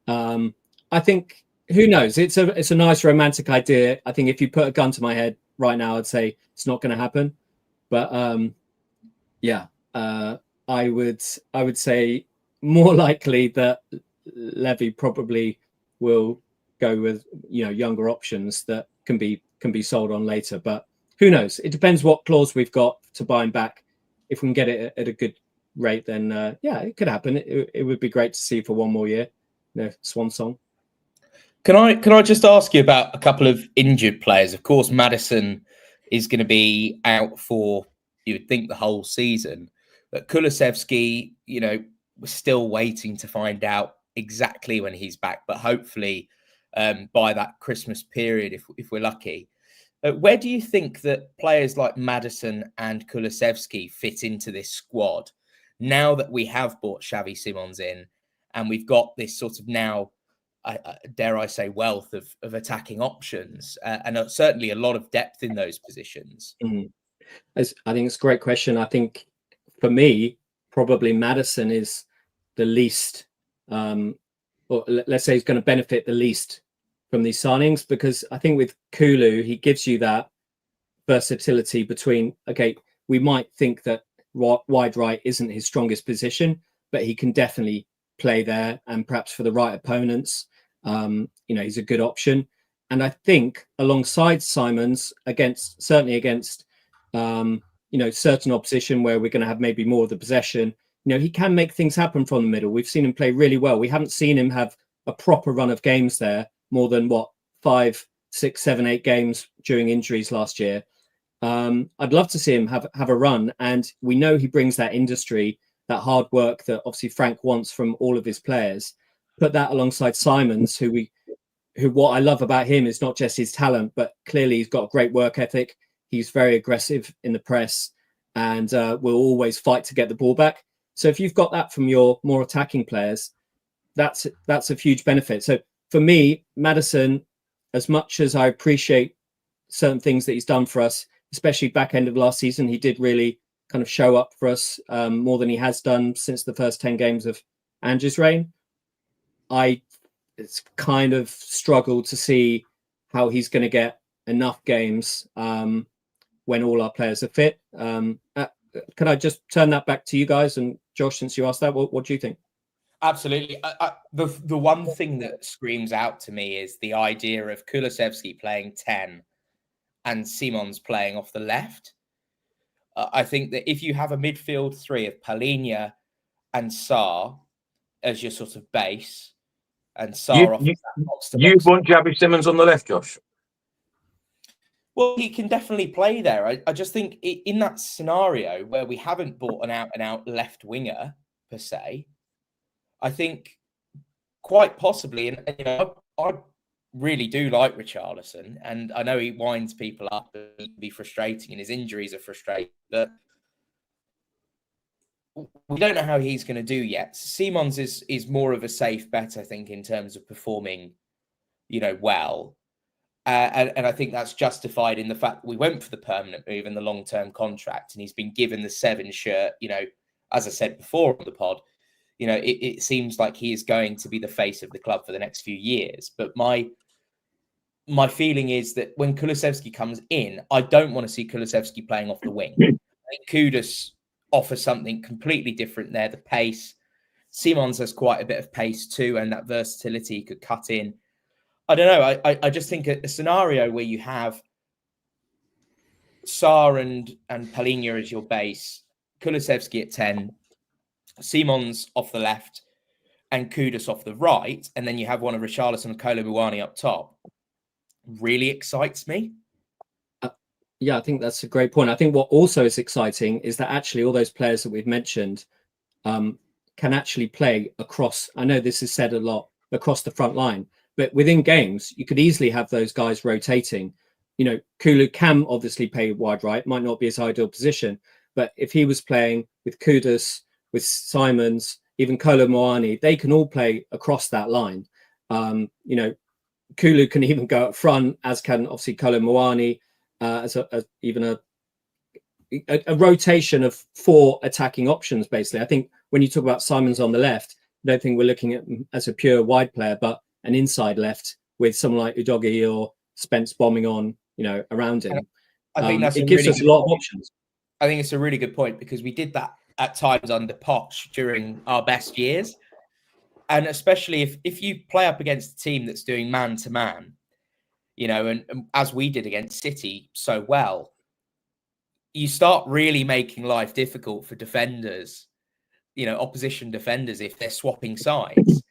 I think, who knows? It's a nice romantic idea. I think if you put a gun to my head right now, I'd say it's not going to happen. But I would say more likely that Levy probably will go with, you know, younger options that can be sold on later. But who knows? It depends what clause we've got to buy him back. If we can get it at a good rate, then it could happen. It would be great to see for one more year. You know, swan song. Can I just ask you about a couple of injured players? Of course, Maddison is going to be out for, you would think, the whole season. But Kulusevski, you know, we're still waiting to find out exactly when he's back, but hopefully by that Christmas period, if we're lucky. Where do you think that players like Maddison and Kulusevski fit into this squad now that we have brought Xavi Simons in and we've got this sort of now, dare I say, wealth of attacking options and certainly a lot of depth in those positions? Mm-hmm. I think it's a great question. I think for me, probably Maddison is the least, or let's say he's going to benefit the least from these signings, because I think with Kolo, he gives you that versatility between, okay, we might think that wide right isn't his strongest position, but he can definitely play there, and perhaps for the right opponents, you know, he's a good option. And I think alongside Simons, certainly against you know, certain opposition where we're going to have maybe more of the possession, you know, he can make things happen from the middle. We've seen him play really well. We haven't seen him have a proper run of games there, more than 5, 6, 7, 8 games during injuries last year. I'd love to see him have a run, and we know he brings that industry, that hard work that obviously Frank wants from all of his players. Put that alongside Simons, who what I love about him is not just his talent, but clearly he's got a great work ethic. He's very aggressive in the press, and will always fight to get the ball back. So if you've got that from your more attacking players, that's a huge benefit. So for me, Maddison, as much as I appreciate certain things that he's done for us, especially back end of last season, he did really kind of show up for us more than he has done since the first 10 games of Andrew's reign. It's kind of struggled to see how he's going to get enough games when all our players are fit. Could I just turn that back to you guys? And Josh, since you asked that, what do you think? Absolutely. The one thing that screams out to me is the idea of Kulusevski playing 10 and Simons playing off the left. I think that if you have a midfield three of Palhinha and Sarr as your sort of base, and Sarr off that box to box. You want Xavi Simons on the left, Josh? Well, he can definitely play there. I just think in that scenario where we haven't bought an out-and-out left winger per se, I think quite possibly, and you know, I really do like Richarlison, and I know he winds people up and he can be frustrating, and his injuries are frustrating, but we don't know how he's going to do yet. Simons is more of a safe bet, I think, in terms of performing, you know, well. And I think that's justified in the fact that we went for the permanent move and the long-term contract, and he's been given the 7 shirt. You know, as I said before on the pod, you know, it seems like he is going to be the face of the club for the next few years. But my feeling is that when Kulusevski comes in, I don't want to see Kulusevski playing off the wing. I think Kudus offers something completely different there. The pace. Simons has quite a bit of pace too, and that versatility could cut in. I don't know. I just think a scenario where you have Sarr and Palhinha as your base, Kulusevski at 10, Simons off the left, and Kudus off the right, and then you have one of Richarlison and Kolo Muani up top, really excites me. Yeah, I think that's a great point. I think what also is exciting is that actually all those players that we've mentioned can actually play across. I know this is said a lot, across the front line, but within games, you could easily have those guys rotating. You know, Kulu can obviously play wide right, might not be his ideal position, but if he was playing with Kudus, with Simons, even Kolo Muani, they can all play across that line. You know, Kulu can even go up front, as can obviously Kolo Muani, as even a a rotation of 4 attacking options. Basically, I think when you talk about Simons on the left, I don't think we're looking at him as a pure wide player, but an inside left with someone like Udogie or Spence bombing on, around him. I think that's it gives us a lot of options. I think it's a really good point, because we did that at times under Poch during our best years. And especially if you play up against a team that's doing man to man, and as we did against City so well, you start really making life difficult for defenders, opposition defenders, if they're swapping sides,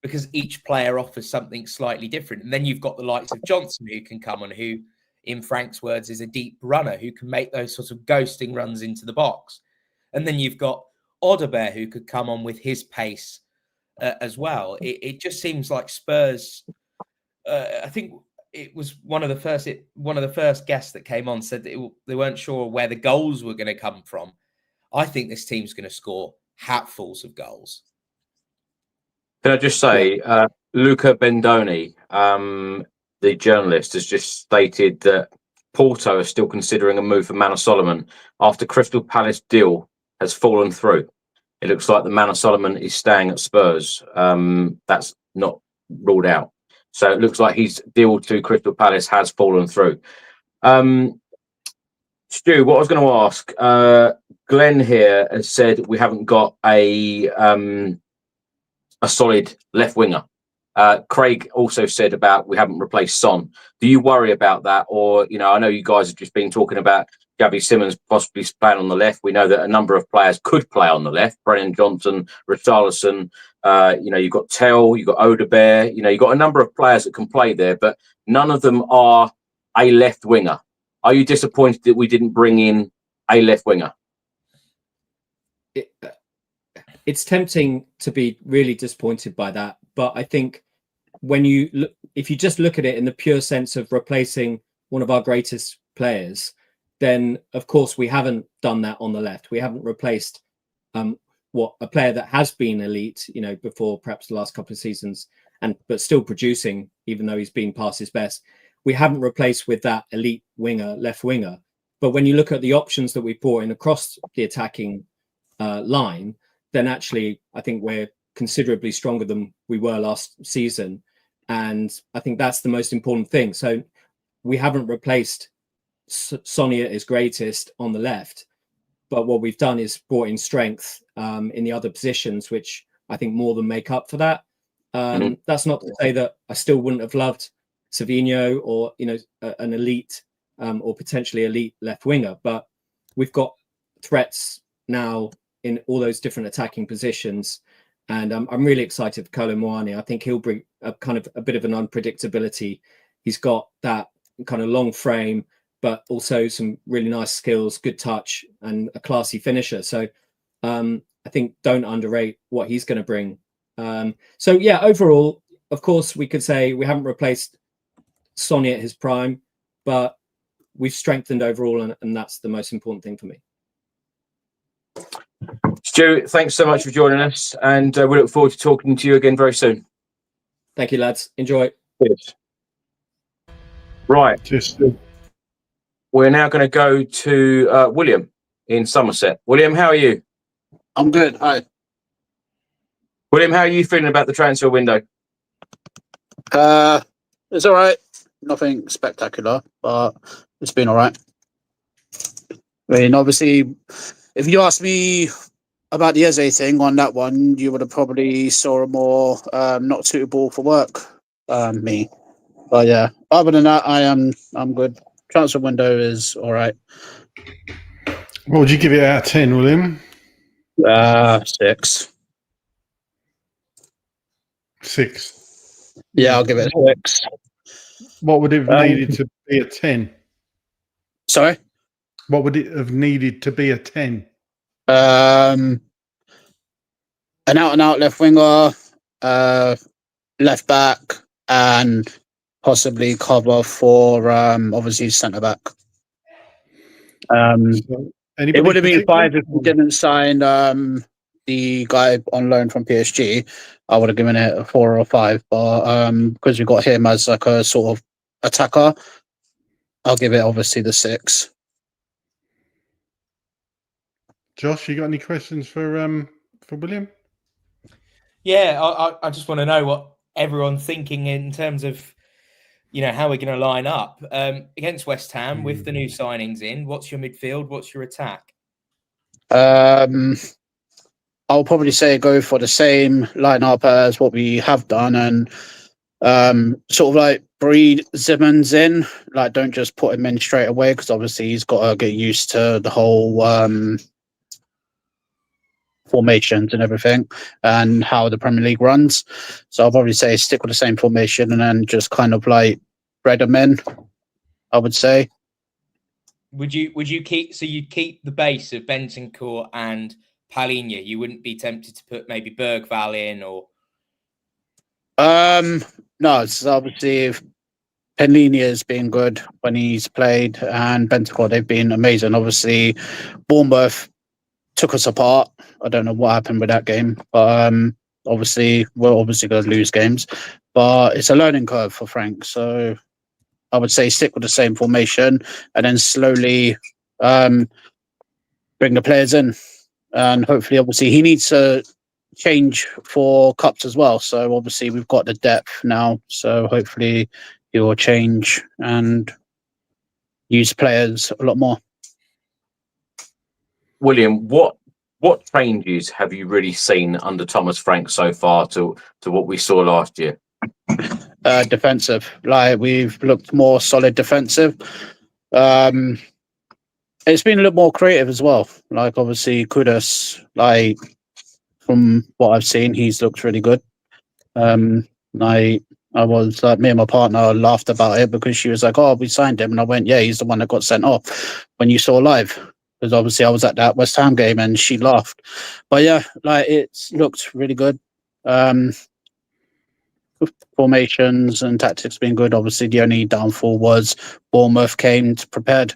because each player offers something slightly different. And then you've got the likes of Johnson, who can come on, who, in Frank's words, is a deep runner, who can make those sorts of ghosting runs into the box. And then you've got Odebear, who could come on with his pace as well. It just seems like Spurs. I think it was one of the first guests that came on said that they weren't sure where the goals were going to come from. I think this team's going to score hatfuls of goals. Can I just say, Luca Bendoni, the journalist, has just stated that Porto are still considering a move for Manor Solomon after Crystal Palace deal has fallen through. It looks like the Manor Solomon is staying at Spurs. That's not ruled out. So it looks like his deal to Crystal Palace has fallen through. Stu, what I was going to ask, Glenn here has said we haven't got a solid left winger. Craig also said about we haven't replaced Son. Do you worry about that? Or, I know you guys have just been talking about Gabby Simmons possibly playing on the left. We know that a number of players could play on the left. Brennan Johnson, Richarlison, you've got Tell, you've got Odebear, you've got a number of players that can play there, but none of them are a left winger. Are you disappointed that we didn't bring in a left winger? It's tempting to be really disappointed by that, but I think if you just look at it in the pure sense of replacing one of our greatest players, then of course we haven't done that on the left. We haven't replaced a player that has been elite, before perhaps the last couple of seasons, but still producing, even though he's been past his best. We haven't replaced with that elite winger, left winger. But when you look at the options that we brought in across the attacking line, then actually I think we're considerably stronger than we were last season. And I think that's the most important thing. So we haven't replaced Sonny at his greatest on the left, but what we've done is brought in strength in the other positions, which I think more than make up for that. That's not to say that I still wouldn't have loved Savinho or an elite or potentially elite left winger, but we've got threats now in all those different attacking positions, and I'm really excited for Kolo Muani. I think he'll bring a bit of an unpredictability. He's got that kind of long frame, but also some really nice skills, good touch, and a classy finisher. So I think don't underrate what he's going to bring. Overall, of course, we could say we haven't replaced Sonny at his prime, but we've strengthened overall, and that's the most important thing for me. Stu, thanks so much for joining us, and we look forward to talking to you again very soon. Thank you, lads. Enjoy. Cheers. Right. Cheers. We're now going to go to William in Somerset. William, how are you? I'm good. Hi. William, how are you feeling about the transfer window? It's all right. Nothing spectacular, but it's been all right. I mean, obviously, if you asked me about the Eze thing on that one, you would have probably saw a more not suitable for work me. But yeah, other than that, I'm good. Transfer window is all right. What would you give it out of 10, William? 6. 6. Yeah, I'll give it a 6. What would it have needed to be a 10? Sorry? What would it have needed to be a 10? An out-and-out left winger, left back, and possibly cover for obviously centre back. It would have been 5 if we didn't sign the guy on loan from PSG. I would have given it a 4 or 5, but because we got him as like a sort of attacker, I'll give it obviously the 6. Josh, you got any questions for William? Yeah, I just want to know what everyone's thinking in terms of, how we're going to line up against West Ham with the new signings in. What's your midfield? What's your attack? I'll probably say go for the same lineup as what we have done, and sort of like breed Simmons in. Like, don't just put him in straight away, because obviously he's got to get used to the whole formations and everything, and how the Premier League runs. So I'll probably say stick with the same formation, and then just kind of like bread them in, I would say. Would you keep? So you'd keep the base of Bentancur and Palhinha. You wouldn't be tempted to put maybe Bergvall in, or no. It's obviously if Palhinha has been good when he's played, and Bentancur, they've been amazing. Obviously, Bournemouth took us apart. I don't know what happened with that game, but obviously we're obviously going to lose games, but it's a learning curve for Frank. So I would say stick with the same formation, and then slowly bring the players in, and hopefully, obviously, he needs to change for cups as well. So obviously, we've got the depth now. So hopefully, he will change and use players a lot more. William, what changes have you really seen under Thomas Frank so far to what we saw last year? Defensive, like we've looked more solid defensive. It's been a little more creative as well. Like obviously Kudus, like from what I've seen, he's looked really good. I was like, me and my partner laughed about it because she was like, "Oh, we signed him," and I went, "Yeah, he's the one that got sent off when you saw live." Because obviously I was at that West Ham game and she laughed. But yeah, like it's looked really good. Formations and tactics being good. Obviously, the only downfall was Bournemouth came prepared.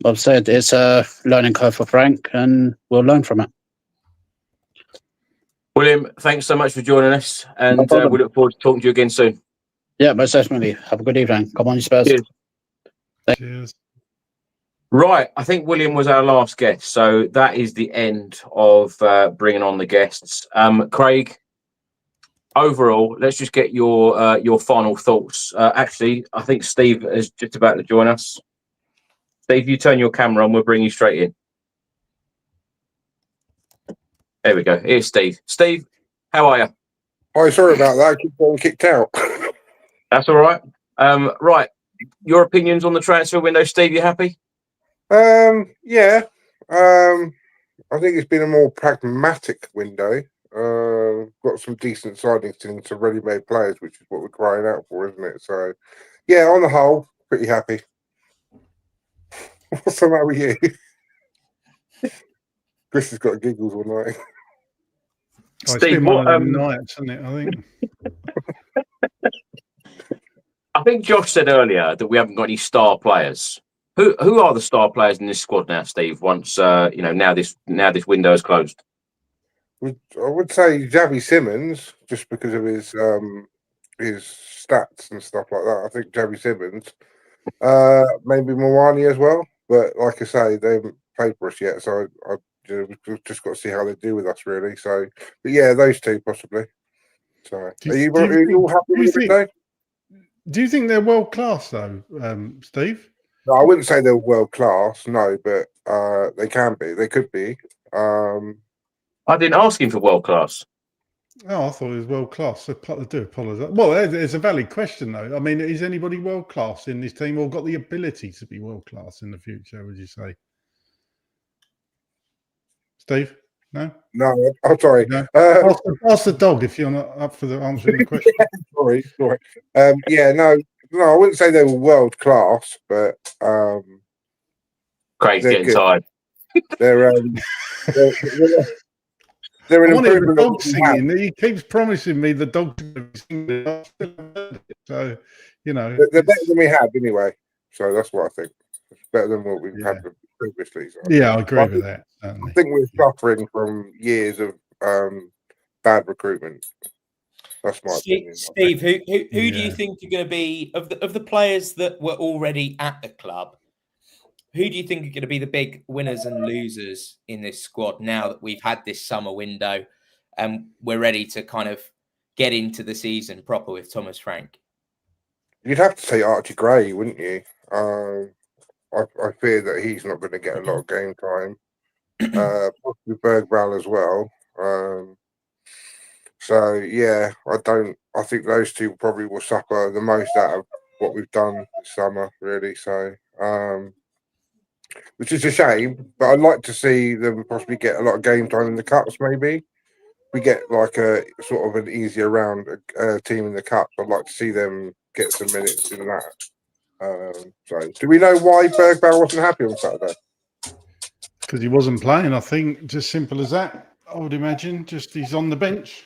I've said it's a learning curve for Frank, and we'll learn from it. William, thanks so much for joining us, and we look forward to talking to you again soon. Yeah, most definitely. Have a good evening. Come on, you Spurs. Cheers. Cheers. Right, I think William was our last guest, so that is the end of bringing on the guests. Craig, overall, let's just get your final thoughts. Actually, I think Steve is just about to join us. Steve, you turn your camera on, we'll bring you straight in. There we go. Here's Steve. Steve, how are you? Oh, sorry about that. I keep getting kicked out. That's all right. Right, your opinions on the transfer window, Steve? You happy? Yeah. I think it's been a more pragmatic window. Got some decent signings and some ready-made players, which is what we're crying out for, isn't it? So, yeah, on the whole, pretty happy. What's the matter with you? Chris has got giggles all night. It's been one of them nights, isn't it? I think. I think Josh said earlier that we haven't got any star players. Who are the star players in this squad now, Steve? Once now this window is closed. I would say Xavi Simmons, just because of his stats and stuff like that. I think Xavi Simmons, maybe Muani as well. But like I say, they haven't played for us yet, so we've just got to see how they do with us, really. So, but yeah, those two possibly. So, are you all happy with it today? Do you think they're world class though, Steve? No, I wouldn't say they're world class. No, but they can be. They could be. I didn't ask him for world class. Oh, I thought it was world class. So I do apologise. Well, it's a valid question though. I mean, is anybody world class in this team, or got the ability to be world class in the future? Would you say, Steve? No. No, I'm sorry. No. Ask the dog if you're not up for the answering the question. Sorry. Yeah, no, I wouldn't say they were world class, but Craig's getting tired. They're an improvement. The dog singing. He keeps promising me the dog singing. So they're better than we had anyway. So that's what I think. It's better than what we've had previously. So. Yeah, I agree with that. Certainly. I think we're suffering from years of bad recruitment. That's my opinion. Steve, who do you think are going to be of the players that were already at the club? who do you think are going to be the big winners and losers in this squad now that we've had this summer window and we're ready to kind of get into the season proper with Thomas Frank? You'd have to say Archie Gray, wouldn't you? I fear that he's not going to get a lot of game time. Possibly Bergvall as well. So yeah, I think those two probably will suffer the most out of what we've done this summer, really. So, which is a shame, but I'd like to see them possibly get a lot of game time in the cups. Maybe we get like a sort of an easier round team in the cup. I'd like to see them get some minutes in that. So, do we know why Bergvall wasn't happy on Saturday? Because he wasn't playing, I think. Just simple as that, I would imagine. Just he's on the bench.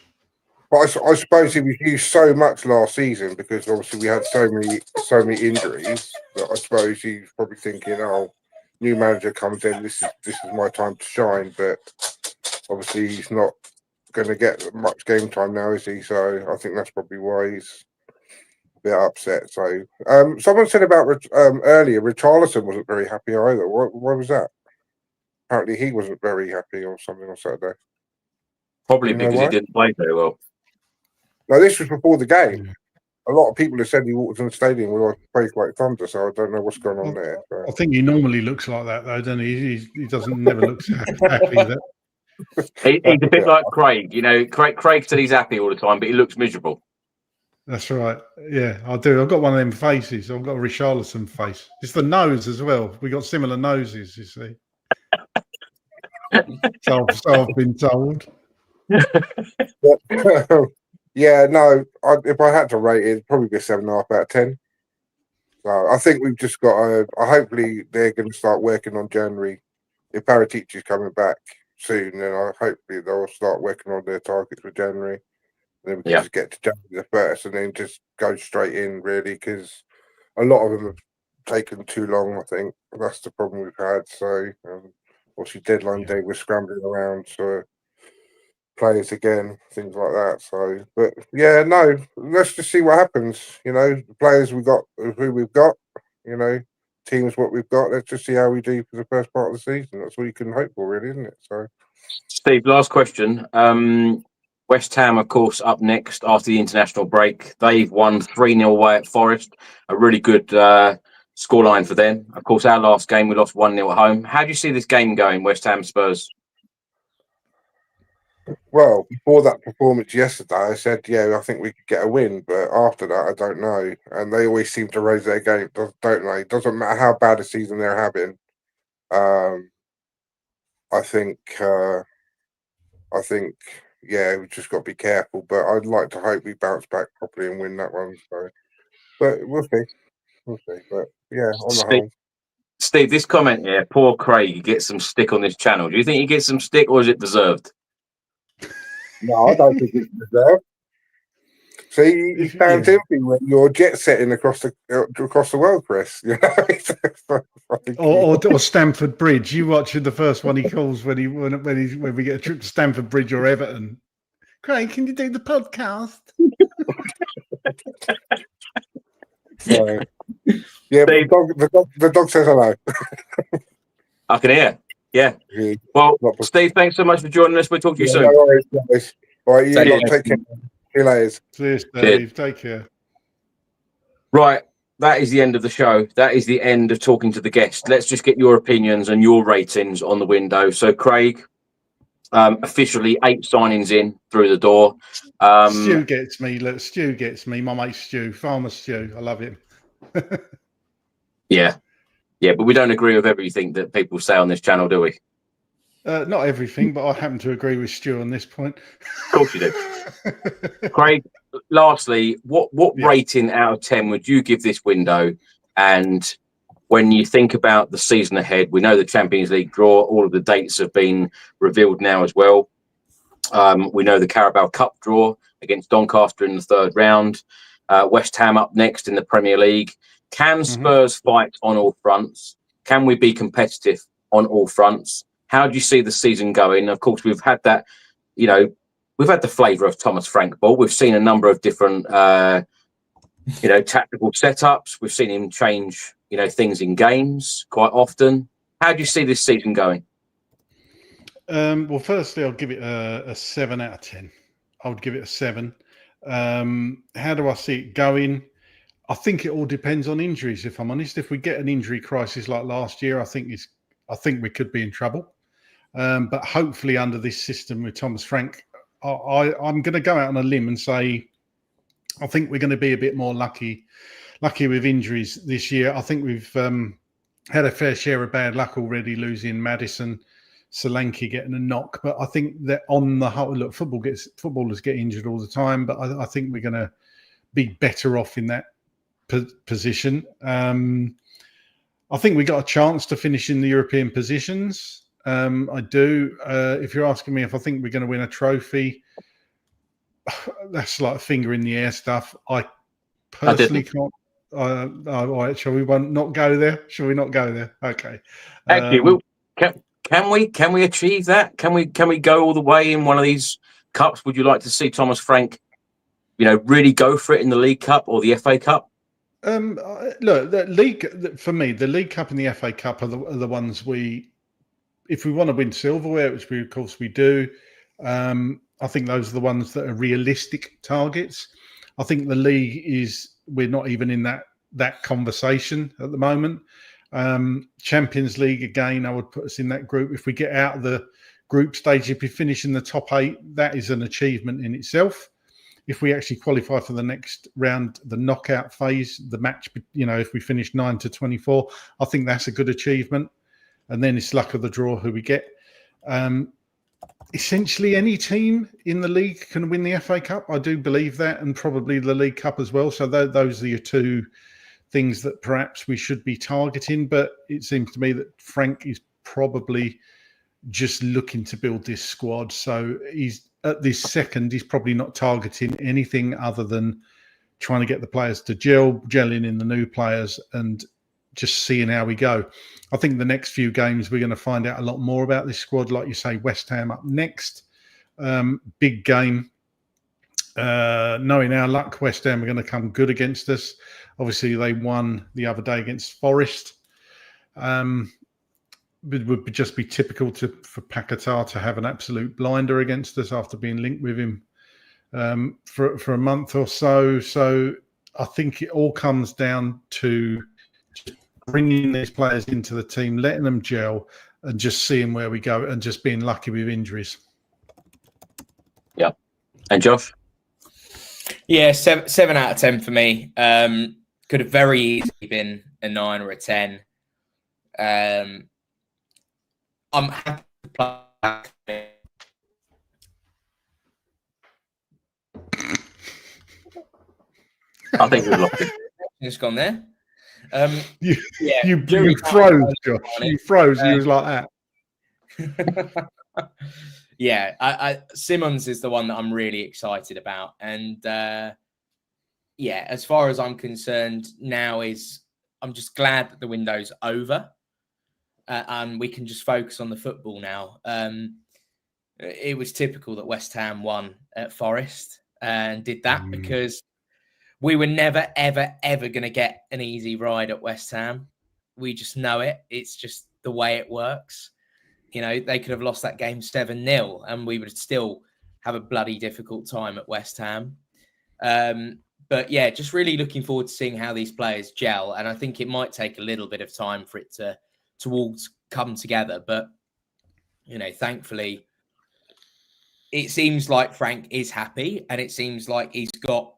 But I suppose he was used so much last season because obviously we had so many injuries that I suppose he's probably thinking, oh, new manager comes in, this is my time to shine. But obviously he's not going to get much game time now, is he? So I think that's probably why he's a bit upset. So someone said about earlier, Richarlison wasn't very happy either. Why was that? Apparently he wasn't very happy or something on Saturday. Probably because he didn't play very well. No, this was before the game. A lot of people have said he walked in the stadium with a face like thunder, so I don't know what's going on there. So. I think he normally looks like that, though, doesn't he? He doesn't never looks happy. He's a bit like Craig. You know, Craig said he's happy all the time, but he looks miserable. That's right. Yeah, I do. I've got one of them faces. I've got a Richarlison face. It's the nose as well. We got similar noses, you see. so I've been told. Yeah, no. If I had to rate it, it'd probably be a 7.5 out of 10. So I think we've just got to. Hopefully, they're going to start working on January. If Paratici is coming back soon, then hopefully they'll start working on their targets for January. And then we can just get to January the 1st and then just go straight in, really, because a lot of them have taken too long. I think that's the problem we've had. So obviously, deadline day we're scrambling around. So. Players again, things like that. So, but yeah, no, let's just see what happens. You know, the players we got, who we've got, you know, teams what we've got. Let's just see how we do for the first part of the season. That's all you can hope for, really, isn't it? So, Steve, last question. West Ham, of course, up next after the international break. They've won 3-0 away at Forest. A really good scoreline for them. Of course, our last game we lost 1-0 at home. How do you see this game going, West Ham Spurs? Well, before that performance yesterday, I said, yeah, I think we could get a win. But after that, I don't know. And they always seem to raise their game, don't they? It doesn't matter how bad a season they're having. I think, yeah, we just got to be careful. But I'd like to hope we bounce back properly and win that one. So, but we'll see. We'll see. But yeah, on the whole. Steve, this comment here, poor Craig gets some stick on this channel. Do you think he gets some stick or is it deserved? No, I don't think it's deserved. See, you stand empty when you're jet setting across the world, Chris. You know? or Stamford Bridge. You watching the first one he calls when we get a trip to Stamford Bridge or Everton. Craig, can you do the podcast? So, yeah, the dog says hello. I can hear. Yeah. Well, Steve, thanks so much for joining us. We'll talk to you soon. No worries, guys. All right, take care. See you later. Cheers, Steve. Take care. Right. That is the end of the show. That is the end of talking to the guest. Let's just get your opinions and your ratings on the window. So, Craig, officially 8 signings in through the door. Stu gets me. Look, Stu gets me. My mate Stu, Farmer Stu. I love him. Yeah. Yeah, but we don't agree with everything that people say on this channel, do we? Not everything, but I happen to agree with Stu on this point. Of course you do. Craig, lastly, what rating out of 10 would you give this window? And when you think about the season ahead, we know the Champions League draw, all of the dates have been revealed now as well. We know the Carabao Cup draw against Doncaster in the 3rd round. West Ham up next in the Premier League. Can Spurs fight on all fronts? Can we be competitive on all fronts? How do you see the season going? Of course, we've had that, you know, we've had the flavour of Thomas Frank ball. We've seen a number of different, tactical setups. We've seen him change things in games quite often. How do you see this season going? Well, firstly, I'll give it a 7 out of 10. I would give it a 7. How do I see it going? I think it all depends on injuries, if I'm honest. If we get an injury crisis like last year, I think we could be in trouble. But hopefully under this system with Thomas Frank, I'm going to go out on a limb and say I think we're going to be a bit more lucky with injuries this year. I think we've had a fair share of bad luck already, losing Maddison, Solanke getting a knock. But I think that on the whole, look, footballers get injured all the time, but I think we're going to be better off in that position. I think we got a chance to finish in the European positions. I do. If you're asking me if I think we're going to win a trophy, that's like finger in the air stuff. I personally can't. Shall we not go there? Shall we not go there? Okay. Actually, can we achieve that? Can we go all the way in one of these cups? Would you like to see Thomas Frank, really go for it in the League Cup or the FA Cup? Look, the league for me, the League Cup and the FA Cup are the ones if we want to win silverware, which of course we do. I think those are the ones that are realistic targets. I think the league we're not even in that conversation at the moment. Champions League, again, I would put us in that group. If we get out of the group stage, if we finish in the top 8, that is an achievement in itself. If we actually qualify for the next round, the knockout phase, the match, if we finish 9 to 24, I think that's a good achievement. And then it's luck of the draw who we get. Essentially, any team in the league can win the FA Cup. I do believe that, and probably the League Cup as well. So those are your two things that perhaps we should be targeting. But it seems to me that Frank is probably just looking to build this squad. So he's at this second, he's probably not targeting anything other than trying to get the players to gelling in the new players and just seeing how we go. I think the next few games, we're going to find out a lot more about this squad. Like you say, West Ham up next. Big game. Knowing our luck, West Ham are going to come good against us. Obviously, they won the other day against Forest. It would just be typical for Paquetá to have an absolute blinder against us after being linked with him for a month or so. So I think it all comes down to just bringing these players into the team, letting them gel, and just seeing where we go, and just being lucky with injuries. Yeah. And Josh? Yeah, 7 out of 10 for me. Could have very easily been a 9 or a 10. I'm happy to play. I think we've lost it. It's gone there. You froze, Josh. You froze. You was like that. Yeah, Simmons is the one that I'm really excited about, and as far as I'm concerned, now I'm just glad that the window's over. And we can just focus on the football now. It was typical that West Ham won at Forest and did that because we were never, ever, ever going to get an easy ride at West Ham. We just know it. It's just the way it works. They could have lost that game 7-0 and we would still have a bloody difficult time at West Ham. But yeah, just really looking forward to seeing how these players gel. And I think it might take a little bit of time for it to all come together. But, thankfully, it seems like Frank is happy and it seems like he's got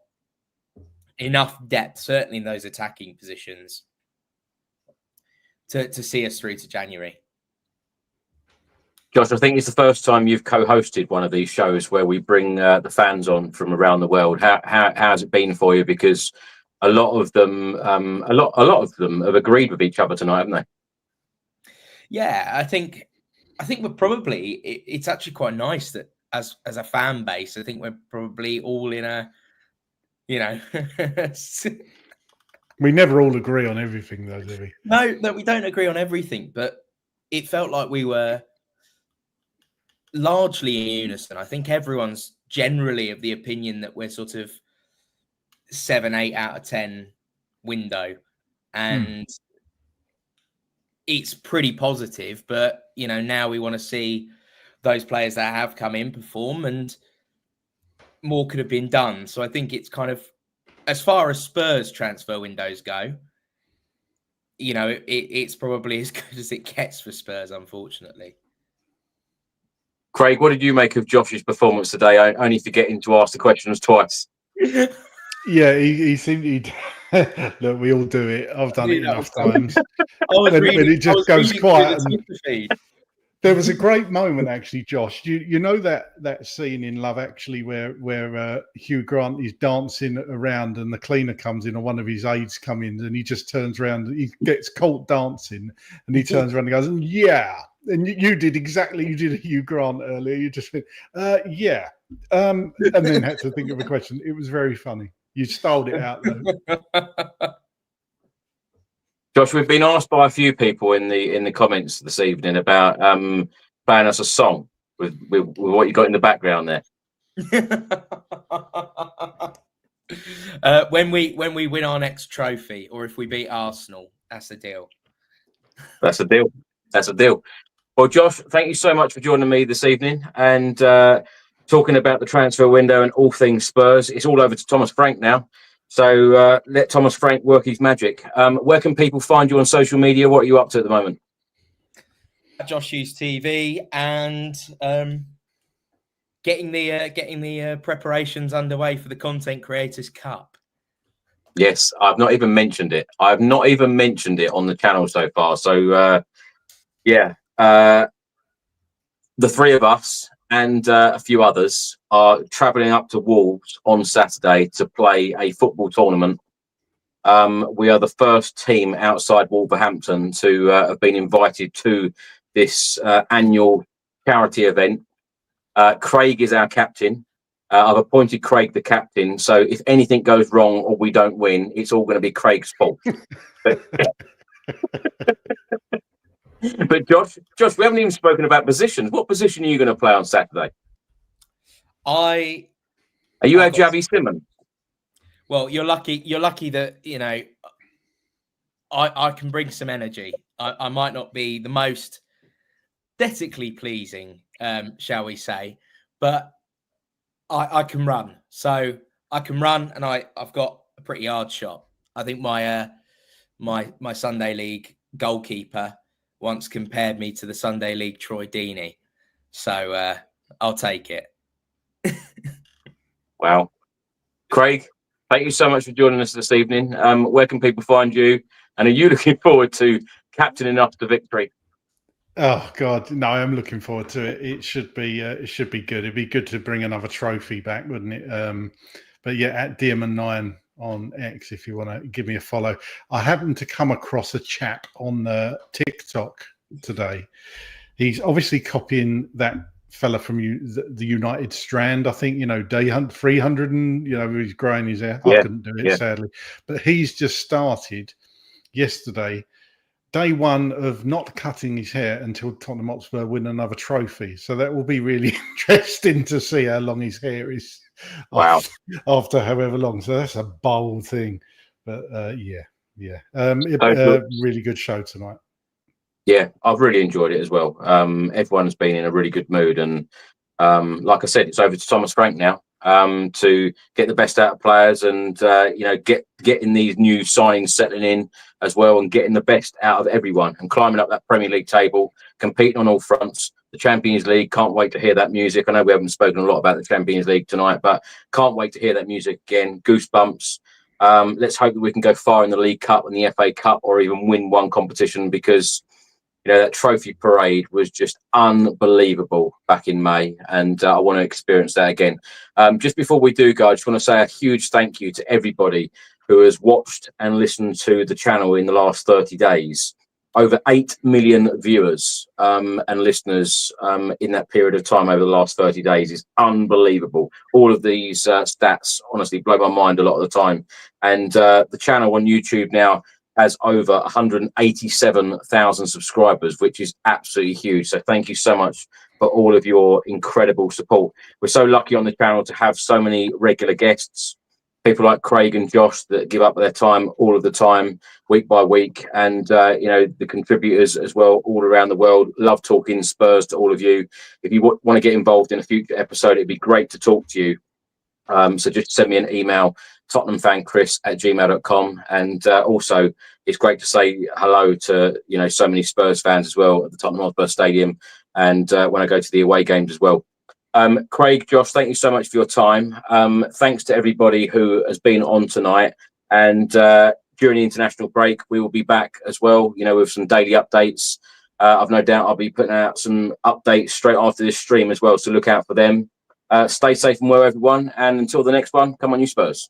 enough depth, certainly in those attacking positions, to see us through to January. Josh, I think it's the first time you've co-hosted one of these shows where we bring the fans on from around the world. How's it been for you? Because a lot of them have agreed with each other tonight, haven't they? Yeah, I think we're probably. It's actually quite nice that as a fan base, I think we're probably all in a, We never all agree on everything, though, do we? No, we don't agree on everything, but it felt like we were largely in unison. I think everyone's generally of the opinion that we're sort of 7, 8 out of 10 window, and it's pretty positive. But now we want to see those players that have come in perform, and more could have been done. So I think it's kind of, as far as Spurs transfer windows go, it's probably as good as it gets for Spurs, unfortunately. Craig, what did you make of Josh's performance today? Only forgetting to ask the questions twice. Yeah, he seemed. Look, we all do it. I've done it enough times. When it just goes quiet. There was a great moment, actually, Josh. You know that scene in Love Actually where Hugh Grant is dancing around and the cleaner comes in, or one of his aides come in, and he just turns around and he gets caught dancing, and he turns around and goes, "Yeah." And you did exactly. You did a Hugh Grant earlier. You just went, "Yeah," and then had to think of a question. It was very funny. You styled it out, though. Josh, we've been asked by a few people in the comments this evening about playing us a song with what you got in the background there. When we win our next trophy, or if we beat Arsenal, that's the deal. That's a deal. That's a deal. Well, Josh, thank you so much for joining me this evening and talking about the transfer window and all things Spurs. It's all over to Thomas Frank now. So let Thomas Frank work his magic. Where can people find you on social media? What are you up to at the moment? Josh Hughes TV, and getting the preparations underway for the Content Creators Cup. Yes, I've not even mentioned it. I've not even mentioned it on the channel so far. So the three of us and a few others are travelling up to Wolves on Saturday to play a football tournament. We are the first team outside Wolverhampton to have been invited to this annual charity event. Craig is our captain. I've appointed Craig the captain. So if anything goes wrong or we don't win, it's all going to be Craig's fault. But Josh, we haven't even spoken about positions. What position are you going to play on Saturday? Are you a Javi Simmons? Well, you're lucky that I can bring some energy. I might not be the most aesthetically pleasing, shall we say, but I can run. So I can run, and I've got a pretty hard shot. I think my Sunday League goalkeeper once compared me to the Sunday League Troy Deeney. So I'll take it. Wow. Craig, thank you so much for joining us this evening. Where can people find you? And are you looking forward to captaining us to victory? Oh God, no! I'm looking forward to it. It should be good. It'd be good to bring another trophy back, wouldn't it? But yeah, at Dearman9 on X, if you want to give me a follow. I happened to come across a chap on TikTok today. He's obviously copying that fella from the United Strand. I think Day Hunt 300, and he's growing his hair. I couldn't do it sadly, but he's just started yesterday. Day one of not cutting his hair until Tottenham Hotspur win another trophy. So that will be really interesting to see how long his hair is. Wow. After however long. So that's a bold thing. But really good show tonight. Yeah, I've really enjoyed it as well. Everyone's been in a really good mood. And like I said, it's over to Thomas Frank now to get the best out of players and, getting these new signings settling in as well and getting the best out of everyone and climbing up that Premier League table, competing on all fronts. The Champions League, can't wait to hear that music. I know we haven't spoken a lot about the Champions League tonight, but can't wait to hear that music again. Goosebumps. Let's hope that we can go far in the League Cup and the FA Cup or even win one competition, because that trophy parade was just unbelievable back in May, and I want to experience that again. Just before we do go, I just want to say a huge thank you to everybody who has watched and listened to the channel in the last 30 days. Over 8 million viewers and listeners in that period of time over the last 30 days is unbelievable. All of these stats honestly blow my mind a lot of the time. And the channel on YouTube now has over 187,000 subscribers, which is absolutely huge. So thank you so much for all of your incredible support. We're so lucky on the channel to have so many regular guests. people like Craig and Josh that give up their time all of the time, week by week, and the contributors as well all around the world. Love talking Spurs to all of you. If you want to get involved in a future episode, it'd be great to talk to you. So just send me an email, tottenhamfanchris@gmail.com, and also it's great to say hello to so many Spurs fans as well at the Tottenham Hotspur Stadium, and when I go to the away games as well. Craig, Josh, thank you so much for your time. Thanks to everybody who has been on tonight, and during the international break we will be back as well, with some daily updates. I've no doubt I'll be putting out some updates straight after this stream as well, so look out for them. Stay safe and well, everyone, and until the next one, come on you Spurs.